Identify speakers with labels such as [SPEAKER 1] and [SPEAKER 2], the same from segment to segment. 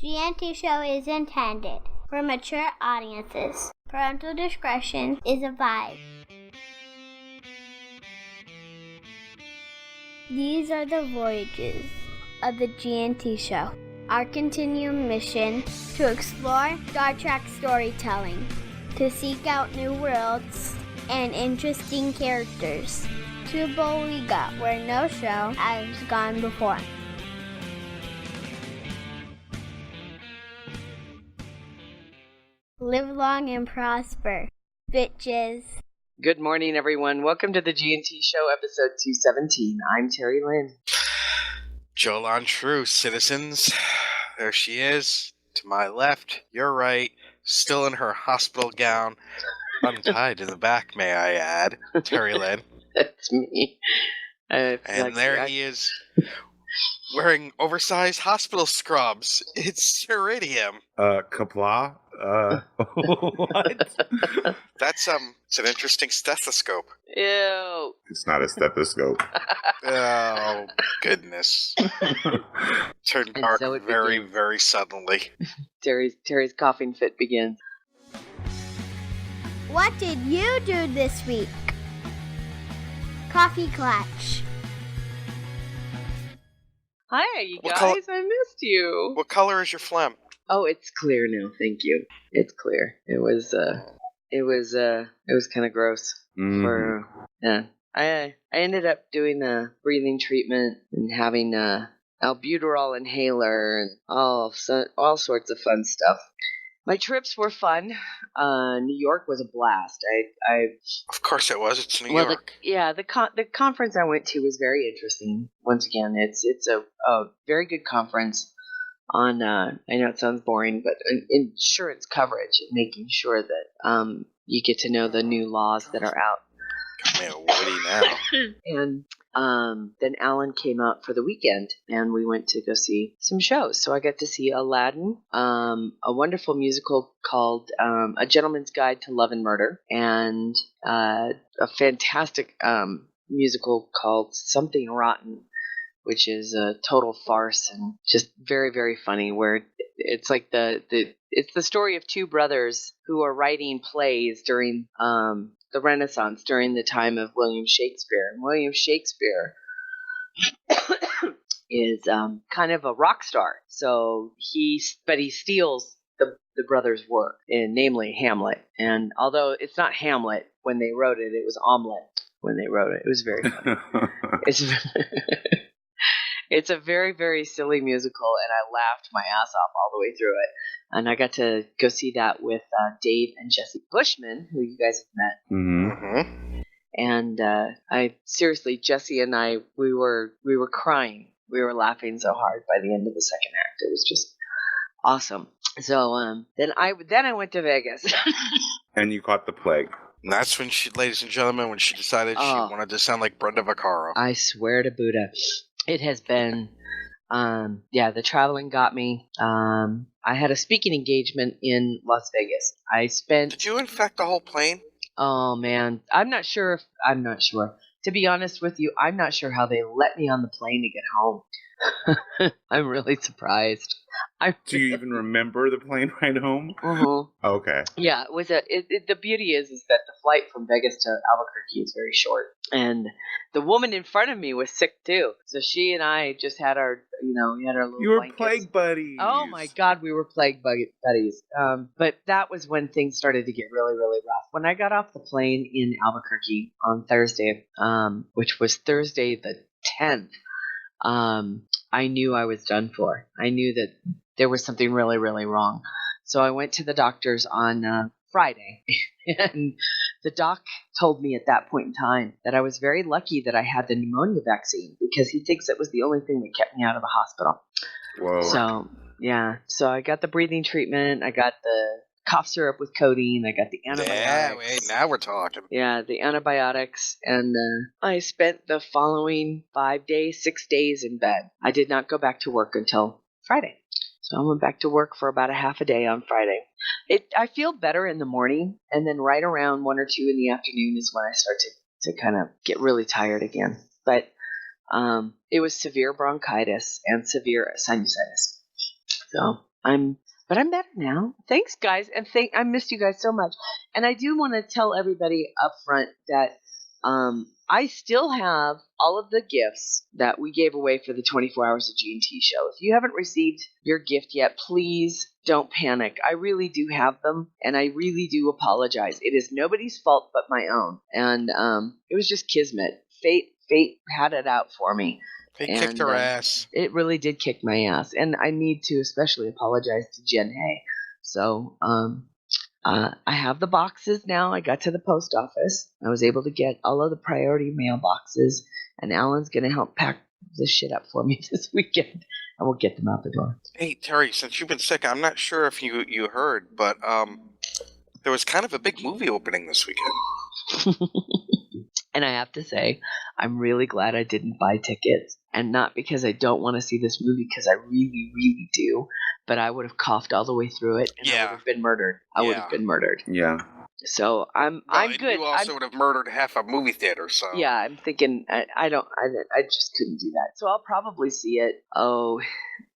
[SPEAKER 1] GNT Show is intended for mature audiences. Parental discretion is advised. These are the voyages of the GNT Show. Our continuing mission to explore Star Trek storytelling, to seek out new worlds and interesting characters, to bold we got where no show has gone before. Live long and prosper, bitches.
[SPEAKER 2] Good morning, everyone. Welcome to the GNT Show, episode 217. I'm Terry Lynn.
[SPEAKER 3] Jolan True, citizens. There she is. To my left, your right, still in her hospital gown, untied in the back, may I add. Terry Lynn.
[SPEAKER 2] That's me.
[SPEAKER 3] And there he is, wearing oversized hospital scrubs. It's Iridium.
[SPEAKER 4] Kapla? What?
[SPEAKER 3] That's it's an interesting stethoscope.
[SPEAKER 2] Ew.
[SPEAKER 4] It's not a stethoscope.
[SPEAKER 3] Oh, goodness. Turned
[SPEAKER 2] And
[SPEAKER 3] dark
[SPEAKER 2] so it
[SPEAKER 3] very,
[SPEAKER 2] begins.
[SPEAKER 3] very suddenly.
[SPEAKER 2] Terry's coughing fit begins.
[SPEAKER 1] What did you do this week? Coffee Clutch.
[SPEAKER 2] Hi, you
[SPEAKER 3] What
[SPEAKER 2] guys. I missed you.
[SPEAKER 3] What color is your phlegm?
[SPEAKER 2] Oh, it's clear now. Thank you. It's clear. It was kind of gross. For yeah. I ended up doing a breathing treatment and having a albuterol inhaler and all sorts of fun stuff. My trips were fun. New York was a blast.
[SPEAKER 3] Of course it was. It's New
[SPEAKER 2] Well,
[SPEAKER 3] York.
[SPEAKER 2] the conference I went to was very interesting. Once again, it's a very good conference on. I know it sounds boring, but insurance coverage and making sure that you get to know the new laws that are out.
[SPEAKER 3] Man, woody now.
[SPEAKER 2] And then Alan came out for the weekend, and we went to go see some shows. So I got to see Aladdin, a wonderful musical called A Gentleman's Guide to Love and Murder, and a fantastic musical called Something Rotten, which is a total farce and just very, very funny, where it's like it's the story of two brothers who are writing plays during the Renaissance, during the time of William Shakespeare. And William Shakespeare is kind of a rock star. So he steals the brothers' work, and namely Hamlet. And although it's not Hamlet when they wrote it, it was Omelette when they wrote it. It was very funny. It's a very, very silly musical, and I laughed my ass off all the way through it. And I got to go see that with Dave and Jesse Bushman, who you guys have met.
[SPEAKER 3] Mm-hmm.
[SPEAKER 2] And I seriously, Jesse and I, we were crying. We were laughing so hard by the end of the second act. It was just awesome. So then I went to Vegas.
[SPEAKER 4] And you caught the plague.
[SPEAKER 3] And that's when ladies and gentlemen, when she decided she wanted to sound like Brenda Vaccaro.
[SPEAKER 2] I swear to Buddha, it has been, the traveling got me. I had a speaking engagement in Las Vegas.
[SPEAKER 3] Did you infect the whole plane?
[SPEAKER 2] Oh man, I'm not sure. To be honest with you, I'm not sure how they let me on the plane to get home. I'm really surprised.
[SPEAKER 4] Do you even remember the plane ride home?
[SPEAKER 2] Mm-hmm.
[SPEAKER 4] Okay.
[SPEAKER 2] Yeah, it was the beauty is that the flight from Vegas to Albuquerque is very short, and the woman in front of me was sick too. So she and I just had our little.
[SPEAKER 4] You were
[SPEAKER 2] blankets.
[SPEAKER 4] plague buddies.
[SPEAKER 2] Oh my God, we were plague buddies. But that was when things started to get really, really rough. When I got off the plane in Albuquerque on Thursday, which was Thursday the 10th, I knew I was done for. I knew that there was something really, really wrong. So I went to the doctor's on Friday, and the doc told me at that point in time that I was very lucky that I had the pneumonia vaccine, because he thinks it was the only thing that kept me out of the hospital.
[SPEAKER 4] Whoa.
[SPEAKER 2] So I got the breathing treatment. I got the cough syrup with codeine. I got the antibiotics.
[SPEAKER 3] Yeah, now we're talking.
[SPEAKER 2] Yeah, the antibiotics. And I spent the following 6 days in bed. I did not go back to work until Friday. So I went back to work for about a half a day on Friday. I feel better in the morning, and then right around 1 or 2 in the afternoon is when I start to kind of get really tired again. But it was severe bronchitis and severe sinusitis. So But I'm better now. Thanks, guys, and I missed you guys so much. And I do want to tell everybody up front that I still have all of the gifts that we gave away for the 24 Hours of G&T show. If you haven't received your gift yet, please don't panic. I really do have them, and I really do apologize. It is nobody's fault but my own, and it was just kismet. Fate had it out for me.
[SPEAKER 3] They kicked her ass.
[SPEAKER 2] It really did kick my ass, and I need to especially apologize to Jen Hay. So, I have the boxes now. I got to the post office. I was able to get all of the priority mail boxes, and Alan's going to help pack this shit up for me this weekend, and we'll get them out the door.
[SPEAKER 3] Hey, Terry, since you've been sick, I'm not sure if you heard, but there was kind of a big movie opening this weekend.
[SPEAKER 2] And I have to say, I'm really glad I didn't buy tickets, and not because I don't want to see this movie, because I really, really do, but I would have coughed all the way through it, and I would have been murdered. I would have been murdered.
[SPEAKER 4] Yeah.
[SPEAKER 2] So I'm good.
[SPEAKER 3] You also would have murdered half a movie theater. So
[SPEAKER 2] yeah, I'm thinking I just couldn't do that. So I'll probably see it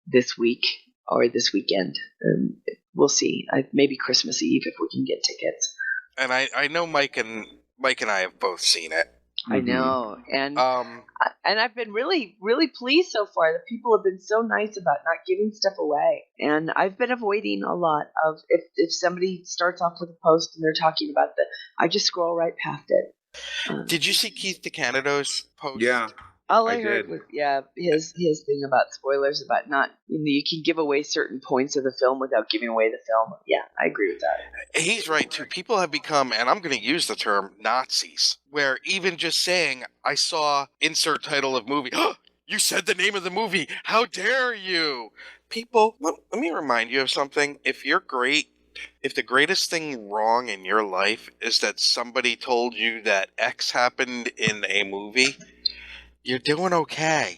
[SPEAKER 2] this week or this weekend. We'll see. Maybe Christmas Eve if we can get tickets.
[SPEAKER 3] And I know Mike and I have both seen it.
[SPEAKER 2] I know, and I've been really, really pleased so far. The people have been so nice about not giving stuff away, and I've been avoiding a lot of if somebody starts off with a post and they're talking about I just scroll right past it.
[SPEAKER 3] Did you see Keith DeCandido's post?
[SPEAKER 4] Yeah.
[SPEAKER 2] All I heard was his thing about spoilers, about not you can give away certain points of the film without giving away the film. Yeah, I agree with that.
[SPEAKER 3] He's right too. People have become, and I'm going to use the term Nazis, where even just saying I saw insert title of movie, you said the name of the movie, how dare you? People, let me remind you of something. If the greatest thing wrong in your life is that somebody told you that X happened in a movie, you're doing okay.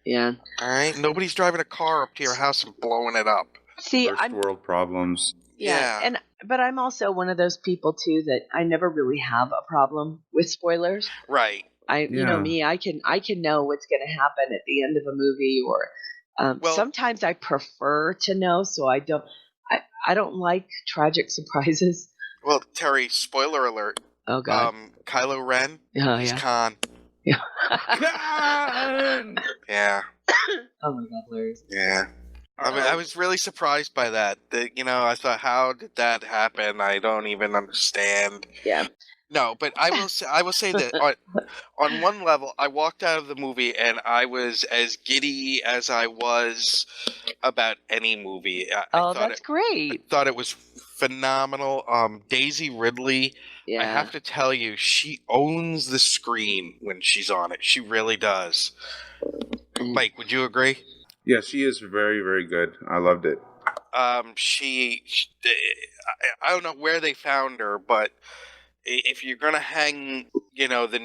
[SPEAKER 2] Yeah.
[SPEAKER 3] All right? Nobody's driving a car up to your house and blowing it up.
[SPEAKER 2] See,
[SPEAKER 4] First world problems.
[SPEAKER 2] Yeah. But I'm also one of those people, too, that I never really have a problem with spoilers.
[SPEAKER 3] Right.
[SPEAKER 2] You know me, I can know what's going to happen at the end of a movie, or sometimes I prefer to know, so I don't like tragic surprises.
[SPEAKER 3] Well, Terry, spoiler alert.
[SPEAKER 2] Oh, God.
[SPEAKER 3] Kylo Ren, he's Khan.
[SPEAKER 2] Yeah.
[SPEAKER 3] Yeah.
[SPEAKER 2] Oh my God, Larry.
[SPEAKER 3] Yeah. I mean, I was really surprised by that. I thought, how did that happen? I don't even understand.
[SPEAKER 2] Yeah.
[SPEAKER 3] No, but I will say that on one level, I walked out of the movie and I was as giddy as I was about any movie.
[SPEAKER 2] That's great.
[SPEAKER 3] I thought it was phenomenal. Daisy Ridley. Yeah. I have to tell you, she owns the screen when she's on it. She really does. Mike, would you agree?
[SPEAKER 4] Yeah, she is very, very good. I loved it.
[SPEAKER 3] I don't know where they found her, but if you're gonna hang, the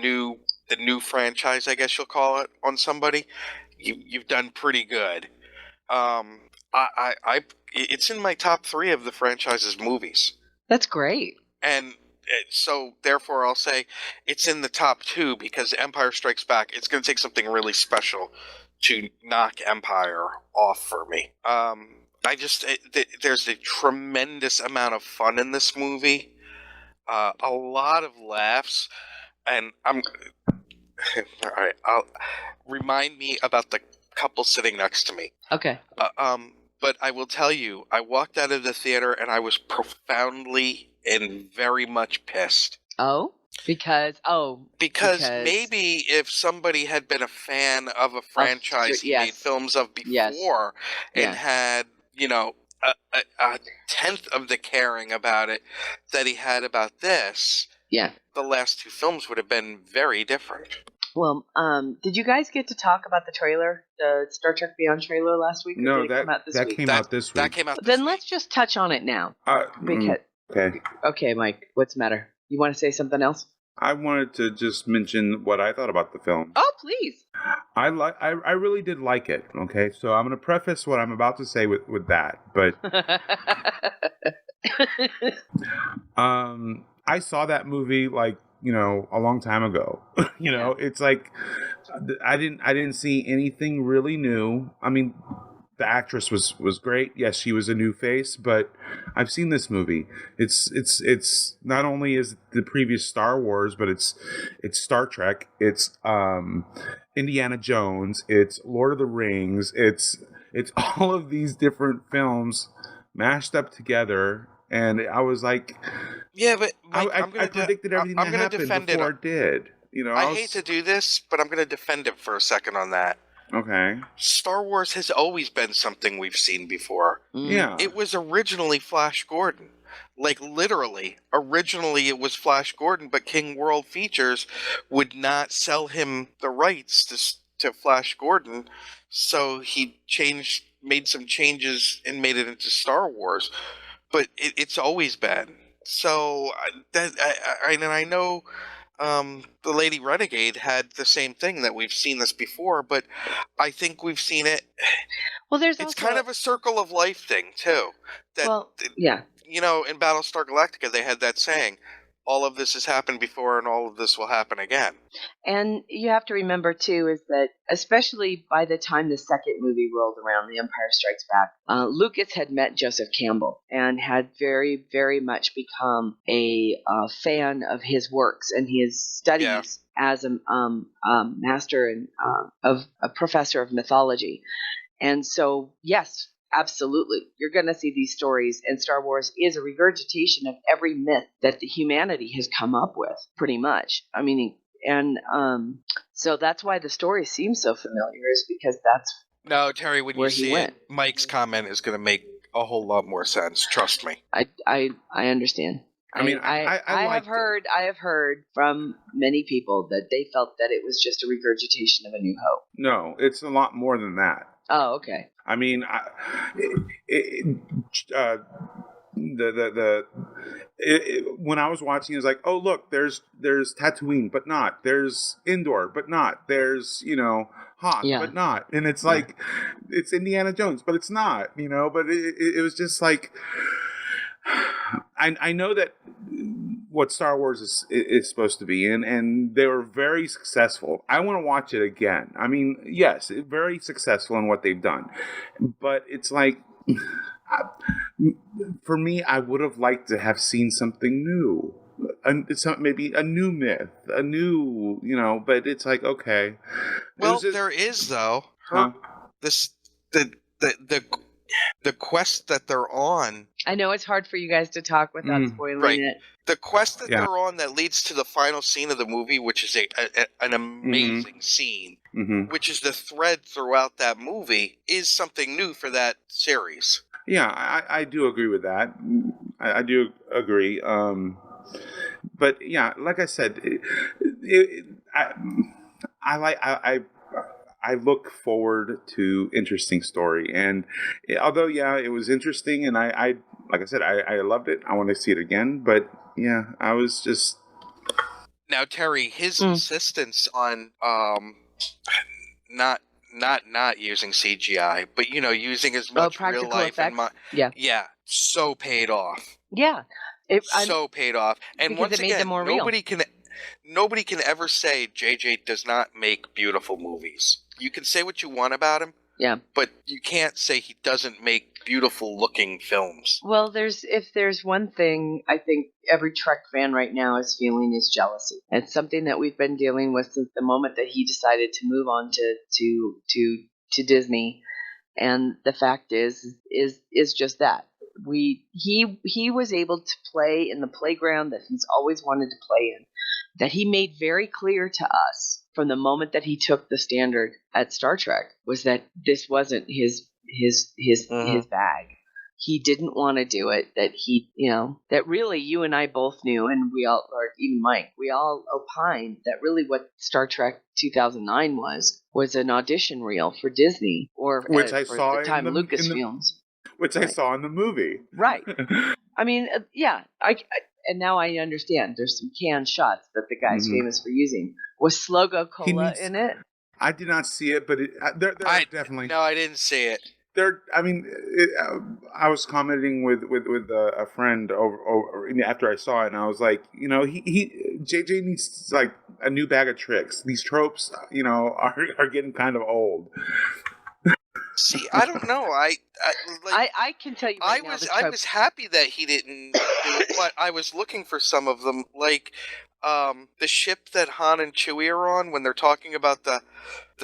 [SPEAKER 3] new franchise, I guess you'll call it, on somebody, you've done pretty good. It's in my top 3 of the franchise's movies.
[SPEAKER 2] That's great.
[SPEAKER 3] And so, therefore, I'll say it's in the top 2 because Empire Strikes Back, it's going to take something really special to knock Empire off for me. There's a tremendous amount of fun in this movie, a lot of laughs, and all right, remind me about the couple sitting next to me.
[SPEAKER 2] Okay.
[SPEAKER 3] But I will tell you, I walked out of the theater and I was profoundly and very much pissed.
[SPEAKER 2] Oh? Because
[SPEAKER 3] maybe if somebody had been a fan of a franchise he made films of before and had, a tenth of the caring about it that he had about this, the last 2 films would have been very different.
[SPEAKER 2] Well, did you guys get to talk about the trailer, the Star Trek Beyond trailer last week?
[SPEAKER 4] No, that came out this week.
[SPEAKER 3] That came out this
[SPEAKER 2] week. Then
[SPEAKER 3] week.
[SPEAKER 2] let's just touch on it now.
[SPEAKER 4] Okay.
[SPEAKER 2] Okay, Mike, what's the matter? You want to say something else?
[SPEAKER 4] I wanted to just mention what I thought about the film.
[SPEAKER 2] Oh, please.
[SPEAKER 4] I really did like it. Okay, so I'm going to preface what I'm about to say with that, but I saw that movie a long time ago. It's like I didn't see anything really new. I mean, the actress was great. Yes, she was a new face, but I've seen this movie. It's not only is the previous Star Wars, but it's Star Trek. It's Indiana Jones. It's Lord of the Rings. It's all of these different films mashed up together, and I was like,
[SPEAKER 3] yeah, but Mike,
[SPEAKER 4] I predicted everything that happened before it did. You know,
[SPEAKER 3] I hate to do this, but I'm going to defend it for a second on that.
[SPEAKER 4] Okay.
[SPEAKER 3] Star Wars has always been something we've seen before.
[SPEAKER 4] Yeah.
[SPEAKER 3] It was originally Flash Gordon. Like, literally. Originally, it was Flash Gordon, but King World Features would not sell him the rights to Flash Gordon, so he made some changes and made it into Star Wars. But it's always been. So, I know the Lady Renegade had the same thing, that we've seen this before, but I think we've seen it.
[SPEAKER 2] Well,
[SPEAKER 3] It's kind of a circle of life thing, too.
[SPEAKER 2] Yeah.
[SPEAKER 3] You know, in Battlestar Galactica, they had that saying, all of this has happened before and all of this will happen again.
[SPEAKER 2] And you have to remember, too, is that especially by the time the second movie rolled around, The Empire Strikes Back, Lucas had met Joseph Campbell and had very, very much become a fan of his works and his studies as a master and of a professor of mythology. And so, yes, absolutely, you're going to see these stories, and Star Wars is a regurgitation of every myth that the humanity has come up with, pretty much. I mean, and so that's why the story seems so familiar, is because that's
[SPEAKER 3] no, Terry, when
[SPEAKER 2] where
[SPEAKER 3] you see it, Mike's comment is going to make a whole lot more sense. Trust me.
[SPEAKER 2] I understand.
[SPEAKER 4] I mean,
[SPEAKER 2] I have heard from many people that they felt that it was just a regurgitation of A New Hope.
[SPEAKER 4] No, it's a lot more than that.
[SPEAKER 2] Oh, okay.
[SPEAKER 4] I mean, when I was watching, it was like, oh look, there's Tatooine, but not. There's Endor, but not. There's Hoth, but not. And it's like, it's Indiana Jones, but it's not. But it was just like, I know that what Star Wars is supposed to be, and they were very successful. I want to watch it again. I mean, yes, very successful in what they've done, but it's like, for me, I would have liked to have seen something new, maybe a new myth, a new, But it's like, okay.
[SPEAKER 3] Well, there is though. The quest that they're on.
[SPEAKER 2] I know it's hard for you guys to talk without spoiling it.
[SPEAKER 3] The quest that they're on that leads to the final scene of the movie, which is an amazing scene, which is the thread throughout that movie, is something new for that series.
[SPEAKER 4] Yeah, I do agree with that. I do agree. But yeah, like I said, I look forward to interesting story, and although it was interesting, and I like I said, I loved it. I want to see it again, but I was just.
[SPEAKER 3] Now, Terry, his insistence on not using CGI, but using as much real life
[SPEAKER 2] effects.
[SPEAKER 3] So paid off.
[SPEAKER 2] Yeah,
[SPEAKER 3] so paid off, and once again, nobody can ever say JJ does not make beautiful movies. You can say what you want about him, but you can't say he doesn't make beautiful looking films.
[SPEAKER 2] Well, if there's one thing I think every Trek fan right now is feeling, is jealousy. It's something that we've been dealing with since the moment that he decided to move on to Disney, and the fact is just that. He was able to play in the playground that he's always wanted to play in, that he made very clear to us from the moment that he took the standard at Star Trek, was that this wasn't his bag. He didn't want to do it. That that really you and I both knew, and we all, or even Mike, we all opined that really what Star Trek 2009 was an audition reel for Disney, or
[SPEAKER 4] which I
[SPEAKER 2] for
[SPEAKER 4] saw
[SPEAKER 2] the time
[SPEAKER 4] in the,
[SPEAKER 2] Lucasfilms.
[SPEAKER 4] Which I saw in the movie.
[SPEAKER 2] Right. I mean, and now I understand. There's some canned shots that the guy's famous for using. Was Slogo Cola in it?
[SPEAKER 4] I did not see it, but there are definitely.
[SPEAKER 3] No, I didn't see it.
[SPEAKER 4] I was commenting with a friend over after I saw it, and I was like, JJ needs like a new bag of tricks. These tropes, are getting kind of old.
[SPEAKER 3] See, I don't know.
[SPEAKER 2] I can tell you right now.
[SPEAKER 3] I was happy that he didn't do it, but I was looking for some of them, like the ship that Han and Chewie are on when they're talking about the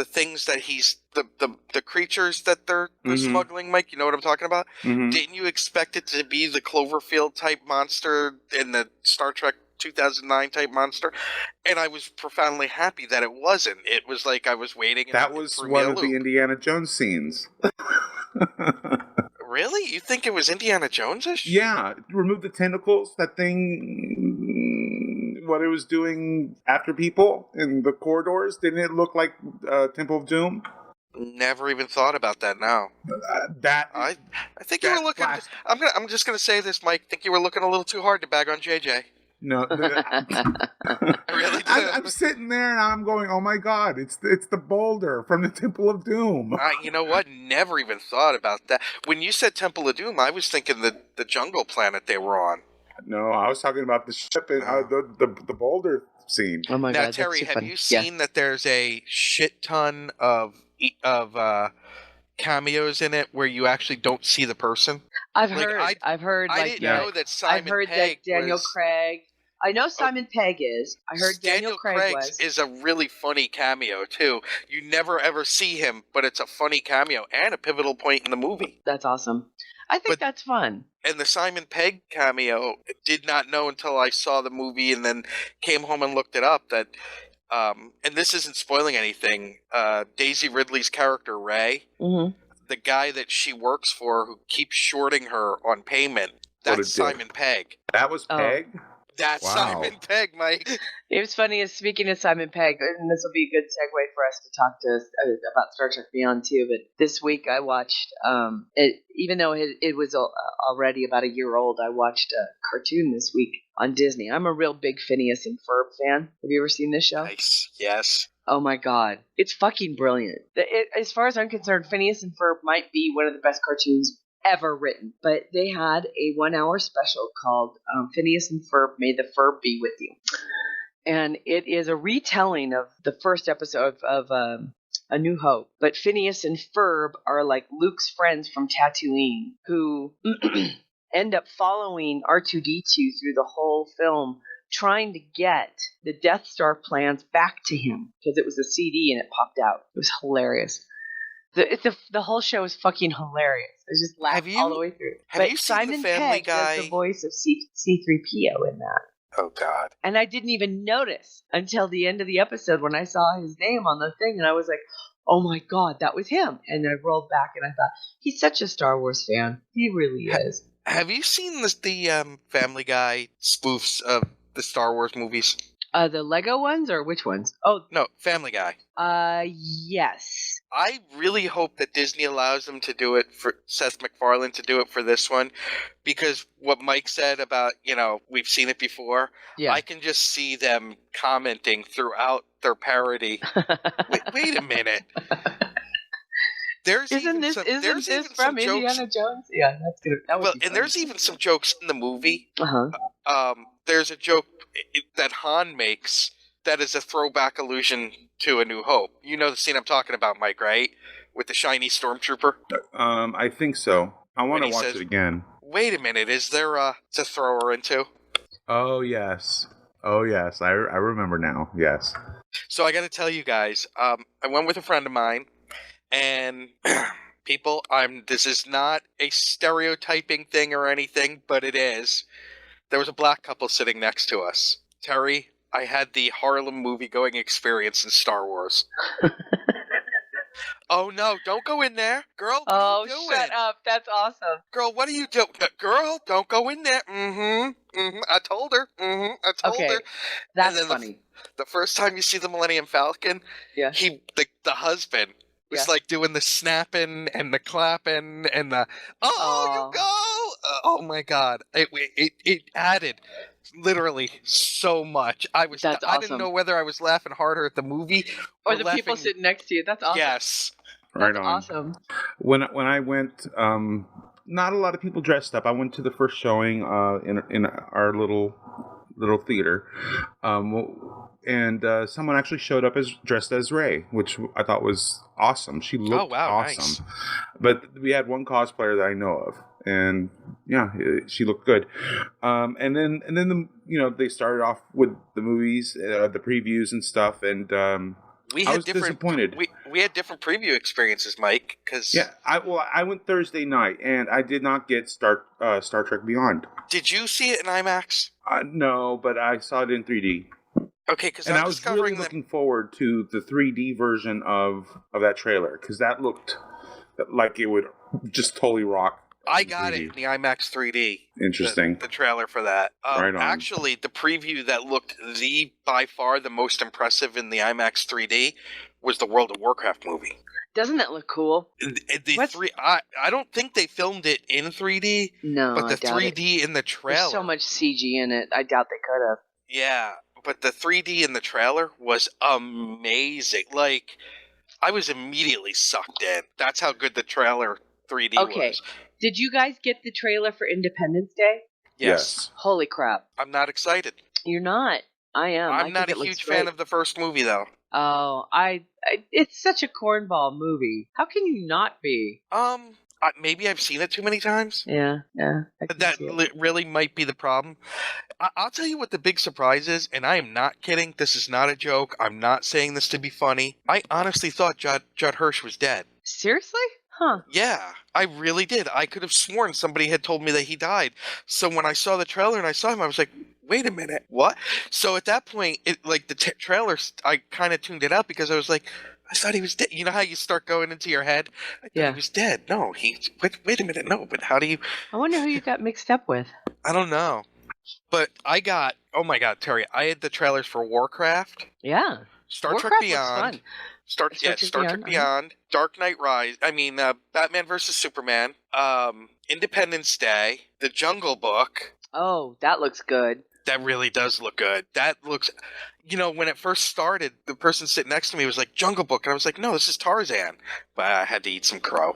[SPEAKER 3] things that he's the creatures that they're smuggling. Mike, you know what I'm talking about?
[SPEAKER 4] Mhm.
[SPEAKER 3] Didn't you expect it to be the Cloverfield type monster in the Star Trek 2009 type monster? And I was profoundly happy that it wasn't. It was like I was waiting.
[SPEAKER 4] That was one of the Indiana Jones scenes.
[SPEAKER 3] Really? You think it was Indiana Jones-ish?
[SPEAKER 4] Yeah, remove the tentacles. That thing, what it was doing after people in the corridors, didn't it look like Temple of Doom?
[SPEAKER 3] Never even thought about that. Now I think you were looking. I'm just gonna say this, Mike. I think you were looking a little too hard to bag on JJ.
[SPEAKER 4] No,
[SPEAKER 3] I really did.
[SPEAKER 4] I'm sitting there and I'm going, "Oh my God! It's the boulder from the Temple of Doom."
[SPEAKER 3] You know what? Never even thought about that. When you said Temple of Doom, I was thinking the jungle planet they were on.
[SPEAKER 4] No, I was talking about the ship and the boulder scene.
[SPEAKER 2] Oh my
[SPEAKER 3] now,
[SPEAKER 2] God!
[SPEAKER 3] Terry, have you seen that there's a shit ton of cameos in it where you actually don't see the person?
[SPEAKER 2] I've heard.
[SPEAKER 3] I didn't know that Simon
[SPEAKER 2] I've heard
[SPEAKER 3] Pegg
[SPEAKER 2] that Daniel
[SPEAKER 3] was,
[SPEAKER 2] Craig. I know Simon Pegg is. I heard Daniel Craig was.
[SPEAKER 3] is a really funny cameo too. You never ever see him, but it's a funny cameo and a pivotal point in the movie.
[SPEAKER 2] That's awesome. I think that's fun.
[SPEAKER 3] And the Simon Pegg cameo, did not know until I saw the movie and then came home and looked it up that, and this isn't spoiling anything, Daisy Ridley's character, Ray, the guy that she works for who keeps shorting her on payment, that's Simon Pegg.
[SPEAKER 4] That was Pegg?
[SPEAKER 3] That's Simon Pegg, Mike.
[SPEAKER 2] It was funny, speaking of Simon Pegg, and this will be a good segue for us to talk to about Star Trek Beyond too, but this week I watched, even though it was already about a year old, I watched a cartoon this week on Disney. I'm a real big Phineas and Ferb fan. Have you ever seen this show?
[SPEAKER 3] Nice, yes.
[SPEAKER 2] Oh my God. It's fucking brilliant. As far as I'm concerned, Phineas and Ferb might be one of the best cartoons ever written, but they had a 1 hour special called Phineas and Ferb, May the Ferb Be With You. And it is a retelling of the first episode of A New Hope. But Phineas and Ferb are like Luke's friends from Tatooine who end up following R2-D2 through the whole film, trying to get the Death Star plans back to him because it was a CD and it popped out. It was hilarious. The whole show is fucking hilarious. I just laughed all the way through.
[SPEAKER 3] Have you seen
[SPEAKER 2] Simon
[SPEAKER 3] the Family
[SPEAKER 2] Pegg
[SPEAKER 3] Guy?
[SPEAKER 2] does the voice of C-3PO in that.
[SPEAKER 3] Oh, God.
[SPEAKER 2] And I didn't even notice until the end of the episode when I saw his name on the thing, and I was like, oh my God, that was him. And I rolled back and I thought, he's such a Star Wars fan. He really is.
[SPEAKER 3] Have you seen the Family Guy spoofs of the Star Wars movies?
[SPEAKER 2] The Lego ones or which ones? Oh,
[SPEAKER 3] no, Family Guy.
[SPEAKER 2] Yes.
[SPEAKER 3] I really hope that Disney allows them to do it for Seth MacFarlane to do it for this one, because what Mike said about, we've seen it before. Yeah. I can just see them commenting throughout their parody. wait a minute.
[SPEAKER 2] Isn't this from Indiana Jones? Yeah, that's good. That would be
[SPEAKER 3] and there's even some jokes in the movie.
[SPEAKER 2] Uh-huh.
[SPEAKER 3] There's a joke that Han makes that is a throwback allusion to A New Hope. You know the scene I'm talking about, Mike, right? With the shiny stormtrooper?
[SPEAKER 4] I think so. I want to watch it again.
[SPEAKER 3] Wait a minute, is there to throw her into?
[SPEAKER 4] Oh, yes. I remember now, yes.
[SPEAKER 3] So I got to tell you guys, I went with a friend of mine, and people, this is not a stereotyping thing or anything, but it is. There was a black couple sitting next to us. Terry, I had the Harlem movie-going experience in Star Wars. Oh, no, don't go in there. Girl, what are you doing?
[SPEAKER 2] Shut up. That's awesome.
[SPEAKER 3] Girl, what are you doing? Girl, don't go in there. I told her. I told her.
[SPEAKER 2] That's funny.
[SPEAKER 3] The first time you see the Millennium Falcon,
[SPEAKER 2] yeah,
[SPEAKER 3] the husband was like doing the snapping and the clapping and the, you go. Oh, my God. It added literally so much. I didn't know whether I was laughing harder at the movie
[SPEAKER 2] or the people sitting next to you. That's awesome.
[SPEAKER 3] Yes.
[SPEAKER 4] Right on.
[SPEAKER 2] Awesome.
[SPEAKER 4] When I went, not a lot of people dressed up. I went to the first showing in our little little theater, and someone actually showed up dressed as Rey, which I thought was awesome. She looked awesome.
[SPEAKER 3] Nice.
[SPEAKER 4] But we had one cosplayer that I know of, and yeah, she looked good. And then they started off with the movies, the previews and stuff, and I was disappointed.
[SPEAKER 3] We had different preview experiences, Mike. Cause
[SPEAKER 4] yeah, I went Thursday night, and I did not get Star Trek Beyond.
[SPEAKER 3] Did you see it in IMAX?
[SPEAKER 4] No, but I saw it in 3D.
[SPEAKER 3] Okay, because
[SPEAKER 4] I was really looking forward to the 3D version of that trailer, because that looked like it would just totally rock.
[SPEAKER 3] I got 3D. It in the IMAX 3D.
[SPEAKER 4] Interesting.
[SPEAKER 3] The trailer for that.
[SPEAKER 4] Right on.
[SPEAKER 3] Actually, the preview that looked by far the most impressive in the IMAX 3D was the World of Warcraft movie.
[SPEAKER 2] Doesn't that look cool?
[SPEAKER 3] I don't think they filmed it in 3D.
[SPEAKER 2] No,
[SPEAKER 3] but the
[SPEAKER 2] I doubt
[SPEAKER 3] 3D in the trailer.
[SPEAKER 2] There's so much CG in it. I doubt they could have.
[SPEAKER 3] Yeah, but the 3D in the trailer was amazing. Like, I was immediately sucked in. That's how good the trailer 3D was.
[SPEAKER 2] Did you guys get the trailer for Independence Day?
[SPEAKER 3] Yes.
[SPEAKER 2] Holy crap.
[SPEAKER 3] I'm not excited.
[SPEAKER 2] You're not. I am.
[SPEAKER 3] I'm not a huge fan of the first movie, though.
[SPEAKER 2] Oh, it's such a cornball movie. How can you not be?
[SPEAKER 3] Maybe I've seen it too many times.
[SPEAKER 2] Yeah.
[SPEAKER 3] That really might be the problem. I'll tell you what the big surprise is, and I am not kidding. This is not a joke. I'm not saying this to be funny. I honestly thought Judd Hirsch was dead.
[SPEAKER 2] Seriously? Huh.
[SPEAKER 3] Yeah, I really did. I could have sworn somebody had told me that he died. So when I saw the trailer and I saw him, I was like, wait a minute, what? So at that point, the trailer, I kind of tuned it out because I was like, I thought he was dead. You know how you start going into your head? I thought he was dead. No, wait a minute, no, but how do you...
[SPEAKER 2] I wonder who you got mixed up with.
[SPEAKER 3] I don't know. But oh my God, Terry, I had the trailers for Warcraft.
[SPEAKER 2] Yeah.
[SPEAKER 3] Star Trek Beyond. Star Trek Beyond, Dark Knight Batman vs. Superman, Independence Day, The Jungle Book.
[SPEAKER 2] Oh, that looks good.
[SPEAKER 3] That really does look good. That looks, when it first started, the person sitting next to me was like, Jungle Book. And I was like, no, this is Tarzan. But I had to eat some crow.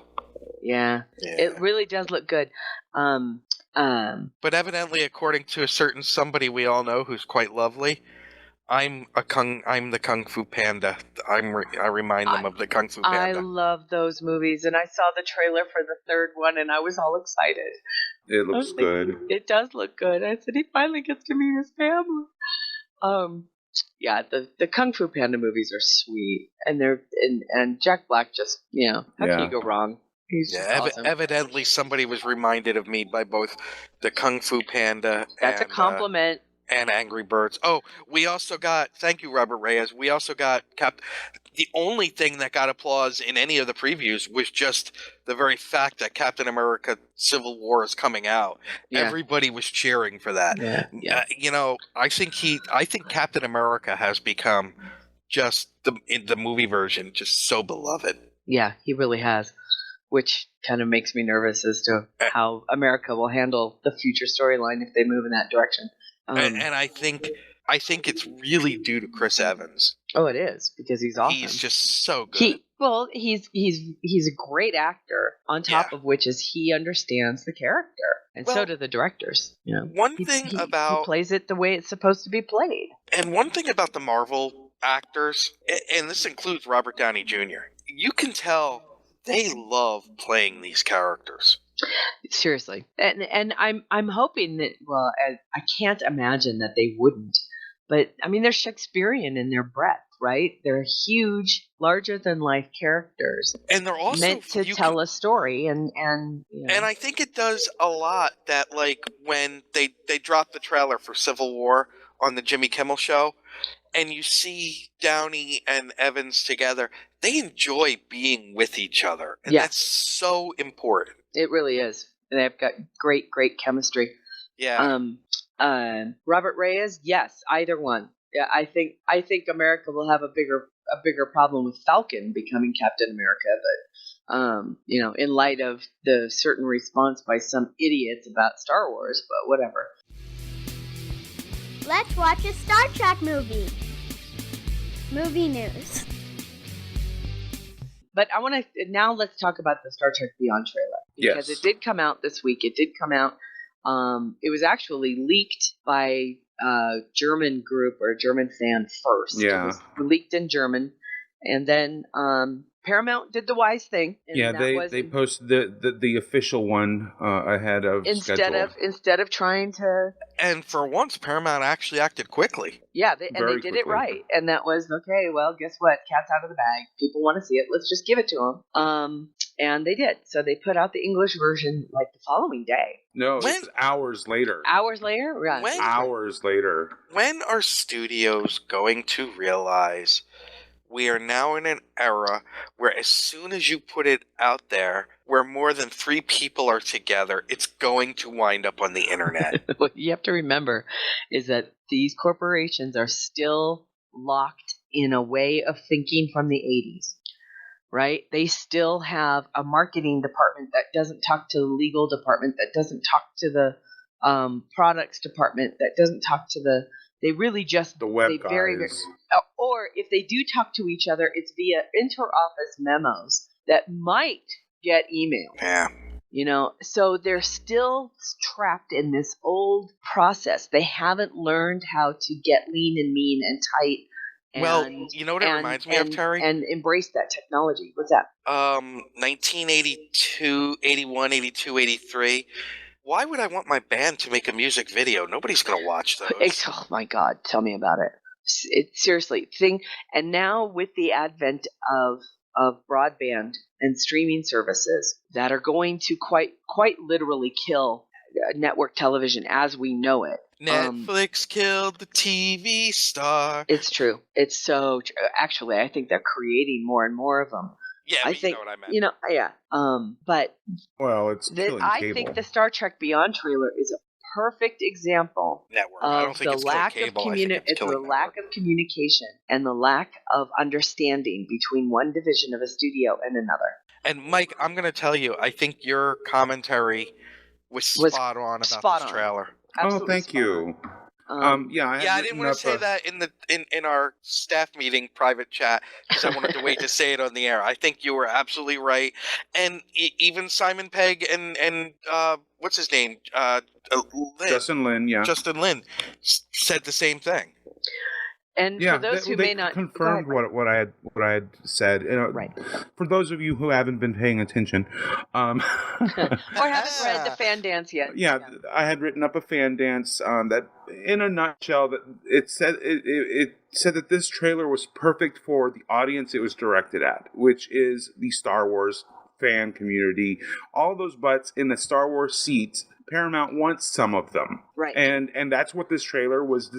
[SPEAKER 2] Yeah. It really does look good.
[SPEAKER 3] But evidently, according to a certain somebody we all know who's quite lovely, I'm the Kung Fu Panda. I remind them of the Kung Fu Panda.
[SPEAKER 2] I love those movies, and I saw the trailer for the third one, and I was all excited.
[SPEAKER 4] It looks good.
[SPEAKER 2] It does look good. I said he finally gets to meet his family. Yeah, the Kung Fu Panda movies are sweet, and and Jack Black just how can you go wrong? He's awesome.
[SPEAKER 3] Evidently somebody was reminded of me by both the Kung Fu Panda.
[SPEAKER 2] That's a compliment.
[SPEAKER 3] And Angry Birds. Oh, we also got, thank you, Robert Reyes, we also got the only thing that got applause in any of the previews was just the very fact that Captain America Civil War is coming out. Yeah. Everybody was cheering for that.
[SPEAKER 2] Yeah.
[SPEAKER 3] I think Captain America has become just in the movie version just so beloved.
[SPEAKER 2] Yeah, he really has. Which kind of makes me nervous as to how America will handle the future storyline if they move in that direction.
[SPEAKER 3] And I think it's really due to Chris Evans.
[SPEAKER 2] Oh, it is, because he's awesome.
[SPEAKER 3] He's just so good.
[SPEAKER 2] He's a great actor. On top of which is he understands the character, and so do the directors. He plays it the way it's supposed to be played.
[SPEAKER 3] And one thing about the Marvel actors, and this includes Robert Downey Jr., you can tell they love playing these characters.
[SPEAKER 2] Seriously, and I'm hoping that. Well, I can't imagine that they wouldn't. But I mean, they're Shakespearean in their breadth, right? They're huge, larger than life characters,
[SPEAKER 3] and they're also
[SPEAKER 2] meant to tell a story. And
[SPEAKER 3] And I think it does a lot that, like, when they dropped the trailer for Civil War on the Jimmy Kimmel show, and you see Downey and Evans together, they enjoy being with each other, and that's so important.
[SPEAKER 2] It really is. They've got great chemistry.
[SPEAKER 3] Yeah.
[SPEAKER 2] Robert Reyes, yes, either one. Yeah, I think America will have a bigger problem with Falcon becoming Captain America, but in light of the certain response by some idiots about Star Wars, but whatever.
[SPEAKER 1] Let's watch a Star Trek movie. Movie news.
[SPEAKER 2] But let's talk about the Star Trek Beyond trailer. Because it did come out this week. It did come out. It was actually leaked by German group or German fan first.
[SPEAKER 4] Yeah.
[SPEAKER 2] It was leaked in German, and then Paramount did the wise thing, and
[SPEAKER 4] Yeah,
[SPEAKER 2] that
[SPEAKER 4] they posted the official one ahead of schedule.
[SPEAKER 2] instead of trying to.
[SPEAKER 3] And for once, Paramount actually acted quickly.
[SPEAKER 2] Yeah, they did it right, and that was okay. Well, guess what? Cat's out of the bag. People want to see it. Let's just give it to them. And they did. So they put out the English version like the following day.
[SPEAKER 4] No,
[SPEAKER 3] When-
[SPEAKER 4] it's hours later.
[SPEAKER 2] Hours later, right?
[SPEAKER 3] When-
[SPEAKER 4] Hours later.
[SPEAKER 3] When are studios going to realize we are now in an era where as soon as you put it out there, where more than 3 people are together, it's going to wind up on the internet?
[SPEAKER 2] What you have to remember is that these corporations are still locked in a way of thinking from the 80s, right? They still have a marketing department that doesn't talk to the legal department, that doesn't talk to the products department, that doesn't talk to the. They really just
[SPEAKER 4] The web
[SPEAKER 2] they
[SPEAKER 4] guys.
[SPEAKER 2] or if they do talk to each other, it's via inter-office memos that might get emailed.
[SPEAKER 3] Yeah.
[SPEAKER 2] You know, so they're still trapped in this old process. They haven't learned how to get lean and mean and tight. And,
[SPEAKER 3] Well, you know what it reminds me of, Terry?
[SPEAKER 2] And embrace that technology. What's that?
[SPEAKER 3] 1982, 81, 82, 83. Why would I want my band to make a music video? Nobody's going to watch those.
[SPEAKER 2] Oh my God, tell me about it. Seriously, and now with the advent of broadband and streaming services that are going to quite literally kill network television as we know it.
[SPEAKER 3] Netflix killed the TV star.
[SPEAKER 2] It's true. It's so true. Actually, I think they're creating more and more of them.
[SPEAKER 3] Yeah,
[SPEAKER 2] I
[SPEAKER 3] but
[SPEAKER 2] think,
[SPEAKER 3] you know what I meant.
[SPEAKER 2] you know, yeah. But
[SPEAKER 4] Well, it's killing
[SPEAKER 2] I
[SPEAKER 4] cable.
[SPEAKER 2] think the Star Trek Beyond trailer is a perfect example
[SPEAKER 3] Network. I don't
[SPEAKER 2] of
[SPEAKER 3] think
[SPEAKER 2] the
[SPEAKER 3] it's killing
[SPEAKER 2] lack of
[SPEAKER 3] cable. I think it's
[SPEAKER 2] the
[SPEAKER 3] killing
[SPEAKER 2] lack
[SPEAKER 3] network.
[SPEAKER 2] of communication and the lack of understanding between one division of a studio and another.
[SPEAKER 3] And Mike, I'm going to tell you, I think your commentary was spot on about
[SPEAKER 2] spot
[SPEAKER 3] this
[SPEAKER 2] on.
[SPEAKER 3] trailer.
[SPEAKER 2] Absolutely
[SPEAKER 4] Oh, thank
[SPEAKER 2] spot
[SPEAKER 4] you.
[SPEAKER 2] on.
[SPEAKER 4] Yeah, I
[SPEAKER 3] Yeah, I didn't want to say that in our staff meeting private chat because I wanted to wait to say it on the air. I think you were absolutely right, and even Simon Pegg and what's his name, Lin,
[SPEAKER 4] Justin Lin, yeah.
[SPEAKER 3] Justin Lin said the same thing.
[SPEAKER 2] And
[SPEAKER 4] Yeah,
[SPEAKER 2] for those who
[SPEAKER 4] they
[SPEAKER 2] may not
[SPEAKER 4] confirmed
[SPEAKER 2] go ahead,
[SPEAKER 4] what I had said. You know,
[SPEAKER 2] Right.
[SPEAKER 4] For those of you who haven't been paying attention,
[SPEAKER 2] or haven't read the fan dance yet.
[SPEAKER 4] yeah, I had written up a fan dance that, in a nutshell, that it said that this trailer was perfect for the audience it was directed at, which is the Star Wars fan community. All those butts in the Star Wars seats, Paramount wants some of them,
[SPEAKER 2] Right.
[SPEAKER 4] And that's what this trailer was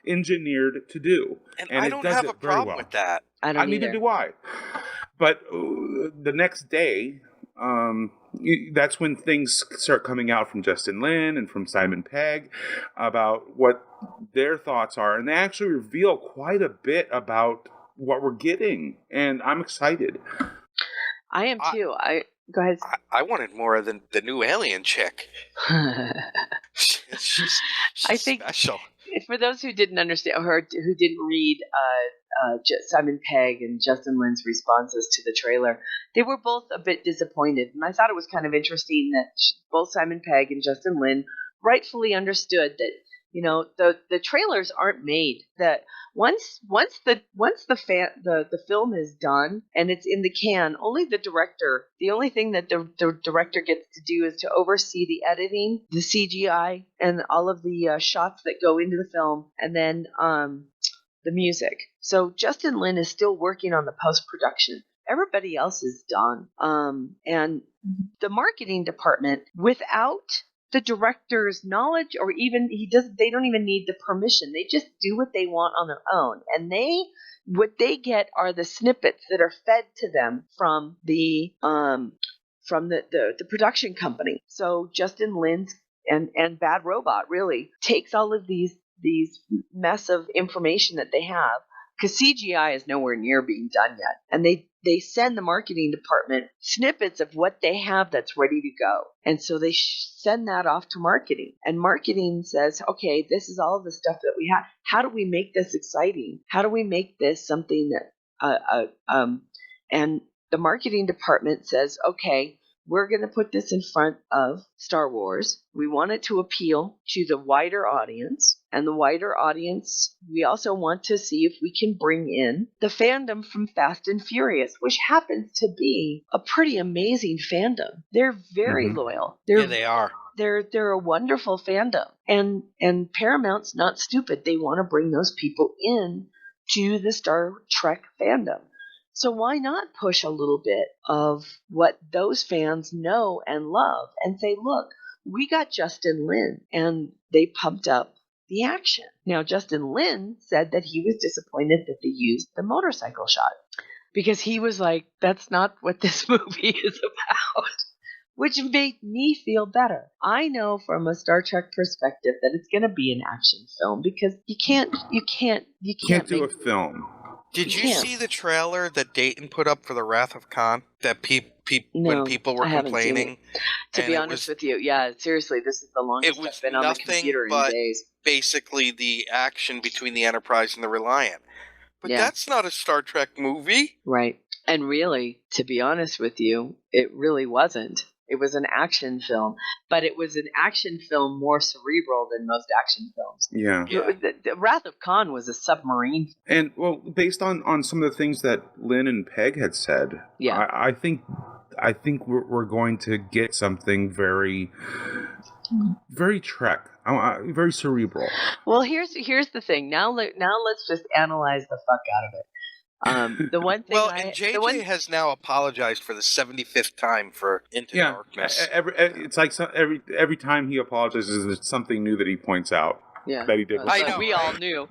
[SPEAKER 4] engineered to do.
[SPEAKER 3] And
[SPEAKER 4] And
[SPEAKER 3] I
[SPEAKER 4] it
[SPEAKER 3] don't
[SPEAKER 4] does
[SPEAKER 3] have
[SPEAKER 4] it
[SPEAKER 3] a
[SPEAKER 4] very
[SPEAKER 3] problem
[SPEAKER 4] well.
[SPEAKER 3] with that.
[SPEAKER 2] I don't
[SPEAKER 4] Neither
[SPEAKER 2] either.
[SPEAKER 4] do I. But the next day, that's when things start coming out from Justin Lin and from Simon Pegg about what their thoughts are. And they actually reveal quite a bit about what we're getting. And I'm excited.
[SPEAKER 2] I am too. Go ahead.
[SPEAKER 3] I wanted more of the new alien chick. she's
[SPEAKER 2] I think-
[SPEAKER 3] special.
[SPEAKER 2] For those who didn't understand or who didn't read Simon Pegg and Justin Lin's responses to the trailer, they were both a bit disappointed. And I thought it was kind of interesting that both Simon Pegg and Justin Lin rightfully understood that, you know, the trailers aren't made. That once the film is done and it's in the can, the only thing that the director gets to do is to oversee the editing, the CGI, and all of the shots that go into the film, and then the music. So Justin Lin is still working on the post-production. Everybody else is done. And the marketing department, without the director's knowledge, or even they don't even need the permission. They just do what they want on their own. And what they get are the snippets that are fed to them from the production company. So Justin Lin's and Bad Robot really takes all of these mess of information that they have, because CGI is nowhere near being done yet, and they send the marketing department snippets of what they have that's ready to go, and so they send that off to marketing, and marketing says, okay, this is all the stuff that we have. How do we make this exciting? How do we make this something that and the marketing department says, okay, we're going to put this in front of Star Wars. We want it to appeal to the wider audience. And the wider audience, we also want to see if we can bring in the fandom from Fast and Furious, which happens to be a pretty amazing fandom. They're very loyal.
[SPEAKER 3] Yeah, they are.
[SPEAKER 2] They're a wonderful fandom. And Paramount's not stupid. They want to bring those people in to the Star Trek fandom. So why not push a little bit of what those fans know and love and say, look, we got Justin Lin, and they pumped up the action. Now, Justin Lin said that he was disappointed that they used the motorcycle shot because he was like, that's not what this movie is about, which made me feel better. I know from a Star Trek perspective that it's going to be an action film because you can't
[SPEAKER 4] do a film.
[SPEAKER 3] Did you see the trailer that Dayton put up for the Wrath of Khan? That when people were complaining?
[SPEAKER 2] To be honest with you, yeah, seriously, this is the longest I've been on the computer in days.
[SPEAKER 3] Basically the action between the Enterprise and the Reliant. But that's not a Star Trek movie.
[SPEAKER 2] Right. And really, to be honest with you, it really wasn't. It was an action film, but it was an action film more cerebral than most action films.
[SPEAKER 4] Yeah.
[SPEAKER 2] The Wrath of Khan was a submarine.
[SPEAKER 4] And, well, based on some of the things that Lynn and Peg had said, I think we're going to get something very, very Trek, very cerebral.
[SPEAKER 2] Well, here's the thing. Now let's just analyze the fuck out of it. The one thing
[SPEAKER 3] and JJ has now apologized for the 75th time for Into Darkness.
[SPEAKER 4] It's like every time he apologizes, there's something new that he points out that he did.
[SPEAKER 2] I know. We all knew.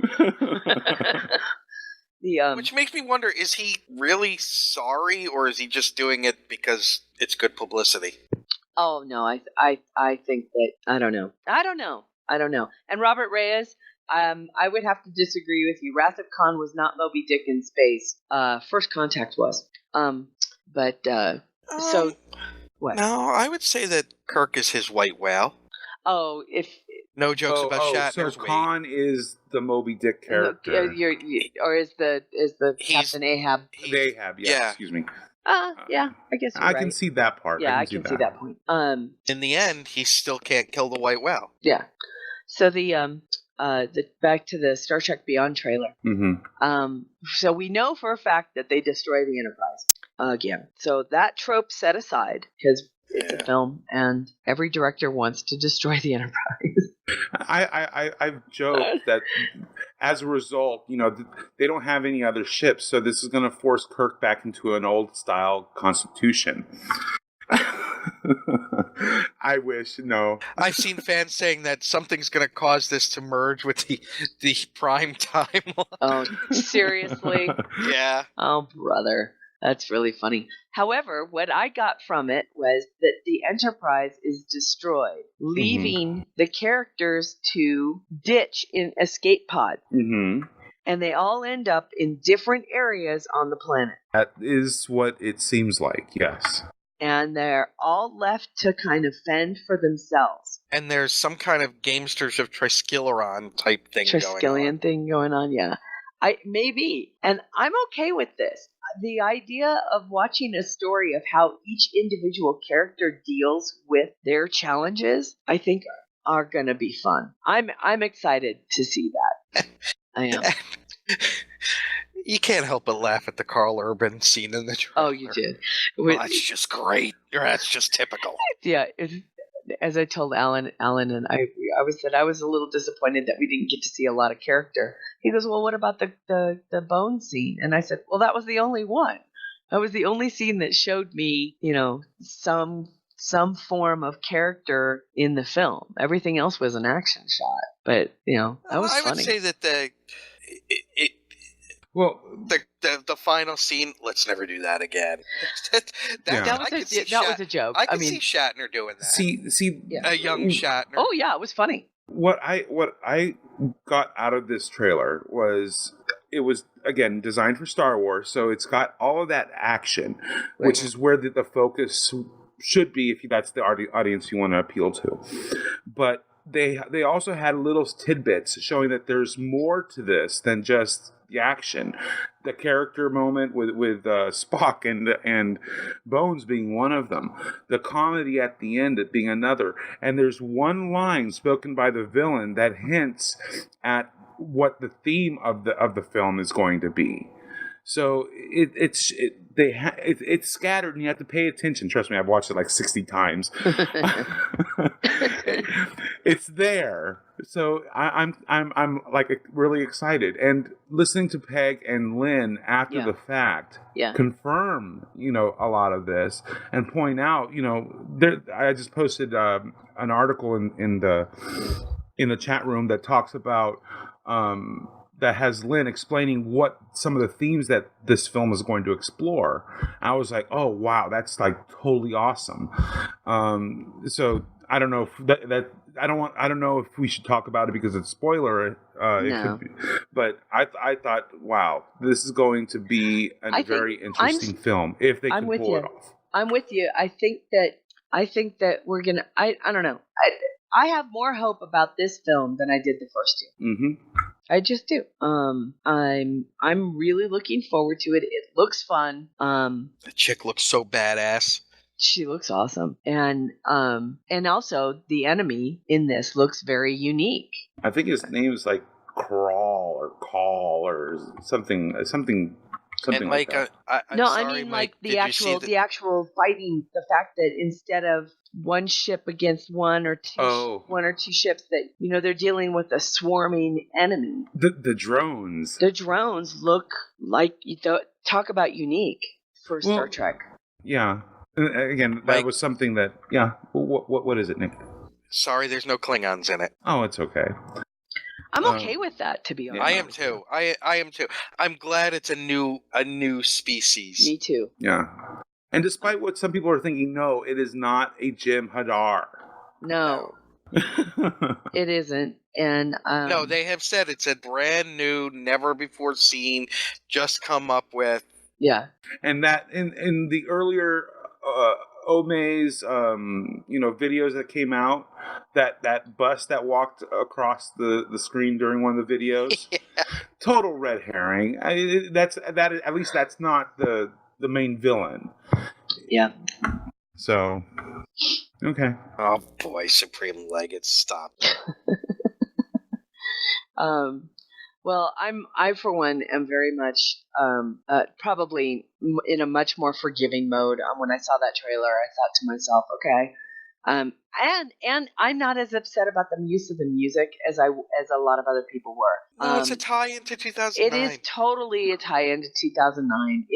[SPEAKER 3] Which makes me wonder, is he really sorry, or is he just doing it because it's good publicity?
[SPEAKER 2] Oh, no. I think that... I don't know. And Robert Reyes... I would have to disagree with you. Wrath of Khan was not Moby Dick in space. First Contact was. So what?
[SPEAKER 3] No, I would say that Kirk is his white whale.
[SPEAKER 2] Oh,
[SPEAKER 3] no jokes about Shatner's
[SPEAKER 4] so Khan is the Moby Dick character,
[SPEAKER 2] or is the Captain Ahab?
[SPEAKER 4] Ahab, yeah. Excuse me.
[SPEAKER 2] Yeah, I guess
[SPEAKER 4] I can see that part.
[SPEAKER 2] Yeah, I can see that point.
[SPEAKER 3] In the end, he still can't kill the white whale.
[SPEAKER 2] Yeah. So back to the Star Trek Beyond trailer.
[SPEAKER 4] Mm-hmm.
[SPEAKER 2] So we know for a fact that they destroy the Enterprise again. So that trope set aside because it's a film, and every director wants to destroy the Enterprise.
[SPEAKER 4] I've joked that as a result, they don't have any other ships, so this is going to force Kirk back into an old style Constitution. I wish, no.
[SPEAKER 3] I've seen fans saying that something's going to cause this to merge with the prime timeline.
[SPEAKER 2] Oh, seriously?
[SPEAKER 3] Yeah.
[SPEAKER 2] Oh, brother. That's really funny. However, what I got from it was that the Enterprise is destroyed, leaving the characters to ditch in escape pod.
[SPEAKER 4] Mm-hmm.
[SPEAKER 2] And they all end up in different areas on the planet.
[SPEAKER 4] That is what it seems like, yes.
[SPEAKER 2] And they're all left to kind of fend for themselves.
[SPEAKER 3] And there's some kind of Gamesters of Triskeleron type thing going on.
[SPEAKER 2] Triskelion thing going on, yeah. Maybe. And I'm okay with this. The idea of watching a story of how each individual character deals with their challenges, I think are going to be fun. I'm excited to see that. I am.
[SPEAKER 3] You can't help but laugh at the Carl Urban scene in the trailer.
[SPEAKER 2] Oh, you did.
[SPEAKER 3] Well, that's just great. That's just typical.
[SPEAKER 2] Yeah. As I told Alan and I said I was a little disappointed that we didn't get to see a lot of character. He goes, well, what about the bone scene? And I said, well, that was the only one. That was the only scene that showed me, some form of character in the film. Everything else was an action shot. But, that was funny.
[SPEAKER 3] I would say that the final scene. Let's never do that again.
[SPEAKER 2] That was a joke.
[SPEAKER 3] I can see Shatner doing that.
[SPEAKER 4] See,
[SPEAKER 3] a young Shatner.
[SPEAKER 2] Oh yeah, it was funny.
[SPEAKER 4] What I got out of this trailer was it was again designed for Star Wars, so it's got all of that action, which is where the focus should be if that's the audience you want to appeal to, but. They also had little tidbits showing that there's more to this than just the action, the character moment with Spock and Bones being one of them, the comedy at the end being another, and there's one line spoken by the villain that hints at what the theme of the film is going to be. So it's scattered, and you have to pay attention. Trust me, I've watched it like 60 times. It's there, so I'm like really excited, and listening to Peg and Lynn after the fact confirm a lot of this and point out I just posted an article in the chat room that talks about. That has Lynn explaining what some of the themes that this film is going to explore. I was like, oh wow, that's like totally awesome. So I don't know if that I don't know if we should talk about it because it's spoiler.
[SPEAKER 2] No.
[SPEAKER 4] It could be, but I thought, wow, this is going to be a very interesting film if they can pull it off.
[SPEAKER 2] I'm with you. I think that we're gonna. I don't know. I have more hope about this film than I did the first two.
[SPEAKER 4] Mm-hmm.
[SPEAKER 2] I just do. I'm really looking forward to it. It looks fun.
[SPEAKER 3] The chick looks so badass.
[SPEAKER 2] She looks awesome, and also the enemy in this looks very unique.
[SPEAKER 4] I think his name is like Crawl or Call or something
[SPEAKER 3] And
[SPEAKER 4] like that.
[SPEAKER 2] I mean like the actual fighting. The fact that instead of one ship against one or two ships, that they're dealing with a swarming enemy.
[SPEAKER 4] The drones.
[SPEAKER 2] The drones look like talk about unique for Star Trek.
[SPEAKER 4] Yeah. Again, that was something that. Yeah. What is it, Nick?
[SPEAKER 3] Sorry, there's no Klingons in it.
[SPEAKER 4] Oh, it's okay.
[SPEAKER 2] I'm okay with that, to be honest.
[SPEAKER 3] I am too. I am too. I'm glad it's a new species.
[SPEAKER 2] Me too.
[SPEAKER 4] Yeah. And despite what some people are thinking, no, it is not a Jim Hadar.
[SPEAKER 2] No. It isn't. And
[SPEAKER 3] no, they have said it's a brand new, never before seen, just come up with.
[SPEAKER 2] Yeah.
[SPEAKER 4] And that in the earlier Ome's videos that came out, that bus that walked across the screen during one of the videos, total red herring. At least that's not the main villain.
[SPEAKER 2] Yeah.
[SPEAKER 4] So, okay.
[SPEAKER 3] Oh boy, Supreme Leggett, stop.
[SPEAKER 2] Well, I for one am very much probably in a much more forgiving mode. When I saw that trailer, I thought to myself, okay, and I'm not as upset about the use of the music as a lot of other people were.
[SPEAKER 3] No, it's a tie into 2009.
[SPEAKER 2] It is totally a tie into 2009.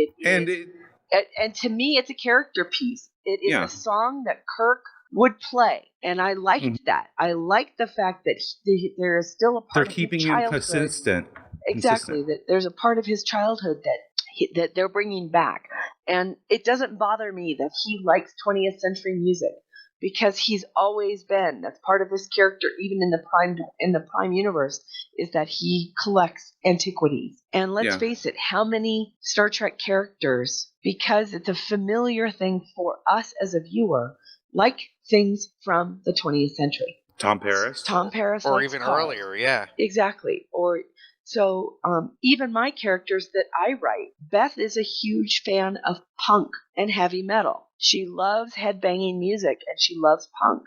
[SPEAKER 2] And to me, it's a character piece. It is a song that Kirk would play, and I liked that. I liked the fact that there is still a part
[SPEAKER 4] they're
[SPEAKER 2] of
[SPEAKER 4] keeping
[SPEAKER 2] his
[SPEAKER 4] him
[SPEAKER 2] childhood.
[SPEAKER 4] consistent.
[SPEAKER 2] Exactly, that there's a part of his childhood that they're bringing back, and it doesn't bother me that he likes 20th century music because he's always been. That's part of his character, even in the Prime universe, is that he collects antiquities. And let's face it, how many Star Trek characters, because it's a familiar thing for us as a viewer, like things from the 20th century.
[SPEAKER 4] Tom Paris,
[SPEAKER 3] or even earlier, yeah,
[SPEAKER 2] exactly. Or so even my characters that I write, Beth is a huge fan of punk and heavy metal. She loves headbanging music and she loves punk.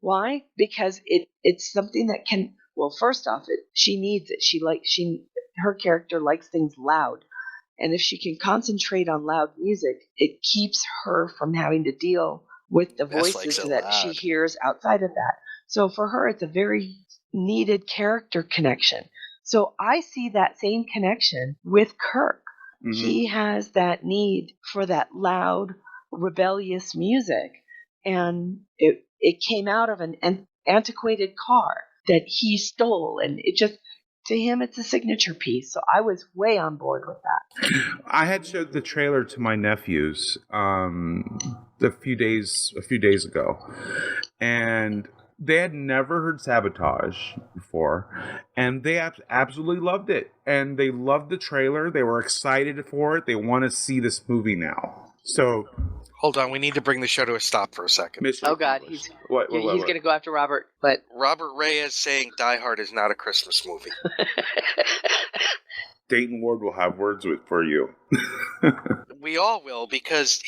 [SPEAKER 2] Why? Because it's something that can. Well, first off, she needs it. Her character likes things loud. And if she can concentrate on loud music, it keeps her from having to deal with the voices that she hears outside of that. So for her, it's a very needed character connection. So I see that same connection with Kirk. Mm-hmm. He has that need for that loud, rebellious music. And it came out of an antiquated car that he stole. And it just, to him, it's a signature piece. So I was way on board with that.
[SPEAKER 4] I had showed the trailer to my nephews a few days ago, and they had never heard Sabotage before, and they absolutely loved it. And they loved the trailer. They were excited for it. They want to see this movie now. So,
[SPEAKER 3] hold on. We need to bring the show to a stop for a second.
[SPEAKER 2] Oh God, he's going to go after Robert. But
[SPEAKER 3] Robert Reyes saying Die Hard is not a Christmas movie.
[SPEAKER 4] Dayton Ward will have words for you.
[SPEAKER 3] We all will, because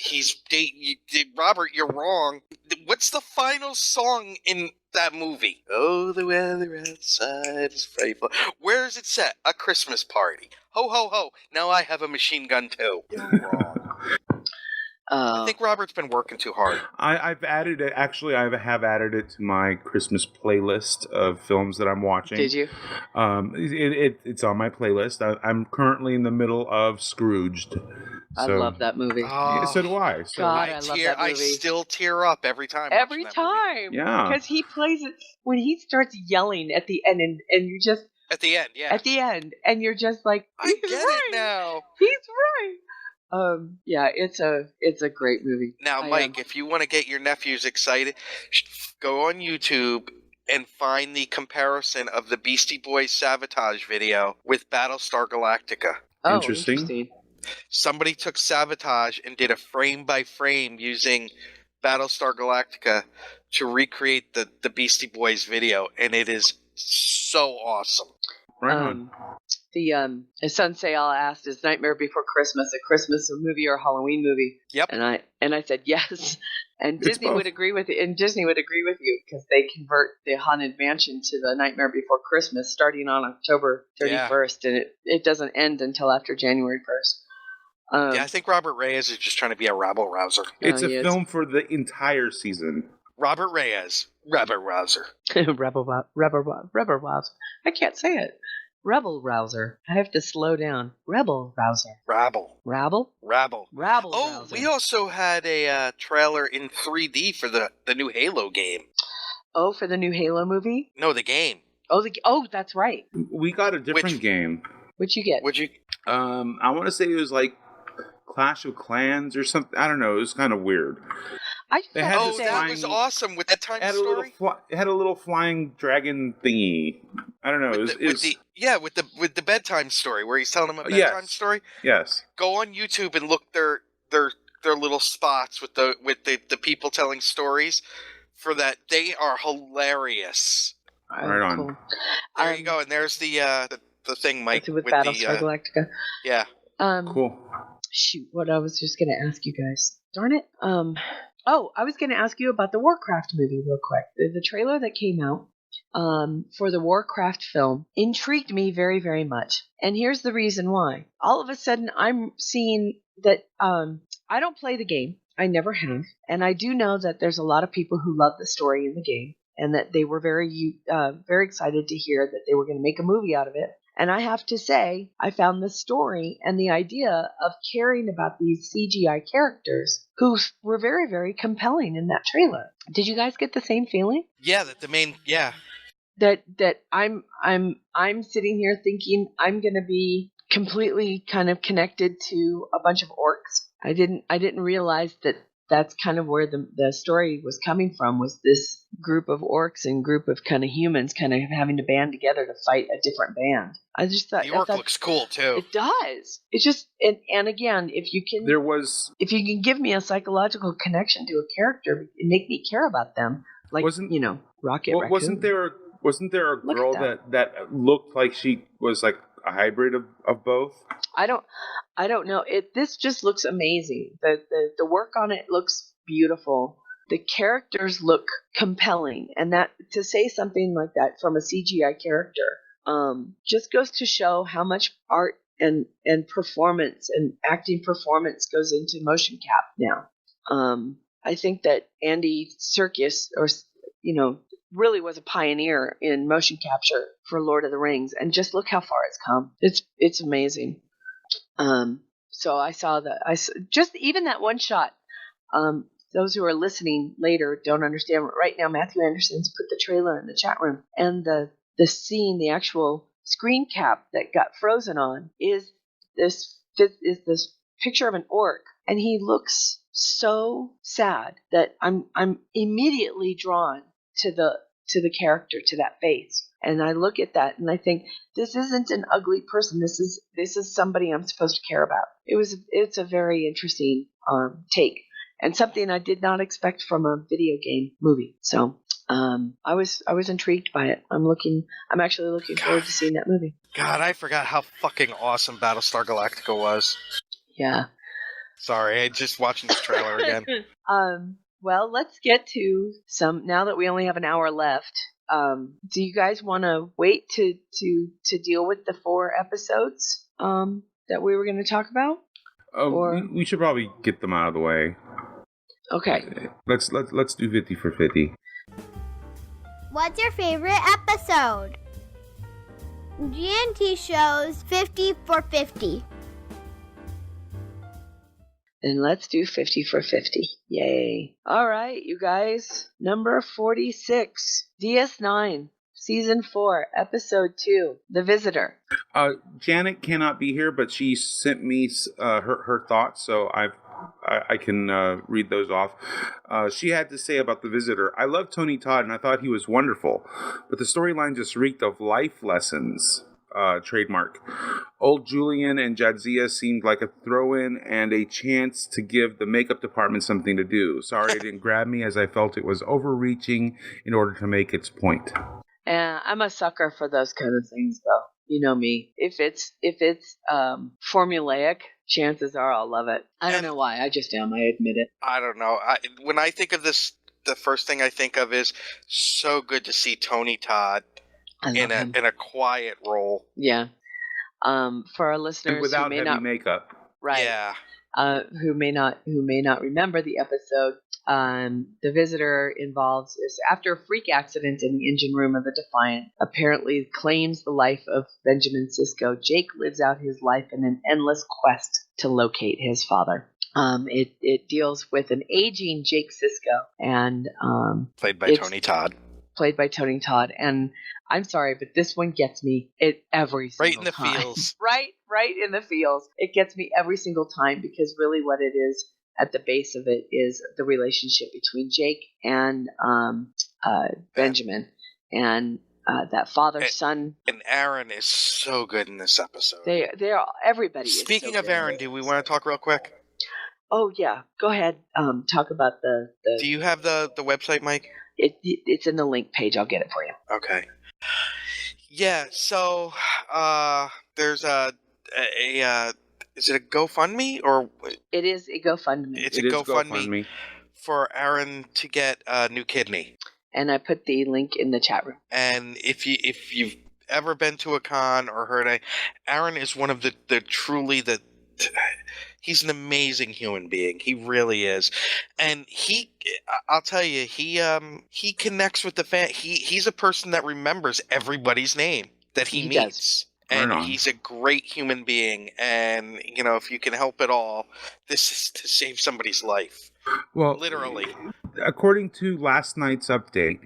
[SPEAKER 3] Robert, you're wrong. What's the final song in that movie? Oh, the weather outside is frightful. Where is it set? A Christmas party. Ho, ho, ho. Now I have a machine gun, too. You're wrong. I think Robert's been working too hard.
[SPEAKER 4] I've added it. Actually, I have added it to my Christmas playlist of films that I'm watching.
[SPEAKER 2] Did you?
[SPEAKER 4] It's on my playlist. I'm currently in the middle of Scrooged.
[SPEAKER 2] I love that movie.
[SPEAKER 4] Yeah, so do I. So.
[SPEAKER 2] God, I love that movie.
[SPEAKER 3] I still tear up every time.
[SPEAKER 2] Every time.
[SPEAKER 4] Yeah.
[SPEAKER 2] Because he plays it when he starts yelling at the end, and you just
[SPEAKER 3] at the end, yeah.
[SPEAKER 2] At the end, and you're just like,
[SPEAKER 3] I get it now.
[SPEAKER 2] He's right. Yeah, it's a great movie.
[SPEAKER 3] Now, Mike, if you want to get your nephews excited, go on YouTube and find the comparison of the Beastie Boys Sabotage video with Battlestar Galactica.
[SPEAKER 2] Oh,
[SPEAKER 4] interesting.
[SPEAKER 3] Somebody took Sabotage and did a frame-by-frame using Battlestar Galactica to recreate the Beastie Boys video, and it is so awesome.
[SPEAKER 4] Right on.
[SPEAKER 2] As Sensei asked, is Nightmare Before Christmas a Christmas movie or a Halloween movie?
[SPEAKER 3] Yep.
[SPEAKER 2] And I said yes. And
[SPEAKER 4] It's
[SPEAKER 2] Disney
[SPEAKER 4] both.
[SPEAKER 2] would agree with it. And Disney would agree with you because they convert the Haunted Mansion to the Nightmare Before Christmas starting on October 31st, and it doesn't end until after January 1st.
[SPEAKER 3] I think Robert Reyes is just trying to be a rabble-rouser.
[SPEAKER 4] It's a film for the entire season.
[SPEAKER 3] Robert Reyes, rabble-rouser.
[SPEAKER 2] Rebel Rouser. I can't say it. Rebel Rouser. I have to slow down. Rebel Rouser.
[SPEAKER 3] Rabble.
[SPEAKER 2] Rabble?
[SPEAKER 3] Rabble.
[SPEAKER 2] Rabble
[SPEAKER 3] Oh,
[SPEAKER 2] Rouser.
[SPEAKER 3] we also had a trailer in 3D for the new Halo game.
[SPEAKER 2] Oh, for the new Halo movie?
[SPEAKER 3] No, the game.
[SPEAKER 2] Oh, that's right.
[SPEAKER 4] We got a different game.
[SPEAKER 2] What'd you get?
[SPEAKER 3] Would you?
[SPEAKER 4] I want to say it was like Clash of Clans or something. I don't know. It was kind of weird.
[SPEAKER 2] I just
[SPEAKER 4] They
[SPEAKER 2] have
[SPEAKER 4] had
[SPEAKER 2] to
[SPEAKER 3] Oh,
[SPEAKER 4] this
[SPEAKER 2] say,
[SPEAKER 3] that was awesome with that time
[SPEAKER 4] It had
[SPEAKER 3] story.
[SPEAKER 4] it had a little flying dragon thingy. I don't know.
[SPEAKER 3] With the bedtime story where he's telling him a bedtime
[SPEAKER 4] Yes.
[SPEAKER 3] story.
[SPEAKER 4] Yes.
[SPEAKER 3] Go on YouTube and look their little spots with the people telling stories for that. They are hilarious.
[SPEAKER 4] Right on.
[SPEAKER 2] Cool.
[SPEAKER 3] There you go, and there's the thing, Mike,
[SPEAKER 2] With Battlestar Galactica.
[SPEAKER 3] Yeah.
[SPEAKER 4] Cool.
[SPEAKER 2] Shoot, what I was just going to ask you guys. Darn it. I was going to ask you about the Warcraft movie real quick. The trailer that came out for the Warcraft film intrigued me very, very much. And here's the reason why. All of a sudden, I'm seeing that I don't play the game. I never have. And I do know that there's a lot of people who love the story in the game, and that they were very, very excited to hear that they were going to make a movie out of it. And I have to say, I found the story and the idea of caring about these CGI characters who were very, very compelling in that trailer. Did you guys get the same feeling?
[SPEAKER 3] Yeah, that the main. Yeah.
[SPEAKER 2] That I'm sitting here thinking I'm going to be completely kind of connected to a bunch of orcs. I didn't realize that that's kind of where the story was coming from, was this group of orcs and group of kind of humans kind of having to band together to fight a different band. I just thought
[SPEAKER 3] The orc looks cool too.
[SPEAKER 2] it does. It's just and again, if you can give me a psychological connection to a character and make me care about them, like Rocket Raccoon.
[SPEAKER 4] Wasn't there a
[SPEAKER 2] Look
[SPEAKER 4] girl
[SPEAKER 2] at
[SPEAKER 4] that looked like she was like a hybrid of both?
[SPEAKER 2] I don't know. This just looks amazing. The work on it looks beautiful. The characters look compelling, and that to say something like that from a CGI character just goes to show how much art and performance and acting performance goes into motion cap now. I think that Andy Serkis, really was a pioneer in motion capture for Lord of the Rings, and just look how far it's come. It's amazing. So I saw just even that one shot. Those who are listening later don't understand. Right now, Matthew Anderson's put the trailer in the chat room, and the scene, the actual screen cap that got frozen on is this picture of an orc, and he looks so sad that I'm immediately drawn to the character, to that face. And I look at that and I think, this isn't an ugly person. This is somebody I'm supposed to care about. It's a very interesting take, and something I did not expect from a video game movie. So I was intrigued by it. I'm actually looking forward to seeing that movie.
[SPEAKER 3] God, I forgot how fucking awesome Battlestar Galactica was.
[SPEAKER 2] Yeah.
[SPEAKER 3] Sorry, I just watching this trailer again.
[SPEAKER 2] Well, let's get to some. Now that we only have an hour left, do you guys want to wait to deal with the 4 episodes that we were going to talk about?
[SPEAKER 4] We should probably get them out of the way.
[SPEAKER 2] Okay.
[SPEAKER 4] Let's do 50 for 50.
[SPEAKER 1] What's your favorite episode? GNT shows 50 for 50.
[SPEAKER 2] And let's do 50 for 50. Yay. All right, you guys. Number 46, DS9, Season 4, Episode 2, The Visitor.
[SPEAKER 4] Janet cannot be here, but she sent me her thoughts, so I can read those off. She had to say about The Visitor, I love Tony Todd and I thought he was wonderful, but the storyline just reeked of life lessons. Trademark. Old Julian and Jadzia seemed like a throw-in and a chance to give the makeup department something to do. Sorry it didn't grab me, as I felt it was overreaching in order to make its point.
[SPEAKER 2] I'm a sucker for those kind of things, though. You know me. If it's formulaic, chances are I'll love it. I don't know why. I just am. I admit it.
[SPEAKER 3] I don't know. When I think of this, the first thing I think of is so good to see Tony Todd in a quiet role.
[SPEAKER 2] Yeah. For our listeners
[SPEAKER 4] and without
[SPEAKER 2] who may
[SPEAKER 4] heavy
[SPEAKER 2] not,
[SPEAKER 4] makeup.
[SPEAKER 2] right?
[SPEAKER 3] Yeah.
[SPEAKER 2] Who may not remember the episode. The Visitor involves is after a freak accident in the engine room of the Defiant apparently claims the life of Benjamin Sisko. Jake lives out his life in an endless quest to locate his father. It deals with an aging Jake Sisko and
[SPEAKER 3] played by Tony Todd.
[SPEAKER 2] Played by Tony Todd, and I'm sorry, but this one gets me every single
[SPEAKER 3] right in the
[SPEAKER 2] time.
[SPEAKER 3] feels.
[SPEAKER 2] right in the feels. It gets me every single time because really what it is at the base of it is the relationship between Jake and Benjamin, and that father-son.
[SPEAKER 3] And Aaron is so good in this episode.
[SPEAKER 2] They're everybody.
[SPEAKER 3] Speaking
[SPEAKER 2] is so
[SPEAKER 3] of Aaron, do we want to talk real quick?
[SPEAKER 2] Oh yeah, go ahead. Talk about the.
[SPEAKER 3] Do you have the website, Mike?
[SPEAKER 2] It's in the link page. I'll get it for you.
[SPEAKER 3] Okay. Yeah. So there's a is it a GoFundMe or?
[SPEAKER 2] It is a GoFundMe.
[SPEAKER 3] It's a GoFundMe for Aaron to get a new kidney.
[SPEAKER 2] And I put the link in the chat room.
[SPEAKER 3] And if you've ever been to a con or heard Aaron is one of the truly the. He's an amazing human being. He really is. And I'll tell you, he connects with the fan. He's a person that remembers everybody's name that he meets.
[SPEAKER 2] Does.
[SPEAKER 3] And he's a great human being. And, if you can help at all, this is to save somebody's life.
[SPEAKER 4] Well,
[SPEAKER 3] literally.
[SPEAKER 4] According to last night's update,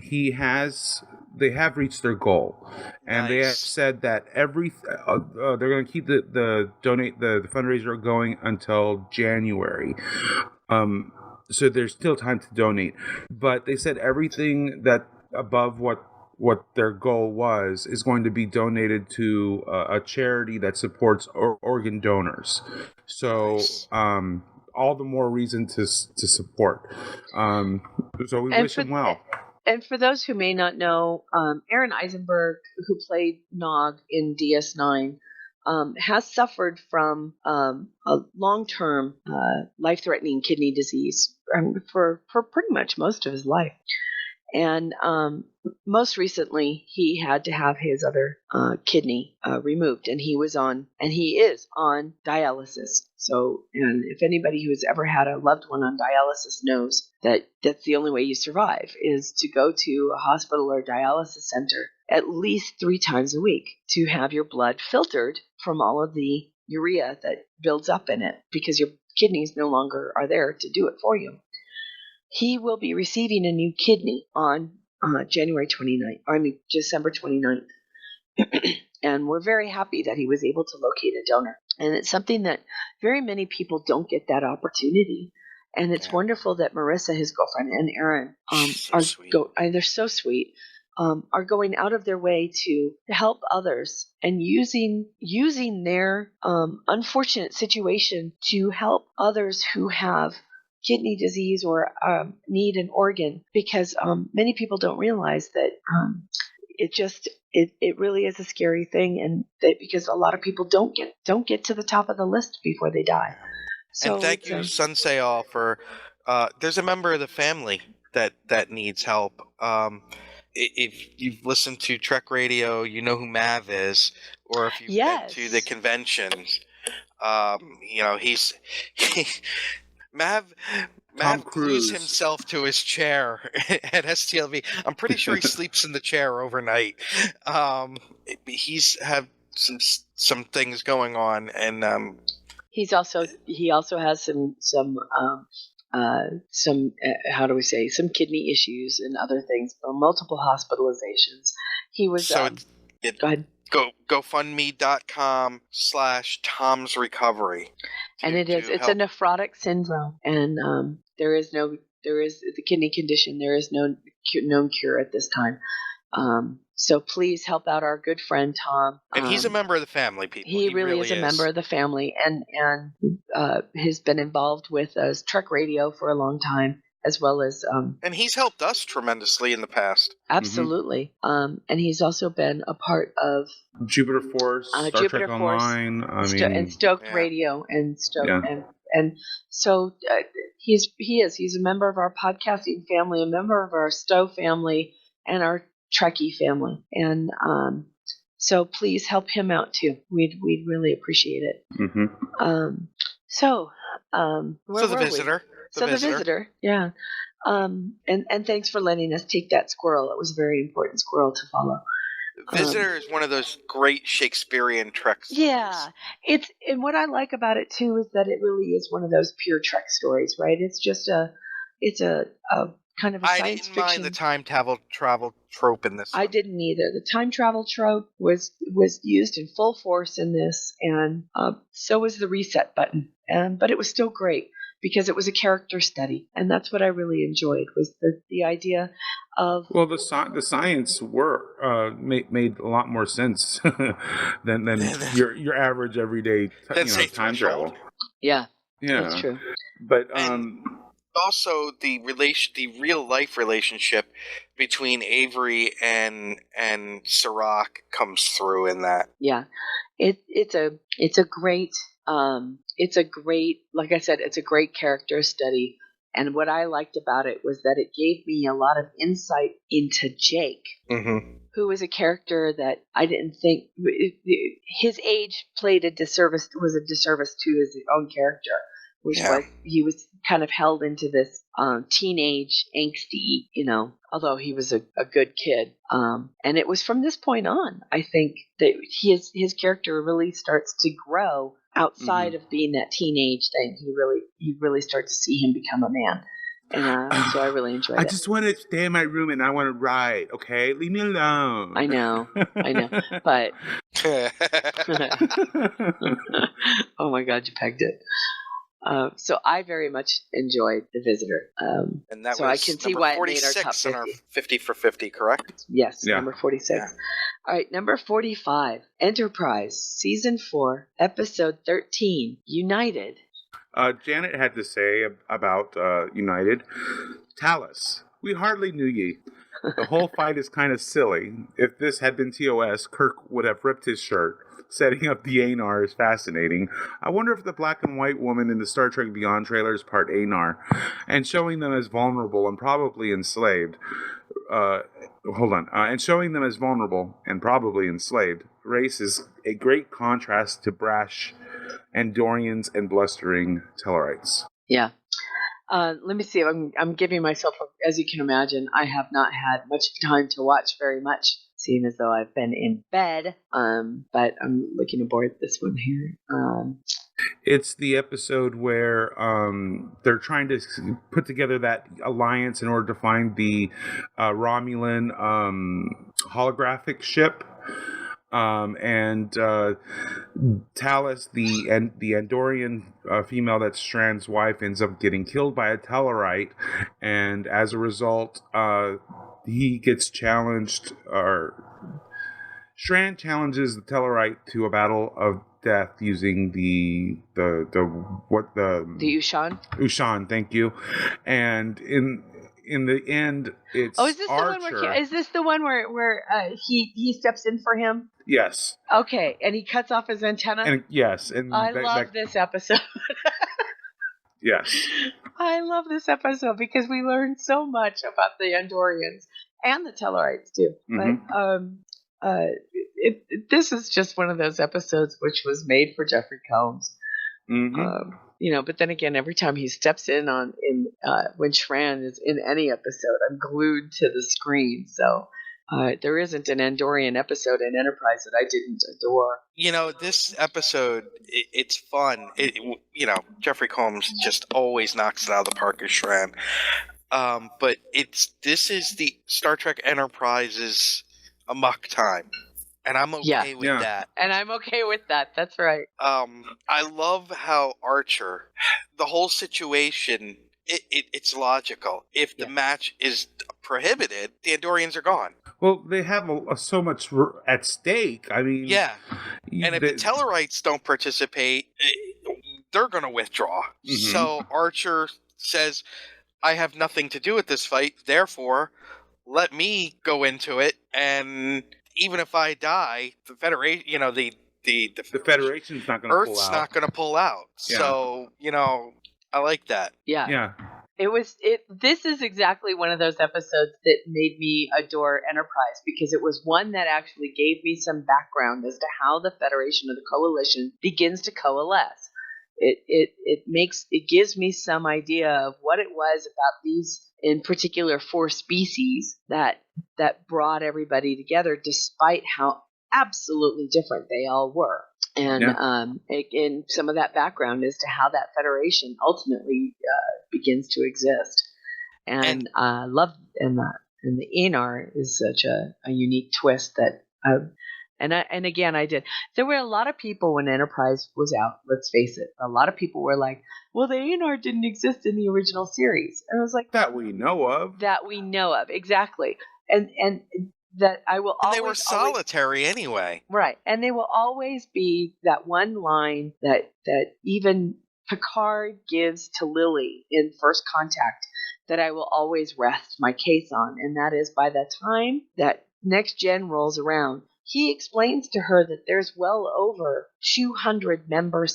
[SPEAKER 4] they have reached their goal, and
[SPEAKER 3] nice.
[SPEAKER 4] They have said that they're going to keep the fundraiser going until January. So there's still time to donate, but they said everything that above what their goal was is going to be donated to a charity that supports organ donors. So.
[SPEAKER 3] Nice.
[SPEAKER 4] All the more reason to support. So we wish him well.
[SPEAKER 2] And for those who may not know, Aaron Eisenberg, who played Nog in DS9, has suffered from a long-term, life-threatening kidney disease for pretty much most of his life. And most recently, he had to have his other kidney removed, and he is on dialysis. So, and if anybody who has ever had a loved one on dialysis knows that that's the only way you survive is to go to a hospital or dialysis center at least 3 times a week to have your blood filtered from all of the urea that builds up in it because your kidneys no longer are there to do it for you. He will be receiving a new kidney on December 29th. And we're very happy that he was able to locate a donor. And it's something that very many people don't get that opportunity. And it's wonderful that Marissa, his girlfriend, and Aaron they're so sweet, are going out of their way to help others and using their unfortunate situation to help others who have kidney disease or need an organ, because many people don't realize that it really is a scary thing, and that because a lot of people don't get to the top of the list before they die. So
[SPEAKER 3] And thank you, Sunsei All, for there's a member of the family that needs help. If you've listened to Trek Radio, you know who Mav is, or if you've been to the conventions, he's Mav glues himself to his chair at STLV. I'm pretty sure he sleeps in the chair overnight. He's have some things going on, and
[SPEAKER 2] he also has some how do we say, some kidney issues and other things, multiple hospitalizations. He was
[SPEAKER 3] go ahead. GoFundMe.com/Tom's Recovery.
[SPEAKER 2] And it's a nephrotic syndrome, and there is the kidney condition. There is no known cure at this time. So please help out our good friend Tom.
[SPEAKER 3] And he's a member of the family, people.
[SPEAKER 2] He really is a member of the family, and has been involved with Trek Radio for a long time, as well as
[SPEAKER 3] and he's helped us tremendously in the past.
[SPEAKER 2] Absolutely. And he's also been a part of
[SPEAKER 4] Jupiter Force, Star
[SPEAKER 2] Jupiter
[SPEAKER 4] Trek
[SPEAKER 2] Force,
[SPEAKER 4] Online,
[SPEAKER 2] and Stoked Radio, and Stoked, and so he's a member of our podcasting family, a member of our Stowe family, and our Trekkie family, and so please help him out too. We'd really appreciate it.
[SPEAKER 3] So the visitor.
[SPEAKER 2] The visitor, yeah. And thanks for letting us take that squirrel. It was a very important squirrel to follow.
[SPEAKER 3] Visitor is one of those great Shakespearean Trek stories.
[SPEAKER 2] Yeah, and what I like about it too is that it really is one of those pure Trek stories, right? It's just a kind of a science fiction.
[SPEAKER 3] I didn't mind the time travel trope in this one.
[SPEAKER 2] I didn't either. The time travel trope was used in full force in this, and so was the reset button. But it was still great because it was a character study, and that's what I really enjoyed, was the idea of...
[SPEAKER 4] Well, the science made a lot more sense than your average everyday time travel.
[SPEAKER 2] Yeah, that's true.
[SPEAKER 4] But
[SPEAKER 3] also the real life relationship between Avery and Serac comes through in that.
[SPEAKER 2] Yeah, it's a great like I said, it's a great character study. And what I liked about it was that it gave me a lot of insight into Jake, who was a character that I didn't think his age was a disservice to his own character. Which was, he was kind of held into this teenage angsty, although he was a good kid. And it was from this point on, I think, that his character really starts to grow outside of being that teenage thing. You really start to see him become a man. And so I really enjoyed it.
[SPEAKER 4] I just want to stay in my room and I want to write, okay? Leave me alone.
[SPEAKER 2] I know. But... Oh my God, you pegged it. So I very much enjoyed The Visitor.
[SPEAKER 3] And that
[SPEAKER 2] so
[SPEAKER 3] was
[SPEAKER 2] I can see why it made our top 50.
[SPEAKER 3] On our 50 for 50, correct?
[SPEAKER 2] Yes, number 46. Yeah. All right, number 45, Enterprise, Season 4, Episode 13, United.
[SPEAKER 4] Janet had to say about United, Talus, we hardly knew ye. The whole fight is kind of silly. If this had been TOS, Kirk would have ripped his shirt. Setting up the Anar is fascinating. I wonder if the black and white woman in the Star Trek Beyond trailer is part Anar, and showing them as vulnerable and probably enslaved. And showing them as vulnerable and probably enslaved race is a great contrast to brash Andorians and blustering Tellarites.
[SPEAKER 2] Yeah. Let me see. I'm giving myself, as you can imagine, I have not had much time to watch very much, seeing as though I've been in bed. But I'm looking aboard this one here.
[SPEAKER 4] It's the episode where they're trying to put together that alliance in order to find the Romulan holographic ship. And Talus, the Andorian female that's Strand's wife, ends up getting killed by a Tellarite, and as a result, he gets challenged, or Strand challenges the Tellarite to a battle of death using the
[SPEAKER 2] Ushan.
[SPEAKER 4] Ushan, thank you. And in the end, it's
[SPEAKER 2] Oh, is this
[SPEAKER 4] Archer.
[SPEAKER 2] the one where? Is this the one where he steps in for him?
[SPEAKER 4] Yes.
[SPEAKER 2] Okay, and he cuts off his antenna.
[SPEAKER 4] And yes, and
[SPEAKER 2] I love this episode.
[SPEAKER 4] Yes.
[SPEAKER 2] I love this episode because we learned so much about the Andorians and the Tellarites too.
[SPEAKER 4] Mhm.
[SPEAKER 2] But this is just one of those episodes which was made for Jeffrey Combs.
[SPEAKER 4] Mm-hmm.
[SPEAKER 2] But then again, every time he steps in when Shran is in any episode, I'm glued to the screen. So there isn't an Andorian episode in Enterprise that I didn't adore.
[SPEAKER 3] This episode, it's fun. Jeffrey Combs just always knocks it out of the park as Shran. But this is the Star Trek Enterprise's amok time. And I'm okay with that.
[SPEAKER 2] And I'm okay with that. That's right.
[SPEAKER 3] I love how Archer, the whole situation, it's logical. If the match is prohibited, the Andorians are gone.
[SPEAKER 4] Well, they have so much at stake. I mean,
[SPEAKER 3] yeah. And if the Tellarites don't participate, they're going to withdraw.
[SPEAKER 4] Mm-hmm.
[SPEAKER 3] So Archer says, I have nothing to do with this fight, therefore, let me go into it, and even if I die, the Federation, the
[SPEAKER 4] Federation's not going to pull out.
[SPEAKER 3] Earth's not going to pull out.
[SPEAKER 4] Yeah.
[SPEAKER 3] So, I like that.
[SPEAKER 2] Yeah.
[SPEAKER 4] Yeah.
[SPEAKER 2] This is exactly one of those episodes that made me adore Enterprise, because it was one that actually gave me some background as to how the Federation or the Coalition begins to coalesce. It gives me some idea of what it was about these, in particular, 4 species that brought everybody together, despite how absolutely different they all were. And and some of that background as to how that Federation ultimately begins to exist. And I love and the Enar is such a unique twist that I did. There were a lot of people when Enterprise was out, let's face it, a lot of people were like, well, the Enar didn't exist in the original series. And I was like,
[SPEAKER 4] that we know of.
[SPEAKER 2] Exactly. And that I will always...
[SPEAKER 3] They were solitary anyway.
[SPEAKER 2] Right. And they will always be that one line that even Picard gives to Lily in First Contact that I will always rest my case on. And that is, by the time that Next Gen rolls around, he explains to her that there's well over 200 member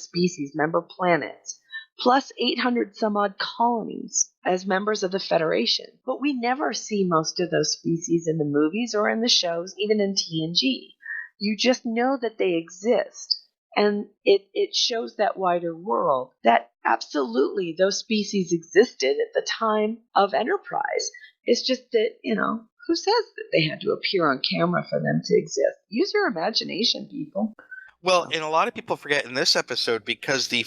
[SPEAKER 2] planets, plus 800 some odd colonies as members of the Federation. But we never see most of those species in the movies or in the shows, even in TNG. You just know that they exist. And it shows that wider world that absolutely those species existed at the time of Enterprise. It's just that, who says that they had to appear on camera for them to exist? Use your imagination, people.
[SPEAKER 3] Well, and a lot of people forget in this episode, because the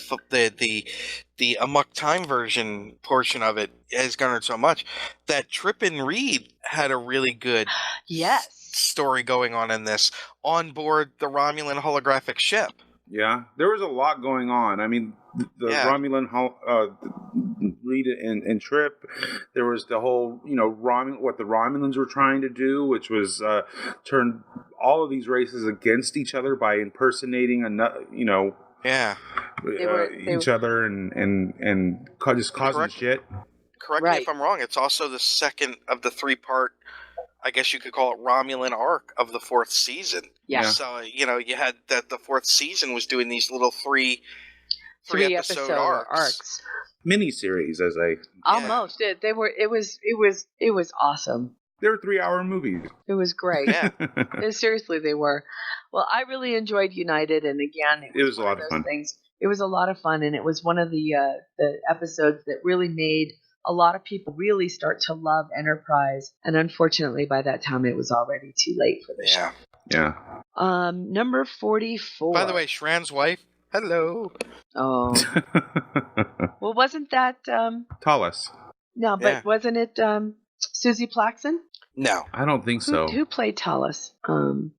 [SPEAKER 3] Amok Time version portion of it has garnered so much, that Trip and Reed had a really good story going on in this on board the Romulan holographic ship.
[SPEAKER 4] Yeah, there was a lot going on. I mean, the Romulan Reed and Trip. There was the whole, what the Romulans were trying to do, which was turn all of these races against each other by impersonating each other and just causing shit.
[SPEAKER 3] Correct me if I'm wrong. It's also the second of the 3-part, I guess you could call it, Romulan arc of the 4th season.
[SPEAKER 2] Yeah.
[SPEAKER 3] So, you had that the 4th season was doing these little three episode arcs.
[SPEAKER 4] Miniseries, as I
[SPEAKER 2] almost. They were. It was awesome.
[SPEAKER 4] They were 3-hour movies.
[SPEAKER 2] It was great.
[SPEAKER 3] Yeah.
[SPEAKER 2] Seriously, they were. Well, I really enjoyed United, and again,
[SPEAKER 4] it was a lot of fun.
[SPEAKER 2] It was a lot of fun, and it was one of the episodes that really made a lot of people really start to love Enterprise. And unfortunately, by that time, it was already too late for the show.
[SPEAKER 4] Yeah.
[SPEAKER 2] Number 44.
[SPEAKER 3] By the way, Shran's wife. Hello.
[SPEAKER 2] Oh. Well, wasn't that
[SPEAKER 4] Tallis?
[SPEAKER 2] No, but wasn't it Susie Plaxton?
[SPEAKER 3] No,
[SPEAKER 4] I don't think so.
[SPEAKER 2] Who played Tallis? Now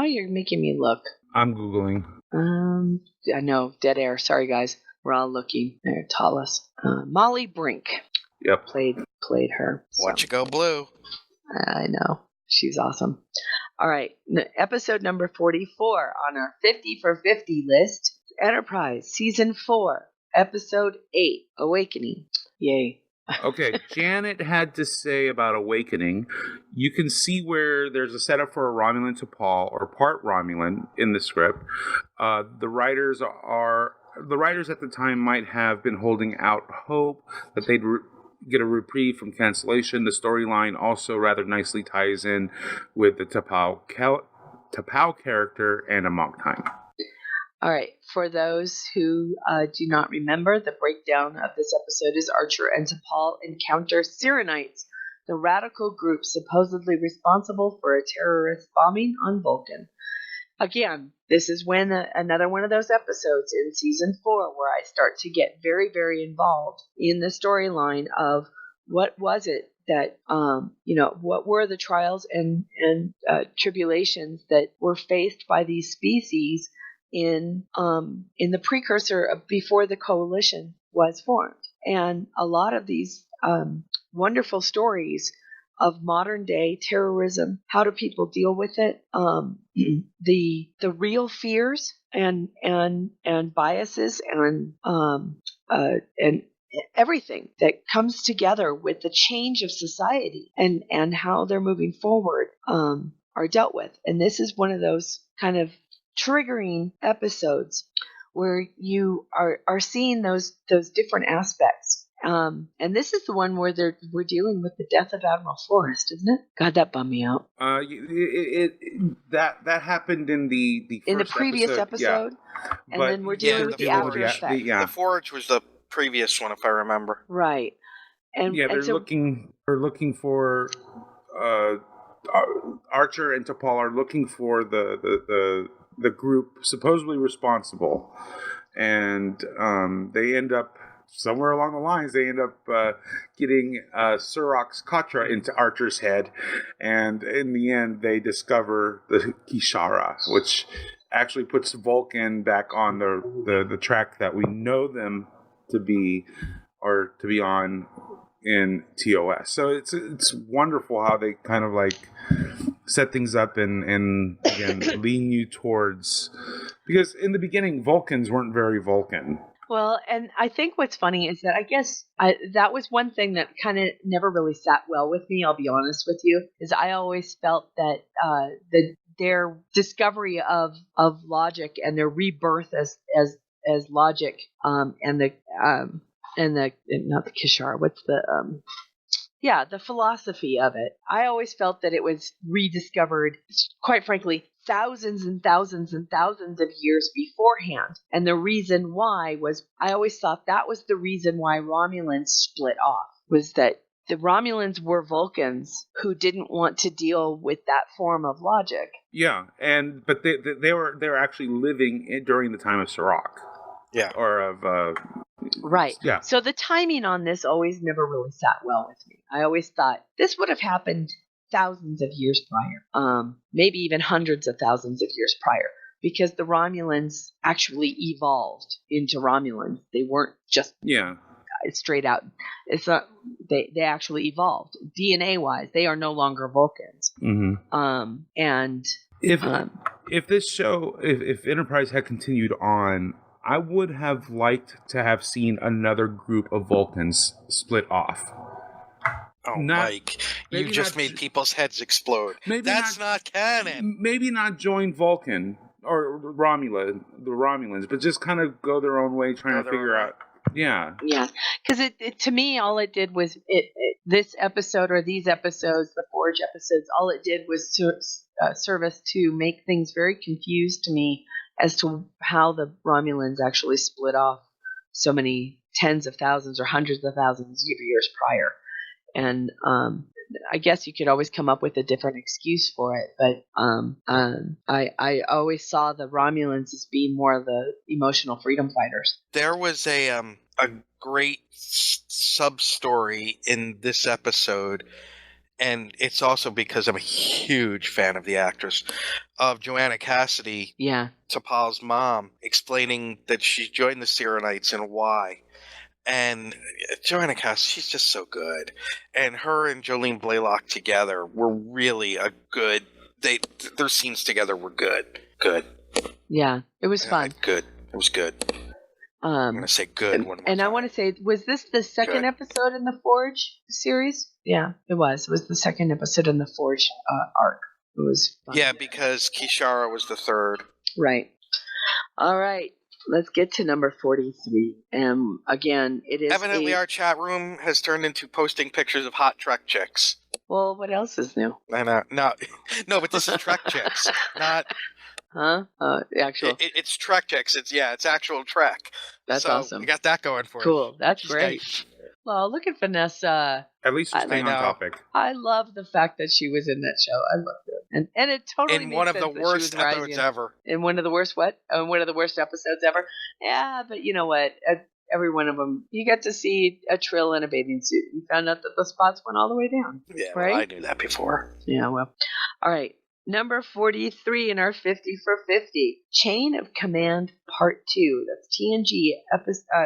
[SPEAKER 2] you're making me look.
[SPEAKER 4] I'm googling.
[SPEAKER 2] I know, dead air. Sorry, guys. We're all looking. There, Tallis. Molly Brink.
[SPEAKER 4] Yep.
[SPEAKER 2] Played her.
[SPEAKER 3] Watch you go blue.
[SPEAKER 2] I know. She's awesome. All right, episode number 44 on our 50 for 50 list, Enterprise, Season 4, Episode 8, Awakening. Yay.
[SPEAKER 4] Okay, Janet had to say about Awakening. You can see where there's a setup for a Romulan T'Pol, or part Romulan, in the script. The writers at the time might have been holding out hope that they'd get a reprieve from cancellation. The storyline also rather nicely ties in with the T'Pol character and Amok Time.
[SPEAKER 2] All right, for those who do not remember, the breakdown of this episode is Archer and T'Pol encounter Sirenites, the radical group supposedly responsible for a terrorist bombing on Vulcan. Again, this is when another one of those episodes in Season 4 where I start to get very, very involved in the storyline of what was it that, what were the trials and tribulations that were faced by these species in the precursor of before the coalition was formed. And a lot of these wonderful stories of modern day terrorism, how do people deal with it, the real fears and biases and everything that comes together with the change of society and how they're moving forward are dealt with. And this is one of those kind of triggering episodes where you are seeing those different aspects. And this is the one where we're dealing with the death of Admiral Forrest, isn't it? God, that bummed me out.
[SPEAKER 4] That happened in the first
[SPEAKER 2] previous episode,
[SPEAKER 4] yeah.
[SPEAKER 2] And then we're dealing with the after effect.
[SPEAKER 3] The Forge was the previous one, if I remember.
[SPEAKER 2] Right. And
[SPEAKER 4] they're looking for Archer and T'Pol are looking for the group supposedly responsible, and they end up somewhere along the lines. They end up getting Surak's Katra into Archer's head, and in the end, they discover the Kishara, which actually puts Vulcan back on the track that we know them to be on in TOS. So it's wonderful how they kind of like set things up and again lean you towards, because in the beginning Vulcans weren't very Vulcan.
[SPEAKER 2] Well, and I think what's funny is that I guess that was one thing that kind of never really sat well with me, I'll be honest with you, is I always felt that their discovery of logic and their rebirth as logic and the not the Kishar, what's the philosophy of it. I always felt that it was rediscovered, quite frankly, thousands and thousands and thousands of years beforehand. And the reason why was, I always thought that was the reason why Romulans split off, was that the Romulans were Vulcans who didn't want to deal with that form of logic.
[SPEAKER 4] Yeah, but they were actually living during the time of Surak.
[SPEAKER 3] Yeah.
[SPEAKER 4] Or of
[SPEAKER 2] right.
[SPEAKER 4] Yeah.
[SPEAKER 2] So the timing on this always never really sat well with me. I always thought this would have happened thousands of years prior, maybe even hundreds of thousands of years prior, because the Romulans actually evolved into Romulans. They weren't just straight out. It's not. They actually evolved DNA wise. They are no longer Vulcans.
[SPEAKER 4] Mm-hmm.
[SPEAKER 2] And
[SPEAKER 4] if this show, if Enterprise had continued on, I would have liked to have seen another group of Vulcans split off.
[SPEAKER 3] Oh, Mike, you just made people's heads explode. That's not canon.
[SPEAKER 4] Maybe not join Vulcan or the Romulans, but just kind of go their own way, trying to figure out. Yeah.
[SPEAKER 2] Yeah. Because it to me, all it did was this episode or these episodes, the Forge episodes, all it did was service to make things very confused to me as to how the Romulans actually split off so many tens of thousands or hundreds of thousands of years prior. And I guess you could always come up with a different excuse for it, but I always saw the Romulans as being more of the emotional freedom fighters.
[SPEAKER 3] There was a great sub-story in this episode, and it's also because I'm a huge fan of the actress, of Joanna Cassidy, T'Pol's mom, explaining that she joined the Sirenites and why. And Joanna Cassidy, she's just so good. And her and Jolene Blalock together were really a good their scenes together were good. Good.
[SPEAKER 2] Yeah, it was fun.
[SPEAKER 3] Good. It was good. I'm gonna say good one more
[SPEAKER 2] And
[SPEAKER 3] time.
[SPEAKER 2] I want to say, was this the second episode in the Forge series? Yeah, it was. It was the second episode in the Forge arc. It was fun.
[SPEAKER 3] Yeah, because Kishara was the third.
[SPEAKER 2] Right. All right. Let's get to number 43. Again, it is
[SPEAKER 3] Evidently, our chat room has turned into posting pictures of hot Trek chicks.
[SPEAKER 2] Well, what else is new?
[SPEAKER 3] I know. No, but this is Trek chicks, not.
[SPEAKER 2] Huh? Actual.
[SPEAKER 3] It's Trek chicks. It's actual Trek.
[SPEAKER 2] That's
[SPEAKER 3] so
[SPEAKER 2] awesome.
[SPEAKER 3] We got that going for us.
[SPEAKER 2] Cool. That's great. Well, look at Vanessa.
[SPEAKER 4] At least we're staying on topic.
[SPEAKER 2] I love the fact that she was in that show. I loved it. And it totally
[SPEAKER 3] in
[SPEAKER 2] makes
[SPEAKER 3] one of
[SPEAKER 2] sense
[SPEAKER 3] the worst episodes ever.
[SPEAKER 2] In one of the worst what? One of the worst episodes ever? Yeah, but you know what? Every one of them, you got to see a Trill in a bathing suit. You found out that the spots went all the way down.
[SPEAKER 3] Yeah,
[SPEAKER 2] right?
[SPEAKER 3] Well, I knew that before.
[SPEAKER 2] Yeah, well. All right. Number 43 in our 50 for 50. Chain of Command Part 2. That's TNG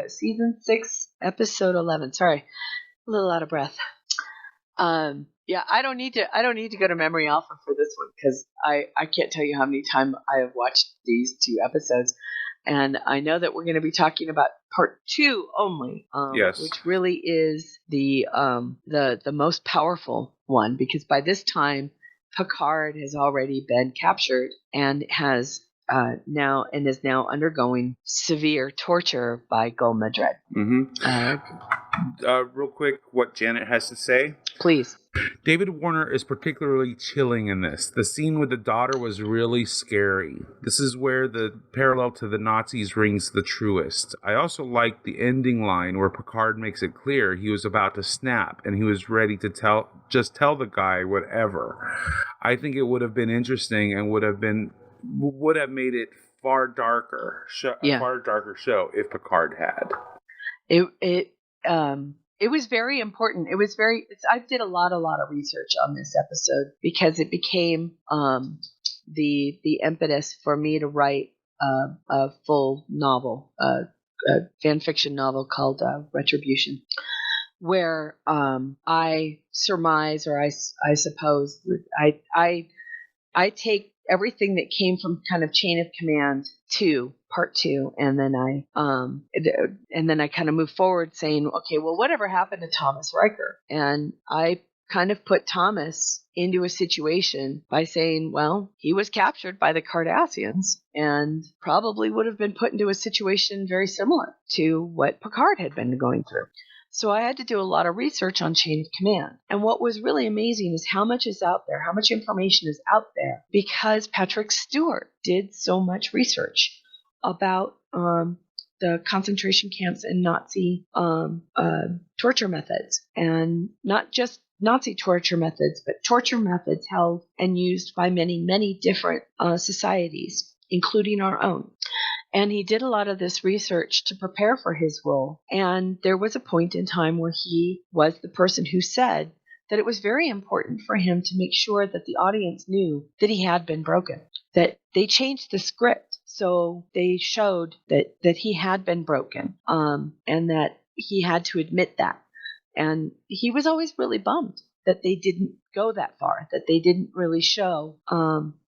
[SPEAKER 2] Season 6, Episode 11. Sorry, a little out of breath. Yeah, I don't need to go to Memory Alpha for this one because I can't tell you how many times I have watched these two episodes. And I know that we're going to be talking about part 2 only,
[SPEAKER 4] yes,
[SPEAKER 2] which really is the most powerful one because by this time Picard has already been captured and is now undergoing severe torture by Gul Madred.
[SPEAKER 4] Real quick, what Janet has to say.
[SPEAKER 2] Please.
[SPEAKER 4] David Warner is particularly chilling in this. The scene with the daughter was really scary. This is where the parallel to the Nazis rings the truest. I also like the ending line where Picard makes it clear he was about to snap and he was ready to tell the guy whatever. I think it would have been interesting and would have made it far darker show if Picard had.
[SPEAKER 2] It was very important. I did a lot of research on this episode because it became the impetus for me to write a full novel, a fan fiction novel called Retribution, where I surmise, or I suppose, I take everything that came from kind of Chain of Command to part 2, and then I kind of move forward saying, okay, well, whatever happened to Thomas Riker? And I kind of put Thomas into a situation by saying, well, he was captured by the Cardassians and probably would have been put into a situation very similar to what Picard had been going through. So I had to do a lot of research on Chain of Command. And what was really amazing is how much is out there, how much information is out there, because Patrick Stewart did so much research about the concentration camps and Nazi torture methods. And not just Nazi torture methods, but torture methods held and used by many, many different societies, including our own. And he did a lot of this research to prepare for his role. And there was a point in time where he was the person who said that it was very important for him to make sure that the audience knew that he had been broken, that they changed the script. So they showed that he had been broken, and that he had to admit that. And he was always really bummed that they didn't go that far, that they didn't really show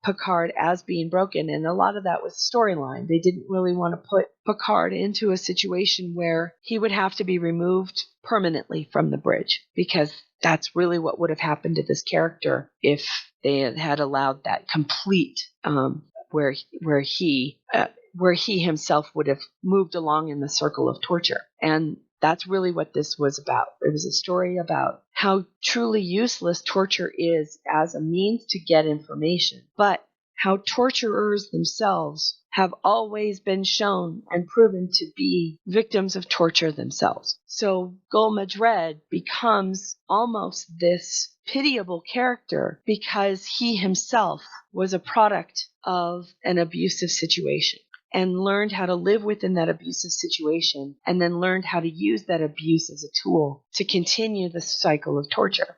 [SPEAKER 2] Picard as being broken. And a lot of that was storyline. They didn't really want to put Picard into a situation where he would have to be removed permanently from the bridge, because that's really what would have happened to this character if they had allowed that complete where he himself would have moved along in the circle of torture. And that's really what this was about. It was a story about how truly useless torture is as a means to get information, but how torturers themselves have always been shown and proven to be victims of torture themselves. So Gul Madred becomes almost this pitiable character because he himself was a product of an abusive situation, and learned how to live within that abusive situation, and then learned how to use that abuse as a tool to continue the cycle of torture.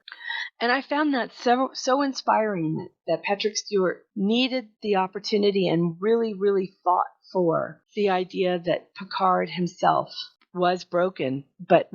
[SPEAKER 2] And I found that so inspiring that Patrick Stewart needed the opportunity and really, really fought for the idea that Picard himself was broken, but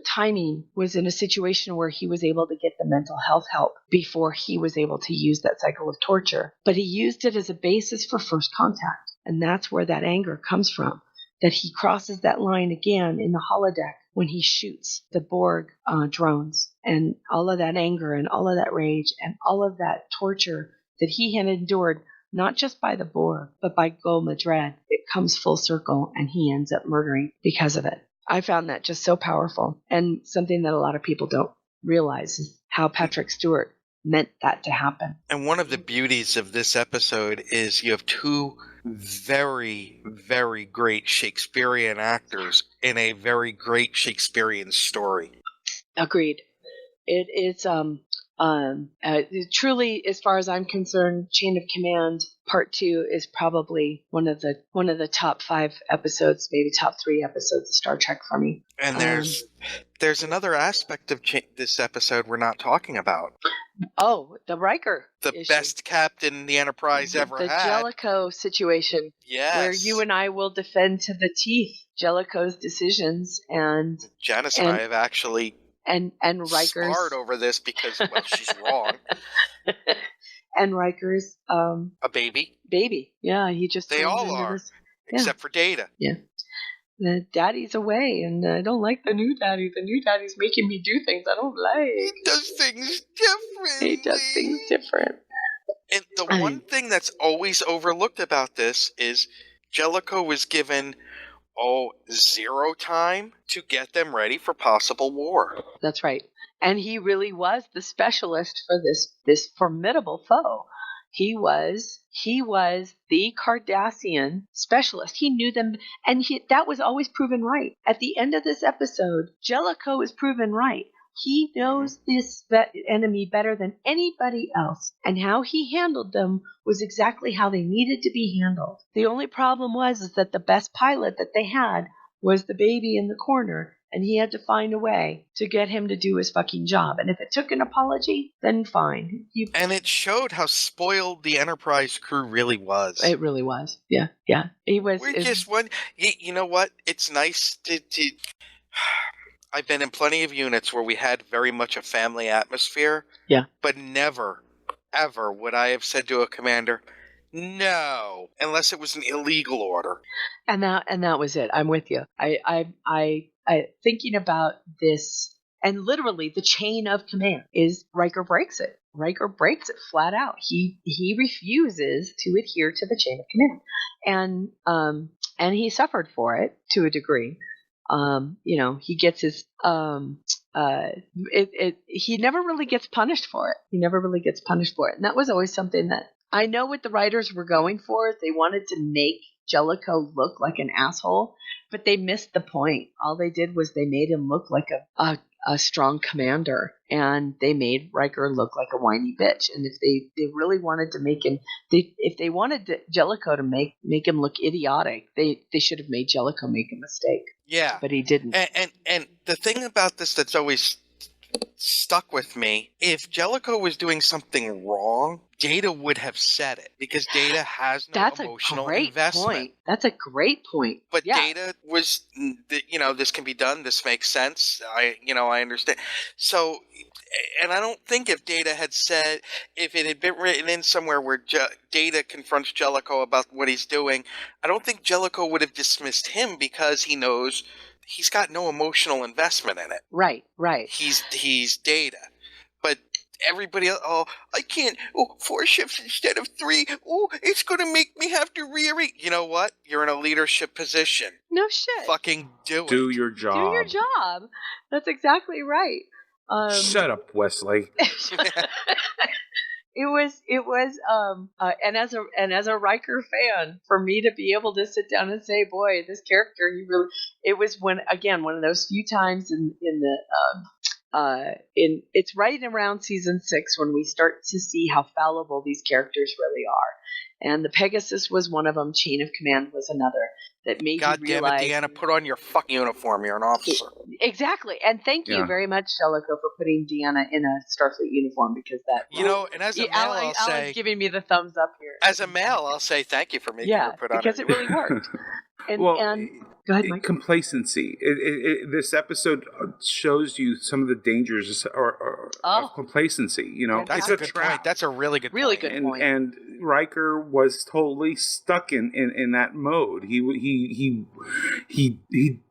[SPEAKER 2] timing was in a situation where he was able to get the mental health help before he was able to use that cycle of torture. But he used it as a basis for first contact. And that's where that anger comes from, that he crosses that line again in the holodeck when he shoots the Borg drones, and all of that anger and all of that rage and all of that torture that he had endured, not just by the Borg, but by Gul Madred. It comes full circle, and he ends up murdering because of it. I found that just so powerful, and something that a lot of people don't realize is how Patrick Stewart meant that to happen.
[SPEAKER 3] And one of the beauties of this episode is you have two very, very great Shakespearean actors in a very great Shakespearean story.
[SPEAKER 2] Agreed. It is truly, as far as I'm concerned, Chain of Command Part 2 is probably one of the top 5 episodes, maybe top 3 episodes of Star Trek for me.
[SPEAKER 3] And there's another aspect of this episode we're not talking about.
[SPEAKER 2] Oh, the Riker
[SPEAKER 3] The
[SPEAKER 2] issue.
[SPEAKER 3] best captain the Enterprise ever
[SPEAKER 2] The
[SPEAKER 3] had.
[SPEAKER 2] Jellicoe situation.
[SPEAKER 3] Yes.
[SPEAKER 2] Where you and I will defend to the teeth Jellicoe's decisions, and
[SPEAKER 3] Janice and I have actually
[SPEAKER 2] and Riker's
[SPEAKER 3] sparred over this because, well, she's wrong.
[SPEAKER 2] And Riker's
[SPEAKER 3] A baby.
[SPEAKER 2] Yeah, he just
[SPEAKER 3] They
[SPEAKER 2] turns
[SPEAKER 3] all
[SPEAKER 2] into
[SPEAKER 3] are,
[SPEAKER 2] this-
[SPEAKER 3] except for Data.
[SPEAKER 2] Yeah. The daddy's away, and I don't like the new daddy. The new daddy's making me do things I don't like.
[SPEAKER 3] He does things differently.
[SPEAKER 2] He does things different.
[SPEAKER 3] And the one thing that's always overlooked about this is Jellicoe was given, 0 time to get them ready for possible war.
[SPEAKER 2] That's right. And he really was the specialist for this formidable foe. He was the Cardassian specialist. He knew them, and that was always proven right. At the end of this episode, Jellicoe is proven right. He knows this enemy better than anybody else, and how he handled them was exactly how they needed to be handled. The only problem is that the best pilot that they had was the baby in the corner, and he had to find a way to get him to do his fucking job. And if it took an apology, then fine.
[SPEAKER 3] And it showed how spoiled the Enterprise crew really was.
[SPEAKER 2] It really was. Yeah. He was.
[SPEAKER 3] We're just one. You know what? It's nice to. I've been in plenty of units where we had very much a family atmosphere.
[SPEAKER 2] Yeah.
[SPEAKER 3] But never, ever would I have said to a commander, no, unless it was an illegal order.
[SPEAKER 2] And that was it. I'm with you. I thinking about this, and literally the chain of command is Riker breaks it. Riker breaks it flat out. He refuses to adhere to the chain of command, and he suffered for it to a degree. He gets his he never really gets punished for it. And that was always something that I know what the writers were going for. They wanted to make Jellicoe look like an asshole, but they missed the point. All they did was they made him look like a strong commander, and they made Riker look like a whiny bitch. And if they really wanted to make him, if they wanted Jellicoe to make him look idiotic, they should have made Jellicoe make a mistake.
[SPEAKER 3] Yeah,
[SPEAKER 2] but he didn't.
[SPEAKER 3] And the thing about this that's always stuck with me, if Jellicoe was doing something wrong, Data would have said it, because Data has no emotional investment.
[SPEAKER 2] That's a great point.
[SPEAKER 3] But yeah. Data was, this can be done. This makes sense. I understand. So, and I don't think if Data had said, if it had been written in somewhere where Data confronts Jellicoe about what he's doing, I don't think Jellicoe would have dismissed him, because he knows he's got no emotional investment in it.
[SPEAKER 2] Right.
[SPEAKER 3] He's Data. But everybody else, I can't, 4 shifts instead of 3, it's going to make me have to rearrange. You know what? You're in a leadership position.
[SPEAKER 2] No shit.
[SPEAKER 3] Fucking do it.
[SPEAKER 4] Do your job.
[SPEAKER 2] Do your job. That's exactly right.
[SPEAKER 4] Shut up, Wesley.
[SPEAKER 2] It was and as a Riker fan, for me to be able to sit down and say, boy, this character, it was one of those few times it's right around season 6 when we start to see how fallible these characters really are. And the Pegasus was one of them. Chain of Command was another that made
[SPEAKER 3] God
[SPEAKER 2] you realize.
[SPEAKER 3] God damn it, Deanna, put on your fucking uniform. You're an officer.
[SPEAKER 2] Exactly. And thank you very much, Jellicoe, for putting Deanna in a Starfleet uniform, because that.
[SPEAKER 3] And as a male, I'll say.
[SPEAKER 2] Alan's giving me the thumbs up here.
[SPEAKER 3] As a male, I'll say thank you for making her put on.
[SPEAKER 2] Because it really worked. And,
[SPEAKER 4] Well,
[SPEAKER 2] and go ahead, Mike.
[SPEAKER 4] complacency. This episode shows you some of the dangers of complacency. You know,
[SPEAKER 3] That's
[SPEAKER 4] it's
[SPEAKER 3] a
[SPEAKER 4] a
[SPEAKER 3] good
[SPEAKER 4] trap.
[SPEAKER 3] point. That's a really good
[SPEAKER 2] Really
[SPEAKER 3] point.
[SPEAKER 2] good point.
[SPEAKER 4] And Riker was totally stuck in that mode. He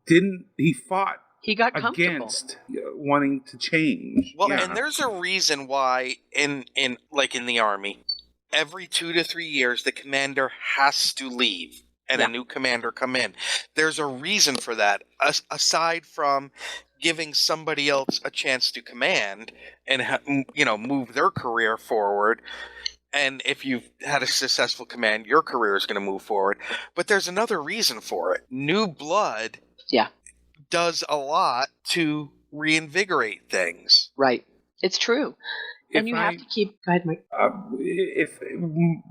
[SPEAKER 4] didn't. He fought
[SPEAKER 2] He got comfortable.
[SPEAKER 4] against wanting to change.
[SPEAKER 3] Well,
[SPEAKER 4] Yeah.
[SPEAKER 3] and there's a reason why in the Army, every 2 to 3 years, the commander has to leave and a new commander come in. There's a reason for that, aside from giving somebody else a chance to command and move their career forward. And if you've had a successful command, your career is going to move forward. But there's another reason for it. New blood does a lot to reinvigorate things.
[SPEAKER 2] Right. It's true. And you have to keep... Go ahead, Mike.
[SPEAKER 4] If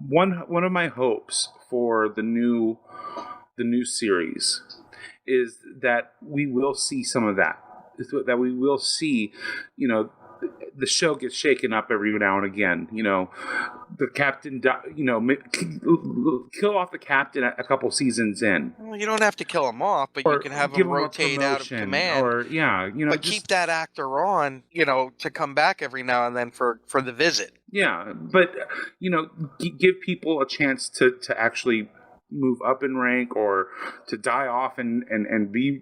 [SPEAKER 4] one of my hopes for the new series is that we will see some of that. That we will see, the show gets shaken up every now and again. The captain, kill off the captain a couple seasons in.
[SPEAKER 3] Well, you don't have to kill him off, but you can have him rotate out of command. But keep that actor on, to come back every now and then for the visit.
[SPEAKER 4] Yeah, but give people a chance to actually move up in rank or to die off and be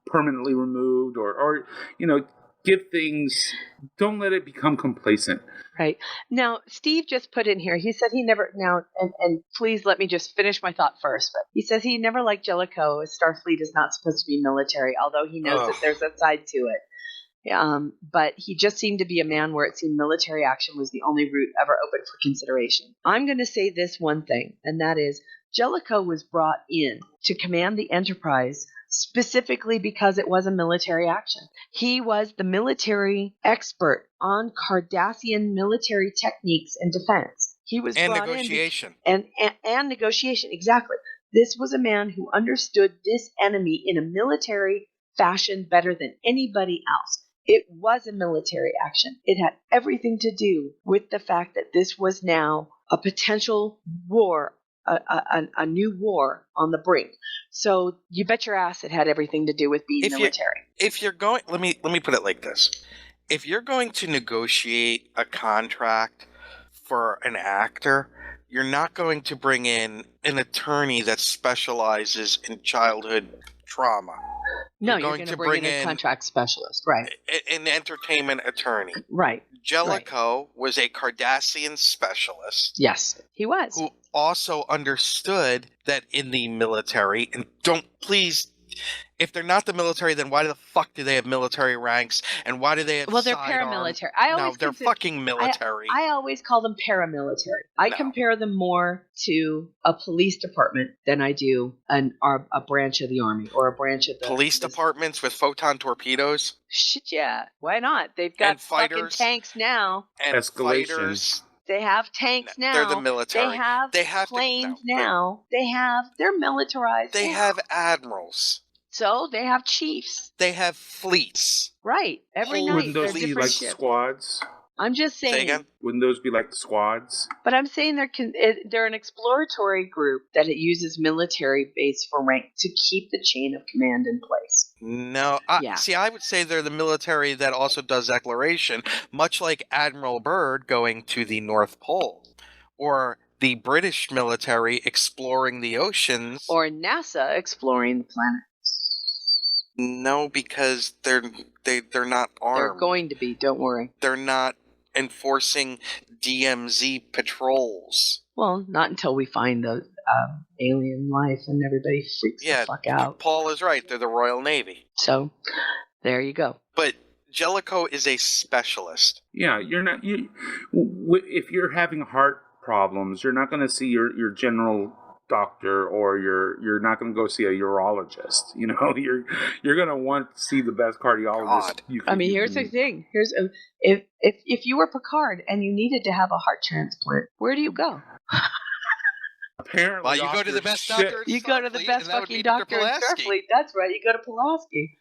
[SPEAKER 4] permanently removed or give things, don't let it become complacent.
[SPEAKER 2] Right. Now, Steve just put in here, he said he never, and please let me just finish my thought first, but he says he never liked Jellicoe, as Starfleet is not supposed to be military, although he knows that there's a side to it. But he just seemed to be a man where it seemed military action was the only route ever open for consideration. I'm going to say this one thing, and that is Jellicoe was brought in to command the Enterprise specifically because it was a military action. He was the military expert on Cardassian military techniques and defense. He was
[SPEAKER 3] and
[SPEAKER 2] brought
[SPEAKER 3] negotiation.
[SPEAKER 2] And negotiation, exactly. This was a man who understood this enemy in a military fashion better than anybody else. It was a military action. It had everything to do with the fact that this was now a potential war, a new war on the brink. So you bet your ass it had everything to do with being military.
[SPEAKER 3] If you're going, let me put it like this: if you're going to negotiate a contract for an actor, you're not going to bring in an attorney that specializes in childhood trauma.
[SPEAKER 2] No, you're going to bring in a contract specialist, right?
[SPEAKER 3] An entertainment attorney.
[SPEAKER 2] Right.
[SPEAKER 3] Jellicoe was a Cardassian specialist.
[SPEAKER 2] Yes, he was.
[SPEAKER 3] Who also understood that in the military, and if they're not the military, then why the fuck do they have military ranks? And why do they have
[SPEAKER 2] they're paramilitary.
[SPEAKER 3] They're fucking military.
[SPEAKER 2] I always call them paramilitary. I compare them more to a police department than I do a branch of the Army or a branch of the...
[SPEAKER 3] Police departments with photon torpedoes?
[SPEAKER 2] Shit, yeah. Why not? They've got fucking tanks now.
[SPEAKER 3] And
[SPEAKER 4] escalation.
[SPEAKER 3] Fighters.
[SPEAKER 2] They have tanks now.
[SPEAKER 3] They're the military.
[SPEAKER 2] They have planes now. They're militarized.
[SPEAKER 3] They have admirals.
[SPEAKER 2] So they have chiefs.
[SPEAKER 3] They have fleets.
[SPEAKER 2] Right. Every night.
[SPEAKER 4] Wouldn't those be like squads?
[SPEAKER 2] I'm just saying.
[SPEAKER 3] Say again?
[SPEAKER 4] Wouldn't those be like the squads?
[SPEAKER 2] But I'm saying they're an exploratory group that it uses military base for rank to keep the chain of command in place.
[SPEAKER 3] No. See, I would say they're the military that also does exploration, much like Admiral Byrd going to the North Pole. Or the British military exploring the oceans.
[SPEAKER 2] Or NASA exploring the planet.
[SPEAKER 3] No, because they're not armed.
[SPEAKER 2] They're going to be, don't worry.
[SPEAKER 3] They're not enforcing DMZ patrols.
[SPEAKER 2] Well, not until we find the alien life and everybody freaks the fuck out.
[SPEAKER 3] Paul is right. They're the Royal Navy.
[SPEAKER 2] So, there you go.
[SPEAKER 3] But Jellicoe is a specialist.
[SPEAKER 4] Yeah, you're not. If you're having heart problems, you're not going to see your general doctor, or you're not going to go see a urologist. You're going to want to see the best cardiologist.
[SPEAKER 2] Here's the thing. If you were Picard and you needed to have a heart transplant, where do you go?
[SPEAKER 4] Apparently,
[SPEAKER 3] well, you go to the best doctor.
[SPEAKER 2] You go to the best fucking doctor in Starfleet. That's right. You go to Pulaski.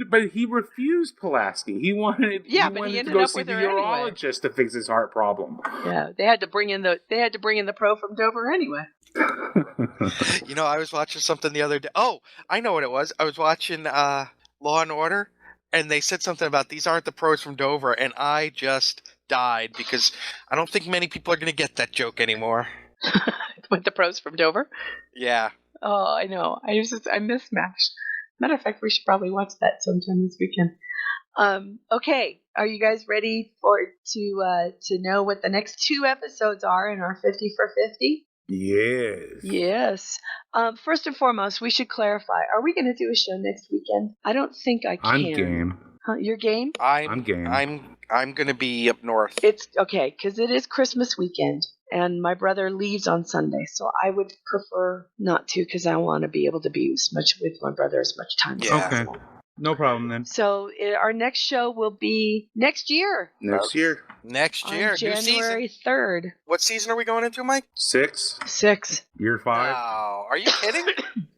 [SPEAKER 4] But he refused Pulaski. He wanted to go see the urologist to fix his heart problem.
[SPEAKER 2] Yeah, they had to bring in the pro from Dover anyway.
[SPEAKER 3] You know, I was watching something the other day. Oh, I know what it was. I was watching Law and Order, and they said something about these aren't the pros from Dover, and I just died because I don't think many people are going to get that joke anymore.
[SPEAKER 2] With the pros from Dover.
[SPEAKER 3] Yeah.
[SPEAKER 2] Oh, I know. I miss MASH. Matter of fact, we should probably watch that sometime this weekend. Okay, are you guys ready to know what the next 2 episodes are in our 50 for 50?
[SPEAKER 4] Yes.
[SPEAKER 2] Yes. First and foremost, we should clarify: are we going to do a show next weekend? I don't think I can.
[SPEAKER 4] I'm game.
[SPEAKER 2] Huh, you're game?
[SPEAKER 3] I'm
[SPEAKER 4] game.
[SPEAKER 3] I'm going to be up north.
[SPEAKER 2] It's okay because it is Christmas weekend, and my brother leaves on Sunday, so I would prefer not to because I want to be able to be as much with my brother as much time as
[SPEAKER 3] Yeah.
[SPEAKER 4] Okay.
[SPEAKER 2] possible.
[SPEAKER 4] No problem then.
[SPEAKER 2] So our next show will be next year.
[SPEAKER 4] Next
[SPEAKER 2] folks,
[SPEAKER 4] year.
[SPEAKER 3] Next year,
[SPEAKER 2] on
[SPEAKER 3] new
[SPEAKER 2] January
[SPEAKER 3] season.
[SPEAKER 2] 3rd.
[SPEAKER 3] What season are we going into, Mike?
[SPEAKER 4] 6.
[SPEAKER 2] 6.
[SPEAKER 4] Year 5.
[SPEAKER 3] Oh, are you kidding?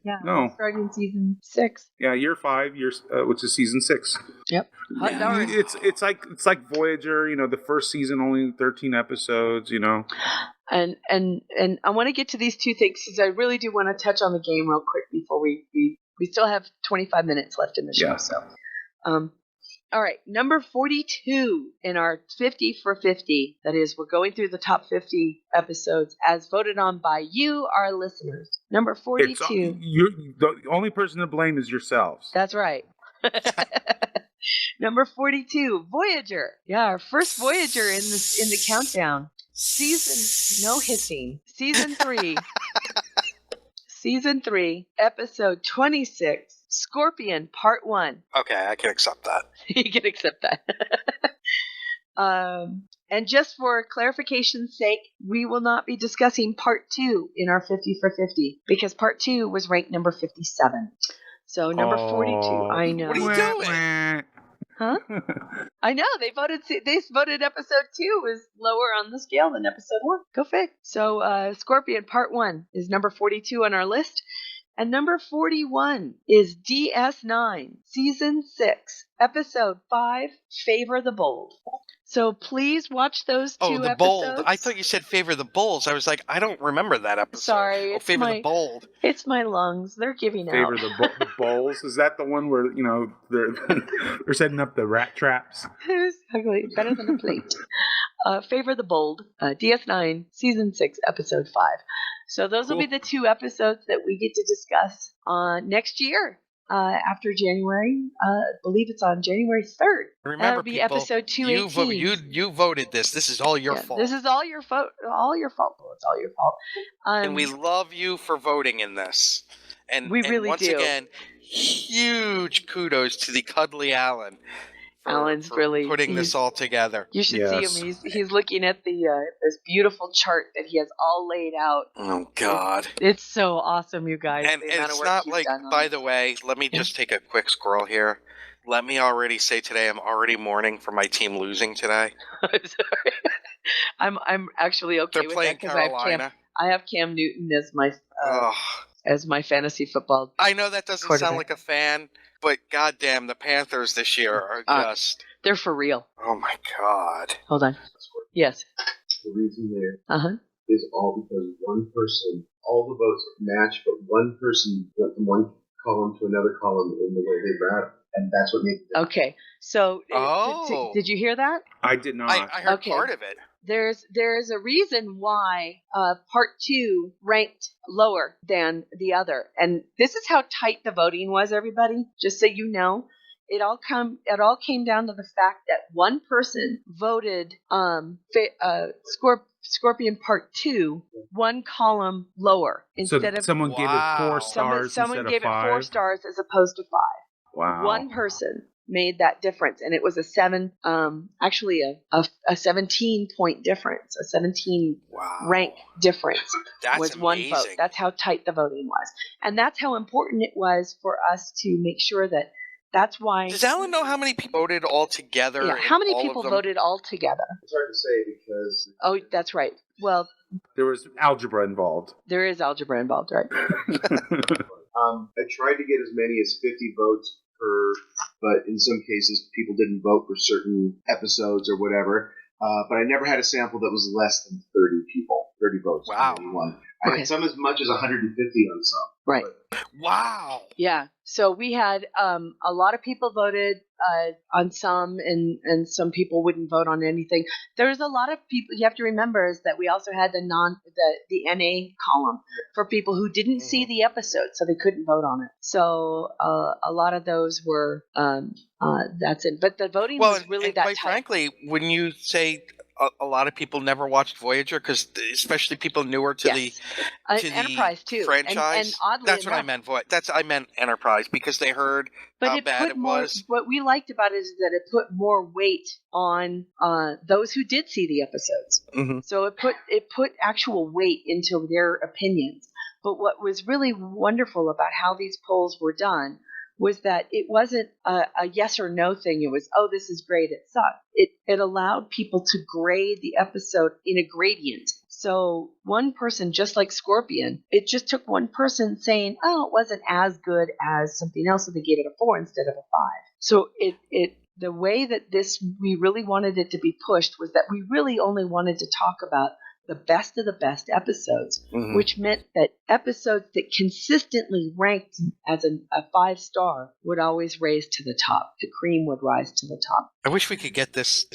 [SPEAKER 2] Yeah,
[SPEAKER 4] No.
[SPEAKER 2] starting season 6.
[SPEAKER 4] Yeah, year 5, which is season 6.
[SPEAKER 2] Yep. Hot darn.
[SPEAKER 4] It's like Voyager. You know, the first season only 13 episodes. You know.
[SPEAKER 2] And I want to get to these 2 things because I really do want to touch on the game real quick before we still have 25 minutes left in the show.
[SPEAKER 4] Yeah.
[SPEAKER 2] So, all right, number 42 in our 50 for 50. That is, we're going through the top 50 episodes as voted on by you, our listeners. Number 42.
[SPEAKER 4] The only person to blame is yourselves.
[SPEAKER 2] That's right. Number 42, Voyager. Yeah, our first Voyager in the countdown. No hissing. Season 3. Season 3, episode 26, Scorpion, Part 1.
[SPEAKER 3] Okay, I can accept that.
[SPEAKER 2] You can accept that. And just for clarification's sake, we will not be discussing Part 2 in our 50 for 50 because Part 2 was ranked number 57. So number 42, I know.
[SPEAKER 3] What are you doing?
[SPEAKER 2] Huh? I know they voted episode 2 was lower on the scale than episode 1. Go fig. So Scorpion Part 1 is number 42 on our list, and number 41 is DS9 Season 6 Episode 5 Favor the Bold. So please watch those 2
[SPEAKER 3] the
[SPEAKER 2] episodes.
[SPEAKER 3] Bold. I thought you said Favor the Bulls. I was like, I don't remember that episode.
[SPEAKER 2] Sorry, it's
[SPEAKER 3] Favor the Bold.
[SPEAKER 2] It's my lungs. They're giving
[SPEAKER 4] Favor
[SPEAKER 2] out.
[SPEAKER 4] the bowls. Is that the one where they're setting up the rat traps?
[SPEAKER 2] Exactly. Better than a plate. Favor the Bold, DS9, Season 6, Episode 5. So those will be the 2 episodes that we get to discuss next year. After January, I believe it's on January 3rd.
[SPEAKER 3] Remember,
[SPEAKER 2] That'll be
[SPEAKER 3] people,
[SPEAKER 2] episode 218.
[SPEAKER 3] you voted this. This is all your fault.
[SPEAKER 2] This is all your fault. All your fault. It's all your fault.
[SPEAKER 3] And we love you for voting in this. And
[SPEAKER 2] we really
[SPEAKER 3] once
[SPEAKER 2] do.
[SPEAKER 3] again, huge kudos to the Cuddly Alan.
[SPEAKER 2] Alan's really
[SPEAKER 3] putting this all together.
[SPEAKER 2] You should see him. He's looking at this beautiful chart that he has all laid out.
[SPEAKER 3] Oh God!
[SPEAKER 2] It's so awesome, you guys.
[SPEAKER 3] And it's not like. By the way, let me just take a quick scroll here. Let me already say today, I'm already mourning for my team losing today.
[SPEAKER 2] Sorry. I'm actually okay.
[SPEAKER 3] They're playing Carolina.
[SPEAKER 2] I have Cam Newton as my fantasy football.
[SPEAKER 3] I know that doesn't sound like a fan. But goddamn, the Panthers this year are just—they're
[SPEAKER 2] for real.
[SPEAKER 3] Oh my God!
[SPEAKER 2] Hold on. Yes.
[SPEAKER 5] The reason there is all because one person, all the votes match, but one person went from one column to another column in the way they routed, and that's what makes it.
[SPEAKER 2] Okay. So, did you hear that?
[SPEAKER 4] I did not.
[SPEAKER 3] I heard part of it.
[SPEAKER 2] There's a reason why Part 2 ranked lower than the other, and this is how tight the voting was. Everybody, just so you know, it all came down to the fact that one person voted Scorpion Part 2 one column lower instead of
[SPEAKER 4] someone gave it 4 stars.
[SPEAKER 2] Someone gave it 4 stars as opposed to 5.
[SPEAKER 4] Wow.
[SPEAKER 2] One person made that difference, and it was a 17-point difference, a 17 rank difference.
[SPEAKER 3] That's
[SPEAKER 2] was
[SPEAKER 3] amazing.
[SPEAKER 2] One vote. That's how tight the voting was, and that's how important it was for us to make sure that. That's why.
[SPEAKER 3] Does Alan know how many people voted all together?
[SPEAKER 2] Yeah, how many people voted all together?
[SPEAKER 5] It's hard to say because.
[SPEAKER 2] Oh, that's right. Well,
[SPEAKER 4] there was algebra involved.
[SPEAKER 2] There is algebra involved, right?
[SPEAKER 5] I tried to get as many as 50 votes per, but in some cases people didn't vote for certain episodes or whatever. But I never had a sample that was less than 30 people, 30 votes.
[SPEAKER 3] Wow.
[SPEAKER 5] And some as much as 150 on some.
[SPEAKER 2] Right.
[SPEAKER 3] Wow.
[SPEAKER 2] Yeah. So we had a lot of people voted on some, and some people wouldn't vote on anything. There's a lot of people. You have to remember is that we also had the NA column for people who didn't see the episode, so they couldn't vote on it. So a lot of those were that's it. But the voting was really
[SPEAKER 3] and
[SPEAKER 2] that
[SPEAKER 3] quite
[SPEAKER 2] tight.
[SPEAKER 3] frankly, when you say a lot of people never watched Voyager, because especially people newer to
[SPEAKER 2] Yes.
[SPEAKER 3] the
[SPEAKER 2] Enterprise too,
[SPEAKER 3] franchise,
[SPEAKER 2] and oddly
[SPEAKER 3] that's
[SPEAKER 2] enough,
[SPEAKER 3] what I meant. I meant Enterprise, because they heard how bad it was.
[SPEAKER 2] What we liked about it is that it put more weight on those who did see the episodes.
[SPEAKER 3] Mm-hmm.
[SPEAKER 2] So it put actual weight into their opinions. But what was really wonderful about how these polls were done was that it wasn't a yes or no thing. It was, oh, this is great, it sucked. It allowed people to grade the episode in a gradient. So one person, just like Scorpion, it just took one person saying, oh, it wasn't as good as something else, so they gave it a 4 instead of a 5. So the way that we really wanted it to be pushed was that we really only wanted to talk about the best of the best episodes, which meant that episodes that consistently ranked as a 5-star would always raise to the top. The cream would rise to the top.
[SPEAKER 3] I wish we could get this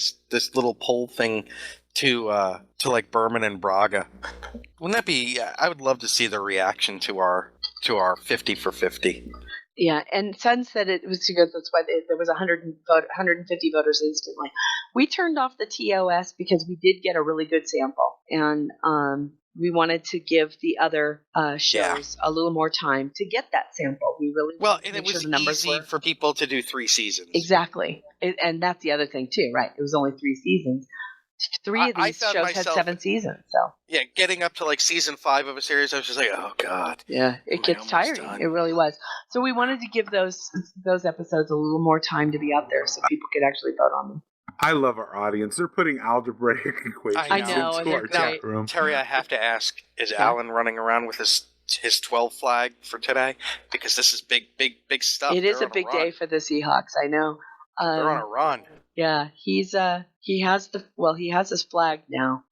[SPEAKER 3] little poll thing to like Berman and Braga. Wouldn't that be? I would love to see the reaction to our 50 for 50.
[SPEAKER 2] Yeah, and Sun said it was good. That's why there was 150 voters instantly. We turned off the TOS because we did get a really good sample, and we wanted to give the other shows a little more time to get that sample. We really
[SPEAKER 3] and it was easy for people to do 3 seasons.
[SPEAKER 2] Exactly, and that's the other thing too, right? It was only 3 seasons. 3 of these shows had 7 seasons, so
[SPEAKER 3] yeah, getting up to like season 5 of a series, I was just like, oh god,
[SPEAKER 2] yeah, it gets tiring. Done? It really was. So we wanted to give those episodes a little more time to be out there, so people could actually vote on them.
[SPEAKER 4] I love our audience. They're putting algebraic equations into our chat room.
[SPEAKER 3] Terry, I have to ask: is Alan running around with his 12 flag for today? Because this is big stuff.
[SPEAKER 2] It is a big day for the Seahawks. I know.
[SPEAKER 3] They're on a run.
[SPEAKER 2] Yeah, he has his flag now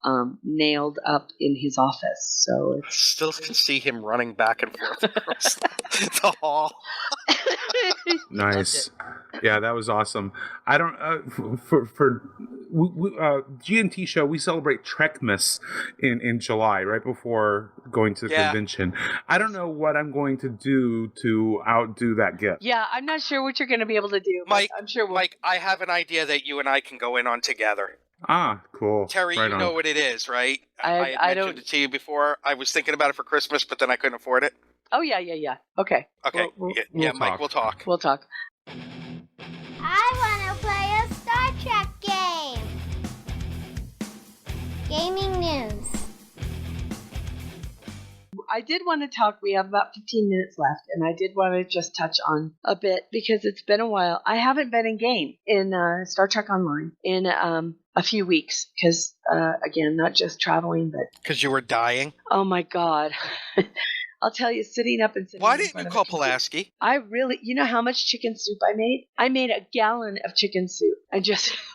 [SPEAKER 2] nailed up in his office. So it's
[SPEAKER 3] still can see him running back and forth across the hall.
[SPEAKER 4] Nice. Yeah, that was awesome. I don't for G&T show, we celebrate Trekmas in July, right before going to the convention. I don't know what I'm going to do to outdo that gift.
[SPEAKER 2] Yeah, I'm not sure what you're going to be able to do.
[SPEAKER 3] Mike,
[SPEAKER 2] I'm sure
[SPEAKER 3] Mike, I have an idea that you and I can go in on together.
[SPEAKER 4] Ah, cool.
[SPEAKER 3] Terry,
[SPEAKER 4] right
[SPEAKER 3] you know what it is, right? I mentioned it to you before. I was thinking about it for Christmas, but then I couldn't afford it.
[SPEAKER 2] Oh, yeah. Okay.
[SPEAKER 3] Okay.
[SPEAKER 4] We'll
[SPEAKER 3] Mike, we'll talk.
[SPEAKER 2] We'll talk.
[SPEAKER 1] I want to play a Star Trek game. Gaming news.
[SPEAKER 2] I did want to talk. We have about 15 minutes left, and I did want to just touch on a bit because it's been a while. I haven't been in game in Star Trek Online in a few weeks because, again, not just traveling, but
[SPEAKER 3] because you were dying.
[SPEAKER 2] Oh my God. I'll tell you, sitting up and sitting.
[SPEAKER 3] Why didn't you call Pulaski?
[SPEAKER 2] I really, you know how much chicken soup I made? I made a gallon of chicken soup, and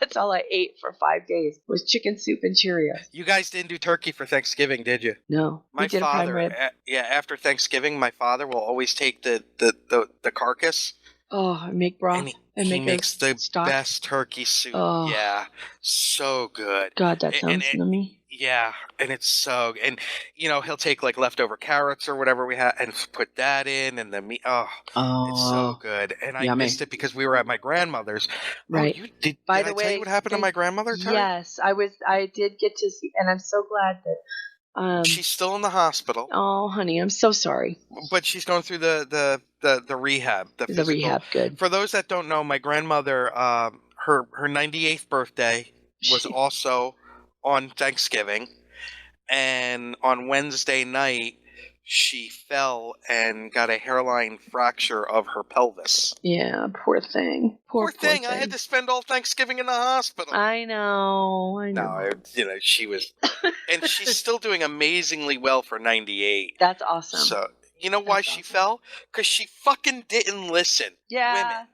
[SPEAKER 2] that's all I ate for 5 days was chicken soup and Cheerios.
[SPEAKER 3] You guys didn't do turkey for Thanksgiving, did you?
[SPEAKER 2] No,
[SPEAKER 3] my father. After Thanksgiving, my father will always take the carcass.
[SPEAKER 2] Oh, and make broth.
[SPEAKER 3] And he makes the
[SPEAKER 2] stock.
[SPEAKER 3] Best turkey soup.
[SPEAKER 2] Oh.
[SPEAKER 3] Yeah, so good.
[SPEAKER 2] God, that sounds yummy.
[SPEAKER 3] Yeah, and it's so, and he'll take like leftover carrots or whatever we had and put that in, and the meat. Oh, it's so good. And I missed it because we were at my grandmother's.
[SPEAKER 2] Right.
[SPEAKER 3] Oh, did I tell you what happened to my grandmother, Terry?
[SPEAKER 2] Yes, I did get to see, and I'm so glad that.
[SPEAKER 3] She's still in the hospital.
[SPEAKER 2] Oh, honey, I'm so sorry.
[SPEAKER 3] But she's going through the rehab. The
[SPEAKER 2] rehab, good.
[SPEAKER 3] For those that don't know, my grandmother, her 98th birthday was also on Thanksgiving, and on Wednesday night she fell and got a hairline fracture of her pelvis.
[SPEAKER 2] Yeah, poor thing. Poor thing.
[SPEAKER 3] I had to spend all Thanksgiving in the hospital.
[SPEAKER 2] I know.
[SPEAKER 3] No, she was, and she's still doing amazingly well for 98.
[SPEAKER 2] That's awesome.
[SPEAKER 3] So you know why she fell? Because she fucking didn't listen.
[SPEAKER 2] Yeah.
[SPEAKER 3] Women.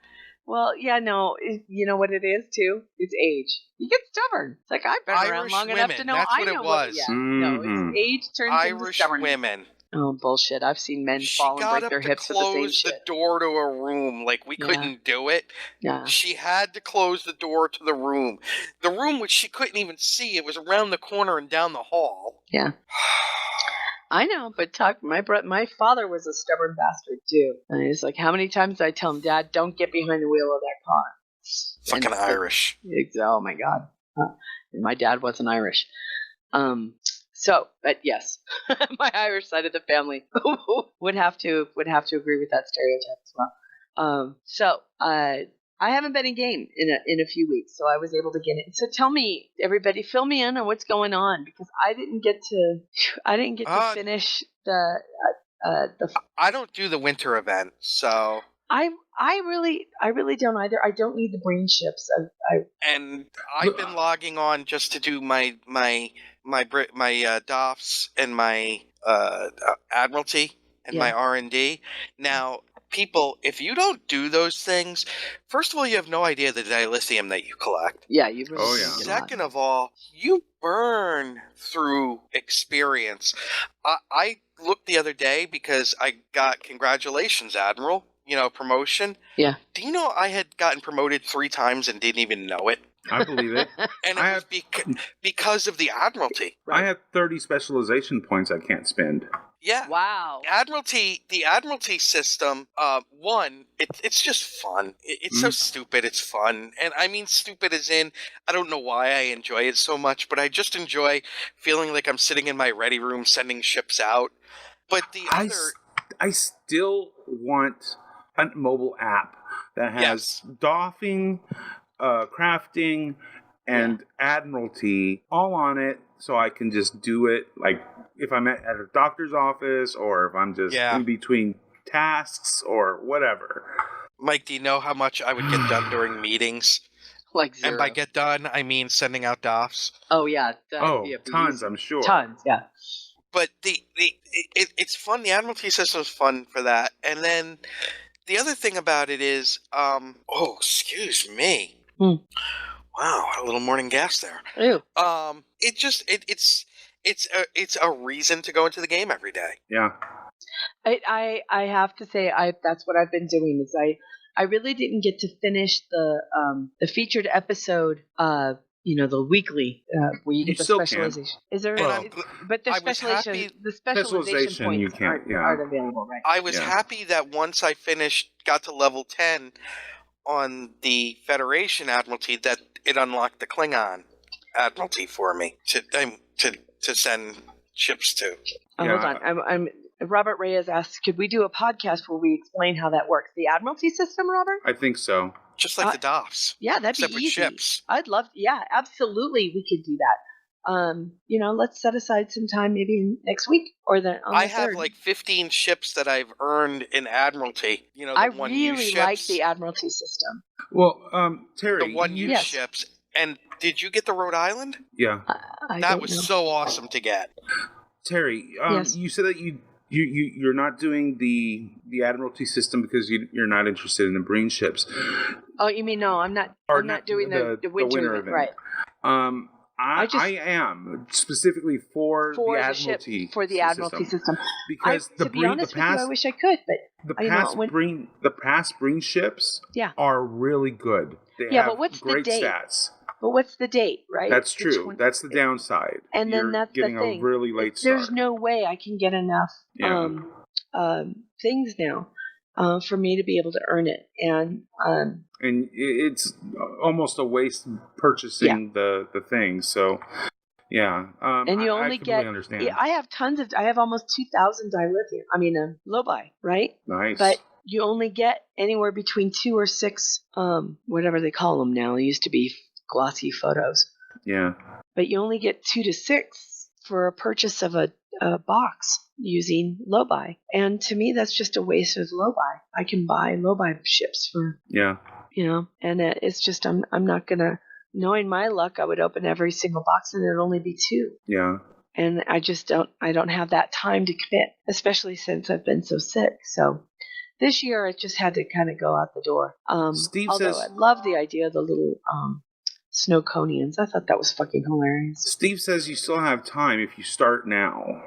[SPEAKER 2] Well, yeah, no, you know what it is too? It's age. You get stubborn. It's like I've been around
[SPEAKER 3] Irish
[SPEAKER 2] long enough to
[SPEAKER 3] women,
[SPEAKER 2] know.
[SPEAKER 3] that's
[SPEAKER 2] I
[SPEAKER 3] what it
[SPEAKER 2] know
[SPEAKER 3] was.
[SPEAKER 2] Yeah, no,
[SPEAKER 4] Mhm.
[SPEAKER 2] it's age turns into
[SPEAKER 3] Irish
[SPEAKER 2] stubbornness.
[SPEAKER 3] women.
[SPEAKER 2] Oh bullshit! I've seen men
[SPEAKER 3] She
[SPEAKER 2] fall and
[SPEAKER 3] got
[SPEAKER 2] break
[SPEAKER 3] up
[SPEAKER 2] their
[SPEAKER 3] to
[SPEAKER 2] hips for the same
[SPEAKER 3] close the
[SPEAKER 2] shit.
[SPEAKER 3] door to a room like we
[SPEAKER 2] Yeah.
[SPEAKER 3] couldn't do it.
[SPEAKER 2] Yeah.
[SPEAKER 3] She had to close the door to the room which she couldn't even see. It was around the corner and down the hall.
[SPEAKER 2] Yeah. I know, but my father was a stubborn bastard too. And he's like, how many times did I tell him, Dad, don't get behind the wheel of that car?
[SPEAKER 3] Fucking Irish.
[SPEAKER 2] Oh my God. And my dad wasn't Irish. But yes, my Irish side of the family would have to agree with that stereotype as well. I haven't been in game in a few weeks, so I was able to get it. So tell me, everybody, fill me in on what's going on, because I didn't get to finish the.
[SPEAKER 3] I don't do the winter event, so
[SPEAKER 2] I really don't either. I don't need the brain ships.
[SPEAKER 3] I've been logging on just to do my DOFs and my Admiralty and my R&D. Now, people, if you don't do those things, first of all, you have no idea the dilithium that you collect.
[SPEAKER 2] Yeah, you really.
[SPEAKER 4] Oh, yeah.
[SPEAKER 3] Second of all, you burn through experience. I looked the other day because I got, congratulations, Admiral, promotion.
[SPEAKER 2] Yeah.
[SPEAKER 3] Do you know I had gotten promoted 3 times and didn't even know it?
[SPEAKER 4] I believe it.
[SPEAKER 3] And it was because of the Admiralty.
[SPEAKER 4] I have 30 specialization points I can't spend.
[SPEAKER 3] Yeah.
[SPEAKER 2] Wow.
[SPEAKER 3] The Admiralty system, it's just fun. It's so stupid, it's fun. And I mean stupid as in, I don't know why I enjoy it so much, but I just enjoy feeling like I'm sitting in my ready room sending ships out. But
[SPEAKER 4] I still want a mobile app that has doffing, crafting, and Admiralty all on it, so I can just do it like if I'm at a doctor's office or if I'm just in between tasks or whatever.
[SPEAKER 3] Mike, do you know how much I would get done during meetings?
[SPEAKER 2] Like 0.
[SPEAKER 3] And by get done, I mean sending out DOFs.
[SPEAKER 2] Oh yeah.
[SPEAKER 4] Tons, I'm sure.
[SPEAKER 2] Tons, yeah.
[SPEAKER 3] But it's fun. The Admiralty system is fun for that. And then the other thing about it is, excuse me. Wow, a little morning gas there.
[SPEAKER 2] Ew.
[SPEAKER 3] It's a reason to go into the game every day.
[SPEAKER 4] Yeah.
[SPEAKER 2] I have to say that's what I've been doing is I really didn't get to finish the featured episode, the weekly where you get the specialization. Can. Is there? But the specialization points
[SPEAKER 4] you can't,
[SPEAKER 2] aren't available, right?
[SPEAKER 3] I was happy that once I got to level 10 on the Federation Admiralty, that it unlocked the Klingon Admiralty for me to send ships to.
[SPEAKER 2] Hold on, I'm. Robert Reyes asks, could we do a podcast where we explain how that works? The Admiralty system, Robert?
[SPEAKER 4] I think so.
[SPEAKER 3] Just like the DOFs.
[SPEAKER 2] Yeah, that'd be easy.
[SPEAKER 3] Ships.
[SPEAKER 2] I'd love. Yeah, absolutely, we could do that. Let's set aside some time, maybe next week or I
[SPEAKER 3] have like 15 ships that I've earned in Admiralty.
[SPEAKER 2] I really like the Admiralty system.
[SPEAKER 4] Well, Terry,
[SPEAKER 3] the one-use ships. And did you get the Rhode Island?
[SPEAKER 4] Yeah,
[SPEAKER 3] that was so awesome to get.
[SPEAKER 4] Terry, you said that you're not doing the Admiralty system because you're not interested in the Marine ships.
[SPEAKER 2] Oh, you mean no? I'm not. I'm not doing the winter event, right?
[SPEAKER 4] I am specifically for the Admiralty
[SPEAKER 2] system
[SPEAKER 4] because
[SPEAKER 2] to be honest with you, I wish I could, but
[SPEAKER 4] the past Marine ships are really good. They have
[SPEAKER 2] but what's
[SPEAKER 4] great
[SPEAKER 2] the date?
[SPEAKER 4] Stats.
[SPEAKER 2] But what's the date, right?
[SPEAKER 4] That's true. That's the downside.
[SPEAKER 2] And then that's
[SPEAKER 4] getting
[SPEAKER 2] the thing.
[SPEAKER 4] A really late start.
[SPEAKER 2] There's no way I can get enough things now for me to be able to earn it, and
[SPEAKER 4] it's almost a waste purchasing the thing. So and
[SPEAKER 2] you only get.
[SPEAKER 4] Understand.
[SPEAKER 2] I have I have almost 2,000 dilithium. I mean, lobi, right?
[SPEAKER 4] Nice.
[SPEAKER 2] But you only get anywhere between 2 or 6, whatever they call them now. It used to be glossy photos.
[SPEAKER 4] Yeah.
[SPEAKER 2] But you only get 2 to 6 for a purchase of a box using lobi. And to me, that's just a waste of lobi. I can buy lobi ships for, and it's just, I'm not going to, knowing my luck, I would open every single box and there'd only be 2.
[SPEAKER 4] Yeah.
[SPEAKER 2] And I don't have that time to commit, especially since I've been so sick. So This year it just had to kind of go out the door.
[SPEAKER 4] Steve
[SPEAKER 2] although
[SPEAKER 4] says-
[SPEAKER 2] I love the idea of the little Snowconians. I thought that was fucking hilarious.
[SPEAKER 4] Steve says you still have time if you start now.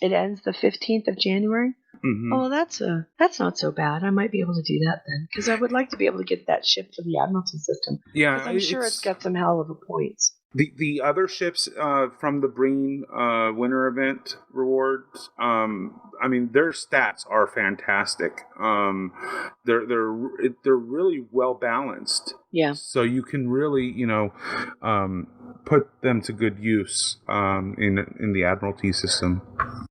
[SPEAKER 2] It ends the 15th of January.
[SPEAKER 4] Mm-hmm.
[SPEAKER 2] Oh, well, that's not so bad. I might be able to do that then, because I would like to be able to get that ship for the Admiralty system.
[SPEAKER 4] Yeah,
[SPEAKER 2] Because I'm sure it's got some hell of a points.
[SPEAKER 4] The other ships from the Breen winter event rewards. I mean, their stats are fantastic. They're really well balanced.
[SPEAKER 2] Yeah.
[SPEAKER 4] So you can really put them to good use in the Admiralty system.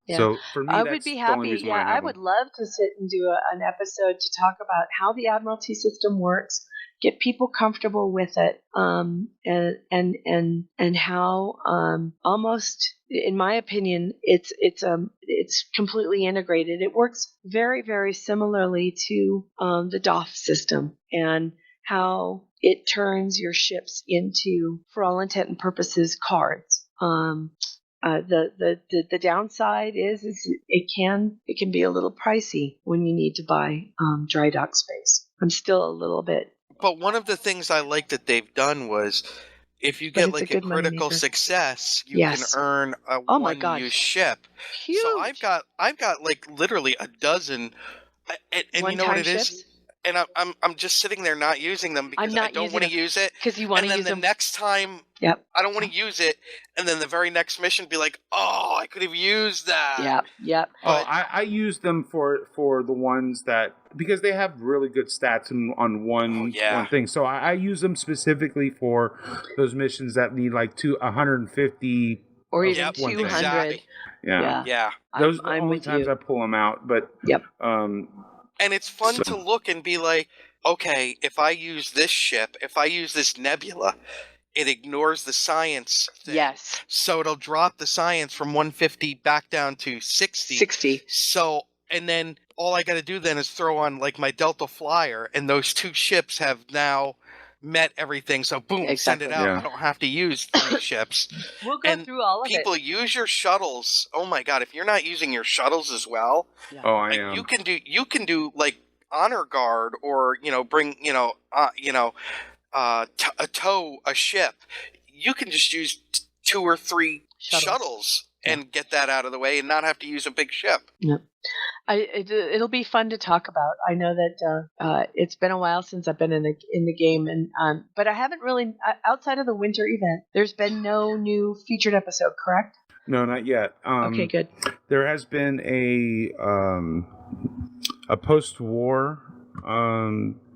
[SPEAKER 2] Yeah.
[SPEAKER 4] So for me,
[SPEAKER 2] I
[SPEAKER 4] that's
[SPEAKER 2] would be
[SPEAKER 4] the only
[SPEAKER 2] happy.
[SPEAKER 4] reason why
[SPEAKER 2] Yeah,
[SPEAKER 4] I
[SPEAKER 2] I
[SPEAKER 4] have
[SPEAKER 2] would
[SPEAKER 4] them.
[SPEAKER 2] love to sit and do an episode to talk about how the Admiralty system works, get people comfortable with it, and how almost, in my opinion, it's completely integrated. It works very, very similarly to the DOF system, and how it turns your ships into, for all intent and purposes, cards. The downside is it can be a little pricey when you need to buy dry dock space. I'm still a little bit.
[SPEAKER 3] But one of the things I like that they've done was, if you
[SPEAKER 2] But
[SPEAKER 3] get
[SPEAKER 2] it's a
[SPEAKER 3] like a
[SPEAKER 2] good
[SPEAKER 3] critical
[SPEAKER 2] moneymaker.
[SPEAKER 3] success, you
[SPEAKER 2] Yes.
[SPEAKER 3] can earn a
[SPEAKER 2] Oh my God.
[SPEAKER 3] one-use ship.
[SPEAKER 2] Huge.
[SPEAKER 3] So I've got like literally a dozen, and you know what
[SPEAKER 2] one-time
[SPEAKER 3] it is?
[SPEAKER 2] ships
[SPEAKER 3] And I'm just sitting there not using them because
[SPEAKER 2] I'm not
[SPEAKER 3] I don't
[SPEAKER 2] using
[SPEAKER 3] want to
[SPEAKER 2] them.
[SPEAKER 3] use it.
[SPEAKER 2] because you want
[SPEAKER 3] And
[SPEAKER 2] to
[SPEAKER 3] then
[SPEAKER 2] use
[SPEAKER 3] the
[SPEAKER 2] them.
[SPEAKER 3] next time
[SPEAKER 2] Yep.
[SPEAKER 3] I don't want to use it, and then the very next mission be like, oh, I could have used that.
[SPEAKER 2] Yep.
[SPEAKER 4] Oh, I use them for the ones that, because they have really good stats on one thing. So I use them specifically for those missions that need like 150
[SPEAKER 2] Or
[SPEAKER 4] of
[SPEAKER 2] even
[SPEAKER 4] one thing.
[SPEAKER 2] 200.
[SPEAKER 3] Exactly.
[SPEAKER 4] Yeah.
[SPEAKER 3] Yeah.
[SPEAKER 4] Those are the
[SPEAKER 2] I'm
[SPEAKER 4] only
[SPEAKER 2] with
[SPEAKER 4] times
[SPEAKER 2] you.
[SPEAKER 4] I pull them out. But
[SPEAKER 2] Yep.
[SPEAKER 3] And it's fun
[SPEAKER 4] So-
[SPEAKER 3] to look and be like, okay, if I use this ship, if I use this nebula, it ignores the science thing.
[SPEAKER 2] Yes.
[SPEAKER 3] So it'll drop the science from 150 back down to 60.
[SPEAKER 2] 60.
[SPEAKER 3] So, and then all I got to do then is throw on like my Delta Flyer, and those two ships have now met everything. So boom, send
[SPEAKER 2] Exactly.
[SPEAKER 3] it out.
[SPEAKER 4] Yeah.
[SPEAKER 3] I don't have to use 3 ships.
[SPEAKER 2] We'll go
[SPEAKER 3] And
[SPEAKER 2] through all of
[SPEAKER 3] People
[SPEAKER 2] it.
[SPEAKER 3] use your shuttles. Oh my God, if you're not using your shuttles as well,
[SPEAKER 4] Oh, I
[SPEAKER 3] like,
[SPEAKER 4] am.
[SPEAKER 3] you can do like honor guard, or bring tow a ship. You can just use 2 or 3 shuttles and get that out of the way and not have to use a big ship.
[SPEAKER 2] Yep. It'll be fun to talk about. I know that it's been a while since I've been in the game, and but I haven't really, outside of the winter event, there's been no new featured episode, correct?
[SPEAKER 4] No, not yet.
[SPEAKER 2] Okay, good.
[SPEAKER 4] There has been a post-war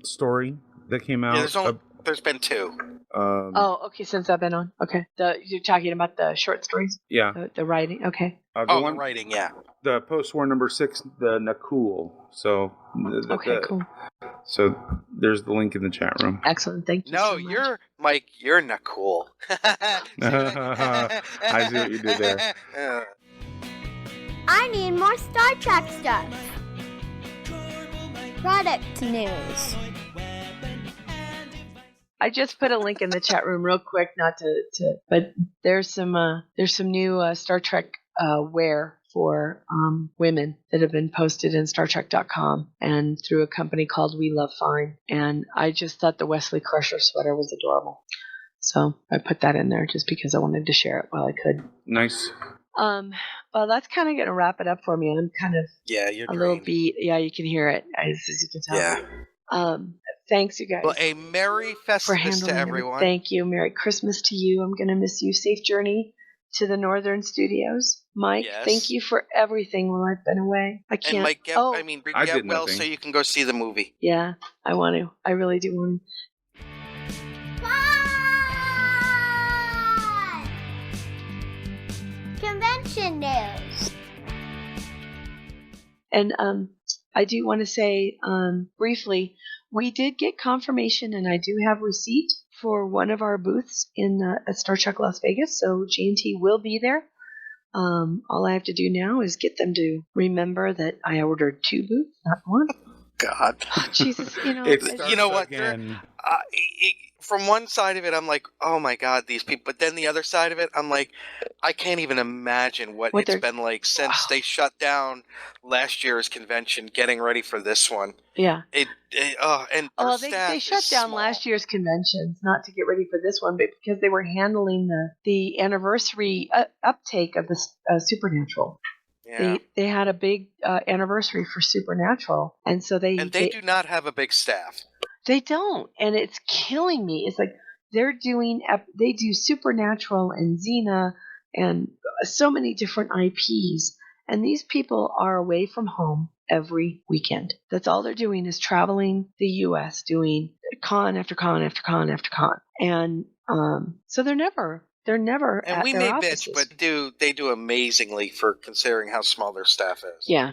[SPEAKER 4] story that came out.
[SPEAKER 3] Yeah, there's been 2.
[SPEAKER 2] Oh, okay. Since I've been on, okay. You're talking about the short stories,
[SPEAKER 4] Yeah.
[SPEAKER 2] the writing. Okay.
[SPEAKER 3] The writing, yeah.
[SPEAKER 4] The post-war number 6, the Nakul. So.
[SPEAKER 2] Okay. Cool.
[SPEAKER 4] So there's the link in the chat room.
[SPEAKER 2] Excellent. Thank you.
[SPEAKER 3] No,
[SPEAKER 2] so much.
[SPEAKER 3] you're Mike. You're not cool.
[SPEAKER 4] I see what you did there.
[SPEAKER 1] I need more Star Trek stuff. Product news.
[SPEAKER 2] I just put a link in the chat room real quick, not to but there's some new Star Trek wear for women that have been posted in StarTrek.com and through a company called We Love Fine. And I just thought the Wesley Crusher sweater was adorable, so I put that in there just because I wanted to share it while I could.
[SPEAKER 4] Nice.
[SPEAKER 2] Well, that's kind of gonna wrap it up for me. I'm kind of
[SPEAKER 3] Yeah, you're
[SPEAKER 2] a little
[SPEAKER 3] drained.
[SPEAKER 2] beat. Yeah, you can hear it, as you can tell.
[SPEAKER 3] Yeah.
[SPEAKER 2] Thanks, you guys.
[SPEAKER 3] Well, a Merry
[SPEAKER 2] for
[SPEAKER 3] Festivus
[SPEAKER 2] handling
[SPEAKER 3] to
[SPEAKER 2] it.
[SPEAKER 3] everyone.
[SPEAKER 2] Thank you. Merry Christmas to you. I'm going to miss you. Safe journey to the Northern Studios. Mike,
[SPEAKER 3] Yes.
[SPEAKER 2] thank you for everything while I've been away. I can't.
[SPEAKER 3] And Mike, get
[SPEAKER 2] oh,
[SPEAKER 4] I did
[SPEAKER 3] well
[SPEAKER 4] nothing.
[SPEAKER 3] so you can go see the movie.
[SPEAKER 2] yeah, I want to. I really do want to.
[SPEAKER 1] Bye! Convention news.
[SPEAKER 2] And I do want to say briefly, we did get confirmation, and I do have receipt for one of our booths at Star Trek Las Vegas. So G&T will be there. All I have to do now is get them to remember that I ordered 2 booths, not 1.
[SPEAKER 3] God.
[SPEAKER 2] Jesus,
[SPEAKER 4] It
[SPEAKER 2] I-
[SPEAKER 4] starts
[SPEAKER 3] You know what?
[SPEAKER 4] again.
[SPEAKER 3] from one side of it, I'm like, oh my God, these people. But then the other side of it, I'm like, I can't even imagine what it's been like since they shut down last year's convention, getting ready for this one.
[SPEAKER 6] Yeah.
[SPEAKER 3] And
[SPEAKER 6] well, they shut down last year's conventions not to get ready for this one, but because they were handling the anniversary uptake of the Supernatural.
[SPEAKER 3] Yeah.
[SPEAKER 6] They had a big anniversary for Supernatural, and so they
[SPEAKER 3] do not have a big staff.
[SPEAKER 6] They don't, and it's killing me. It's like they do Supernatural and Xena and so many different IPs, and these people are away from home every weekend. That's all they're doing is traveling the U.S., doing con after con after con after con, and so they're never
[SPEAKER 3] And
[SPEAKER 6] at
[SPEAKER 3] we
[SPEAKER 6] their
[SPEAKER 3] may
[SPEAKER 6] offices.
[SPEAKER 3] bitch, but they do amazingly for considering how small their staff is.
[SPEAKER 6] Yeah.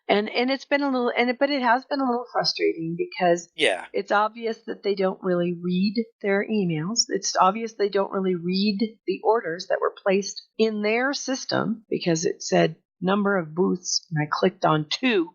[SPEAKER 6] And it's been a little, but it has been a little frustrating because it's obvious that they don't really read their emails. It's obvious they don't really read the orders that were placed in their system because it said number of booths and I clicked on 2.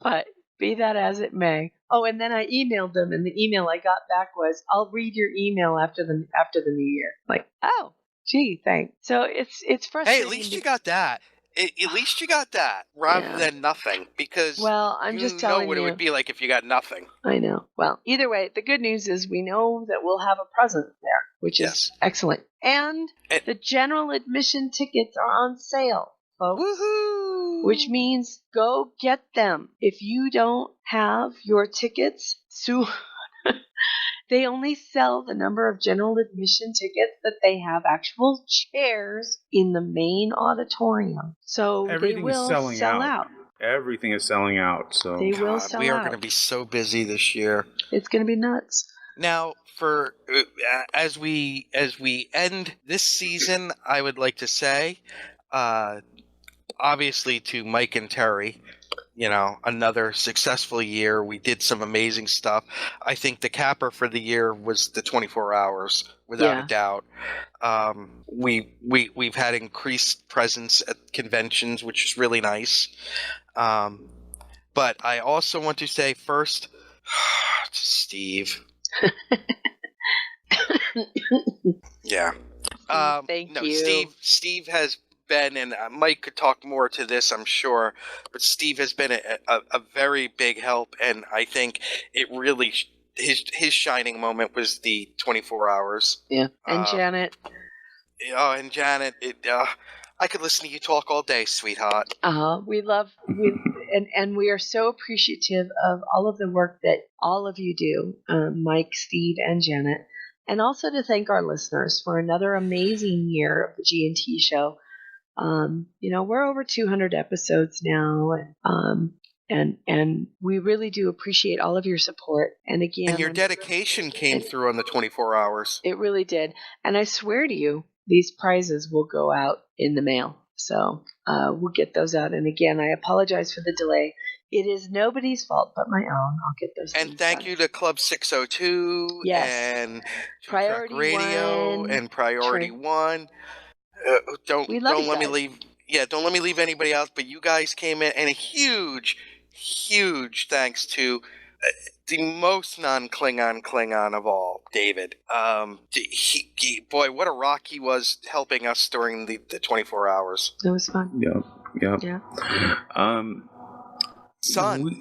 [SPEAKER 6] But be that as it may. Oh, and then I emailed them, and the email I got back was, "I'll read your email after the new year." Like, oh, gee, thanks. So it's frustrating.
[SPEAKER 3] Hey, at least you got that. At least you got that, rather than nothing. Because
[SPEAKER 6] I'm just telling
[SPEAKER 3] what it would be like if you got nothing.
[SPEAKER 6] I know. Well, either way, the good news is we know that we'll have a present there, which is excellent. And the general admission tickets are on sale, folks.
[SPEAKER 3] Woohoo!
[SPEAKER 6] Which means go get them. If you don't have your tickets soon, they only sell the number of general admission tickets that they have actual chairs in the main auditorium. So
[SPEAKER 4] everything
[SPEAKER 6] they will
[SPEAKER 4] is selling
[SPEAKER 6] sell out.
[SPEAKER 4] Everything is selling out. So
[SPEAKER 6] they will sell out.
[SPEAKER 3] We are going to be so busy this year.
[SPEAKER 6] It's going to be nuts.
[SPEAKER 3] Now, for as we end this season, I would like to say, obviously to Mike and Terry, another successful year. We did some amazing stuff. I think the capper for the year was the 24 hours, without a doubt. We've had increased presence at conventions, which is really nice. But I also want to say first to Steve. Yeah.
[SPEAKER 6] Thank you.
[SPEAKER 3] Steve has been, and Mike could talk more to this, I'm sure, but Steve has been a very big help, and I think it really his shining moment was the 24 hours.
[SPEAKER 6] Yeah, and Janet.
[SPEAKER 3] Oh, and Janet, I could listen to you talk all day, sweetheart.
[SPEAKER 6] We we are so appreciative of all of the work that all of you do, Mike, Steve, and Janet, and also to thank our listeners for another amazing year of the G&T show. We're over 200 episodes now, and we really do appreciate all of your support. And again,
[SPEAKER 3] and your dedication came through on the 24 hours.
[SPEAKER 6] It really did. And I swear to you, these prizes will go out in the mail. So we'll get those out. And again, I apologize for the delay. It is nobody's fault but my own. I'll get those.
[SPEAKER 3] And thank you to Club 602 and
[SPEAKER 6] Priority
[SPEAKER 3] Radio
[SPEAKER 6] One.
[SPEAKER 3] and Priority One. Don't let me leave. Yeah, don't let me leave anybody else. But you guys came in, and a huge thanks to the most non-Klingon of all, David. Boy, what a rock he was helping us during the 24 hours.
[SPEAKER 6] It was fun.
[SPEAKER 4] Yeah.
[SPEAKER 3] Son.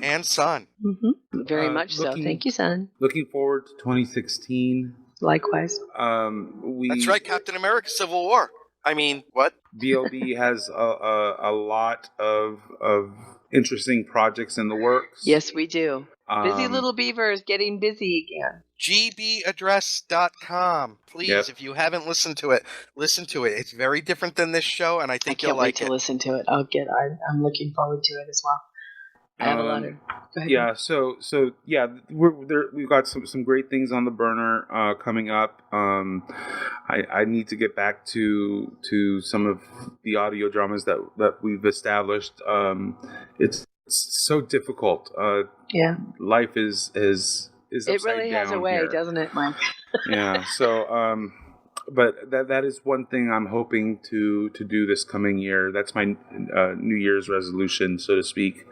[SPEAKER 6] Mm-hmm. Very much so. Thank you, son.
[SPEAKER 4] Looking forward to 2016.
[SPEAKER 6] Likewise.
[SPEAKER 3] That's right, Captain America: Civil War. I mean, what?
[SPEAKER 4] BLB has a lot of interesting projects in the works.
[SPEAKER 6] Yes, we do. Busy Little Beaver is getting busy again.
[SPEAKER 3] GBaddress.com. Please, if you haven't listened to it, listen to it. It's very different than this show, and I think you'll like it.
[SPEAKER 6] I can't wait to listen to it. I'm looking forward to it as well. I have a lot of. Go ahead.
[SPEAKER 4] Yeah, so we've got some great things on the burner coming up. I need to get back to some of the audio dramas that we've established. It's so difficult. Life is
[SPEAKER 6] it really has a way,
[SPEAKER 4] here.
[SPEAKER 6] Doesn't it, Mike?
[SPEAKER 4] Yeah. So but that is one thing I'm hoping to do this coming year. That's my New Year's resolution, so to speak.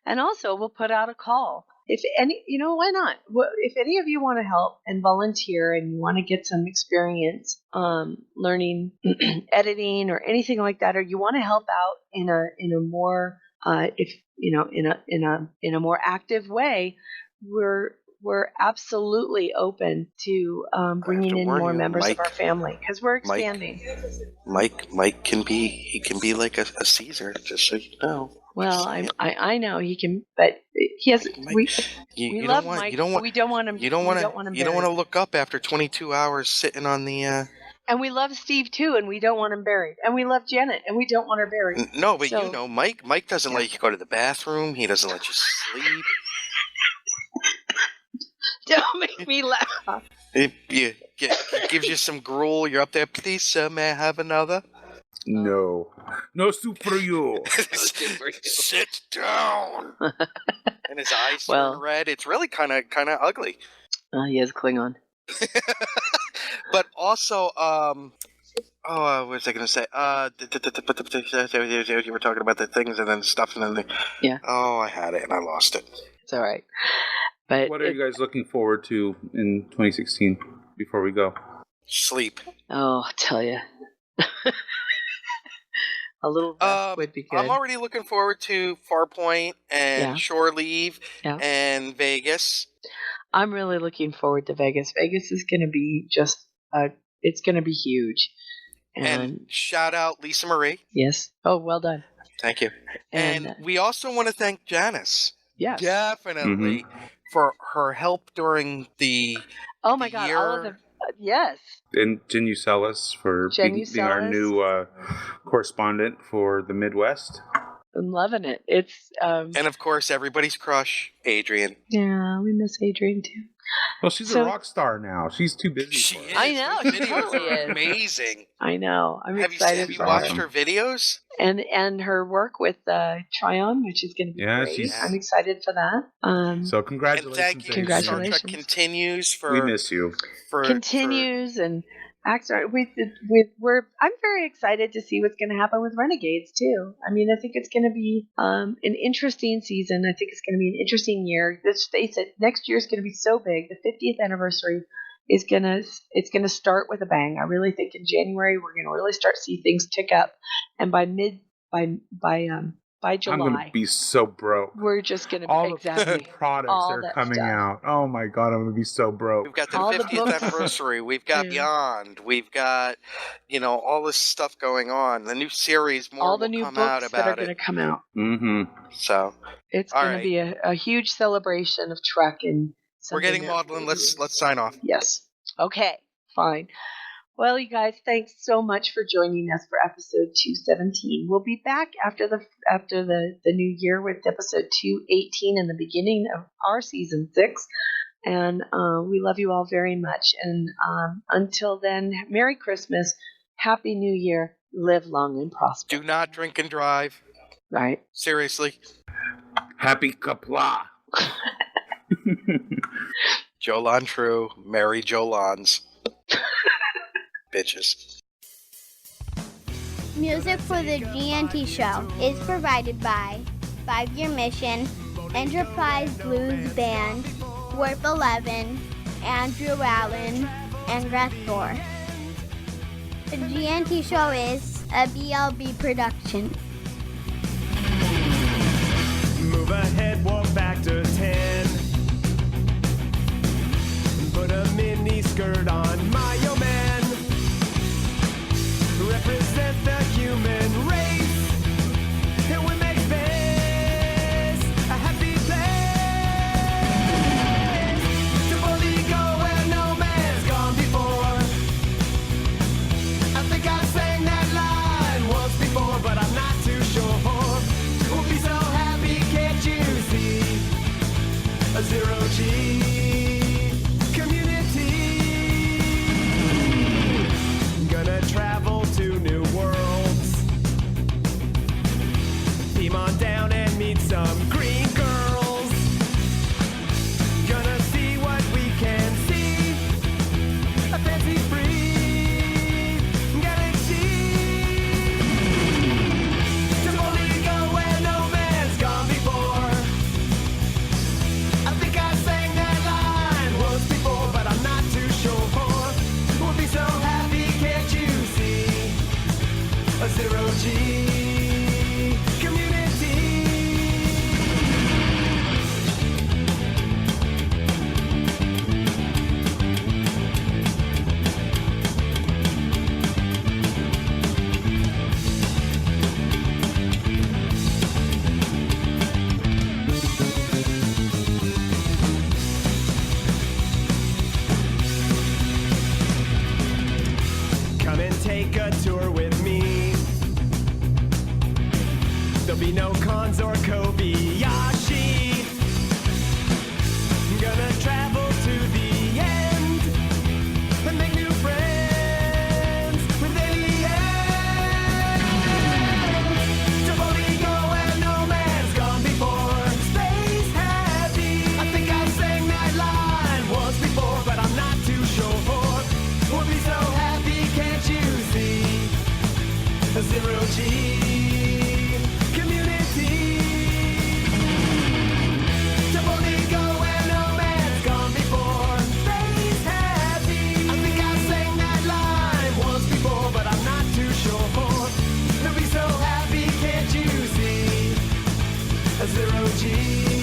[SPEAKER 6] And also, we'll put out a call if any, why not? If any of you want to help and volunteer and you want to get some experience learning editing or anything like that, or you want to help out in a more in a more active way, we're absolutely open to bringing in more members of our family because we're expanding.
[SPEAKER 3] Mike can be like a Caesar, just so you know.
[SPEAKER 6] Well, I know he can, but he has. We love Mike. We don't want him.
[SPEAKER 3] You don't want to look up after 22 hours sitting on the.
[SPEAKER 6] And we love Steve too, and we don't want him buried. And we love Janet, and we don't want her buried.
[SPEAKER 3] No, but Mike. Mike doesn't let you go to the bathroom. He doesn't let you sleep.
[SPEAKER 6] Don't make me laugh.
[SPEAKER 3] It gives you some gruel. You're up there. Please, sir, may I have another?
[SPEAKER 4] No soup for you.
[SPEAKER 3] Sit down. And his eyes turn red. It's really kind of ugly.
[SPEAKER 2] He has Klingon.
[SPEAKER 3] But also, what was I going to say? You were talking about the things and then stuff and then
[SPEAKER 2] yeah.
[SPEAKER 3] Oh, I had it and I lost it.
[SPEAKER 2] It's all right. But
[SPEAKER 4] what are you guys looking forward to in 2016 before we go?
[SPEAKER 3] Sleep.
[SPEAKER 2] Oh, I'll tell you. A little rest would be good.
[SPEAKER 3] I'm already looking forward to Farpoint and Shore Leave and Vegas.
[SPEAKER 6] I'm really looking forward to Vegas. Vegas is going to be it's going to be huge.
[SPEAKER 3] And shout out Lisa Marie.
[SPEAKER 6] Yes. Oh, well done.
[SPEAKER 3] Thank you. And we also want to thank Janice.
[SPEAKER 6] Yes.
[SPEAKER 3] Definitely for her help during the
[SPEAKER 6] Oh my God,
[SPEAKER 3] year.
[SPEAKER 6] all of the yes.
[SPEAKER 4] And Jen Ucelis for being our new correspondent for the Midwest.
[SPEAKER 6] I'm loving it. It's
[SPEAKER 3] and of course everybody's crush, Adrian.
[SPEAKER 6] Yeah, we miss Adrian too.
[SPEAKER 4] Well, she's a rock star now. She's too busy.
[SPEAKER 3] She
[SPEAKER 4] for
[SPEAKER 3] is.
[SPEAKER 4] it.
[SPEAKER 6] I know.
[SPEAKER 3] The
[SPEAKER 6] She
[SPEAKER 3] videos
[SPEAKER 6] totally
[SPEAKER 3] are
[SPEAKER 6] is.
[SPEAKER 3] amazing.
[SPEAKER 6] I know. I'm
[SPEAKER 3] Have
[SPEAKER 6] excited.
[SPEAKER 3] you watched her videos?
[SPEAKER 6] And her work with Tryon, which is going to be great. I'm excited for that.
[SPEAKER 4] So congratulations.
[SPEAKER 3] And thank you.
[SPEAKER 6] Congratulations.
[SPEAKER 3] Star Trek continues for.
[SPEAKER 4] We miss you.
[SPEAKER 6] Continues and acts. I'm very excited to see what's going to happen with Renegades too. I mean, I think it's going to be an interesting season. I think it's going to be an interesting year. Let's face it, next year is going to be so big. The 50th anniversary is it's gonna start with a bang. I really think in January we're gonna really start to see things tick up, and by July,
[SPEAKER 4] I'm gonna be so broke.
[SPEAKER 6] We're just gonna be
[SPEAKER 4] all
[SPEAKER 6] exactly
[SPEAKER 4] the products
[SPEAKER 6] all
[SPEAKER 4] are
[SPEAKER 6] that
[SPEAKER 4] coming
[SPEAKER 6] stuff.
[SPEAKER 4] out. Oh my God, I'm gonna be so broke.
[SPEAKER 3] We've got the
[SPEAKER 6] All the
[SPEAKER 3] 50th
[SPEAKER 6] books.
[SPEAKER 3] anniversary. We've got Beyond. We've got all this stuff going on. The new series. More
[SPEAKER 6] All the
[SPEAKER 3] will
[SPEAKER 6] new
[SPEAKER 3] come
[SPEAKER 6] books
[SPEAKER 3] out
[SPEAKER 6] that
[SPEAKER 3] about
[SPEAKER 6] are going to come out.
[SPEAKER 4] Mm-hmm.
[SPEAKER 3] So
[SPEAKER 6] It's
[SPEAKER 3] all
[SPEAKER 6] going to be a huge celebration of Trek and.
[SPEAKER 3] We're getting maudlin. Let's sign off.
[SPEAKER 6] Yes. Okay. Fine. Well, you guys, thanks so much for joining us for episode 217. We'll be back after the new year with episode 218 and the beginning of our season 6. And we love you all very much. And until then, Merry Christmas, Happy New Year, live long and prosper.
[SPEAKER 3] Do not drink and drive.
[SPEAKER 6] Right.
[SPEAKER 3] Seriously.
[SPEAKER 4] Happy Kapla.
[SPEAKER 3] Jolan True, Merry Jolans. Bitches.
[SPEAKER 1] Music for the GNT show is provided by 5 Year Mission, Enterprise Blues Band, Warp 11, Andrew Allen, and Greth Thor. The GNT show is a BLB production.
[SPEAKER 7] Move ahead, walk back to 10. Put a mini skirt on my yo man. Represent the human race. And we make this a happy place. To boldly go where no man's gone before. I think I sang that line once before, but I'm not too sure. We'll be so happy, can't you see? A zero-G community. Gonna travel to new worlds. Beam on down and meet some green girls. Gonna see what we can see. A fancy-free galaxy. To boldly go where no man's gone before. I Barnes or Kobayashi. Gonna travel to the end and make new friends with aliens. Totally go where no man's gone before. Space heavy. I think I sang that line once before, but I'm not too sure. We'll be so happy, can't you see? A zero-G community. Totally go where no man's gone before. Space happy. I think I sang that line once before, but I'm not too sure. We'll be so happy, can't you see? A zero-G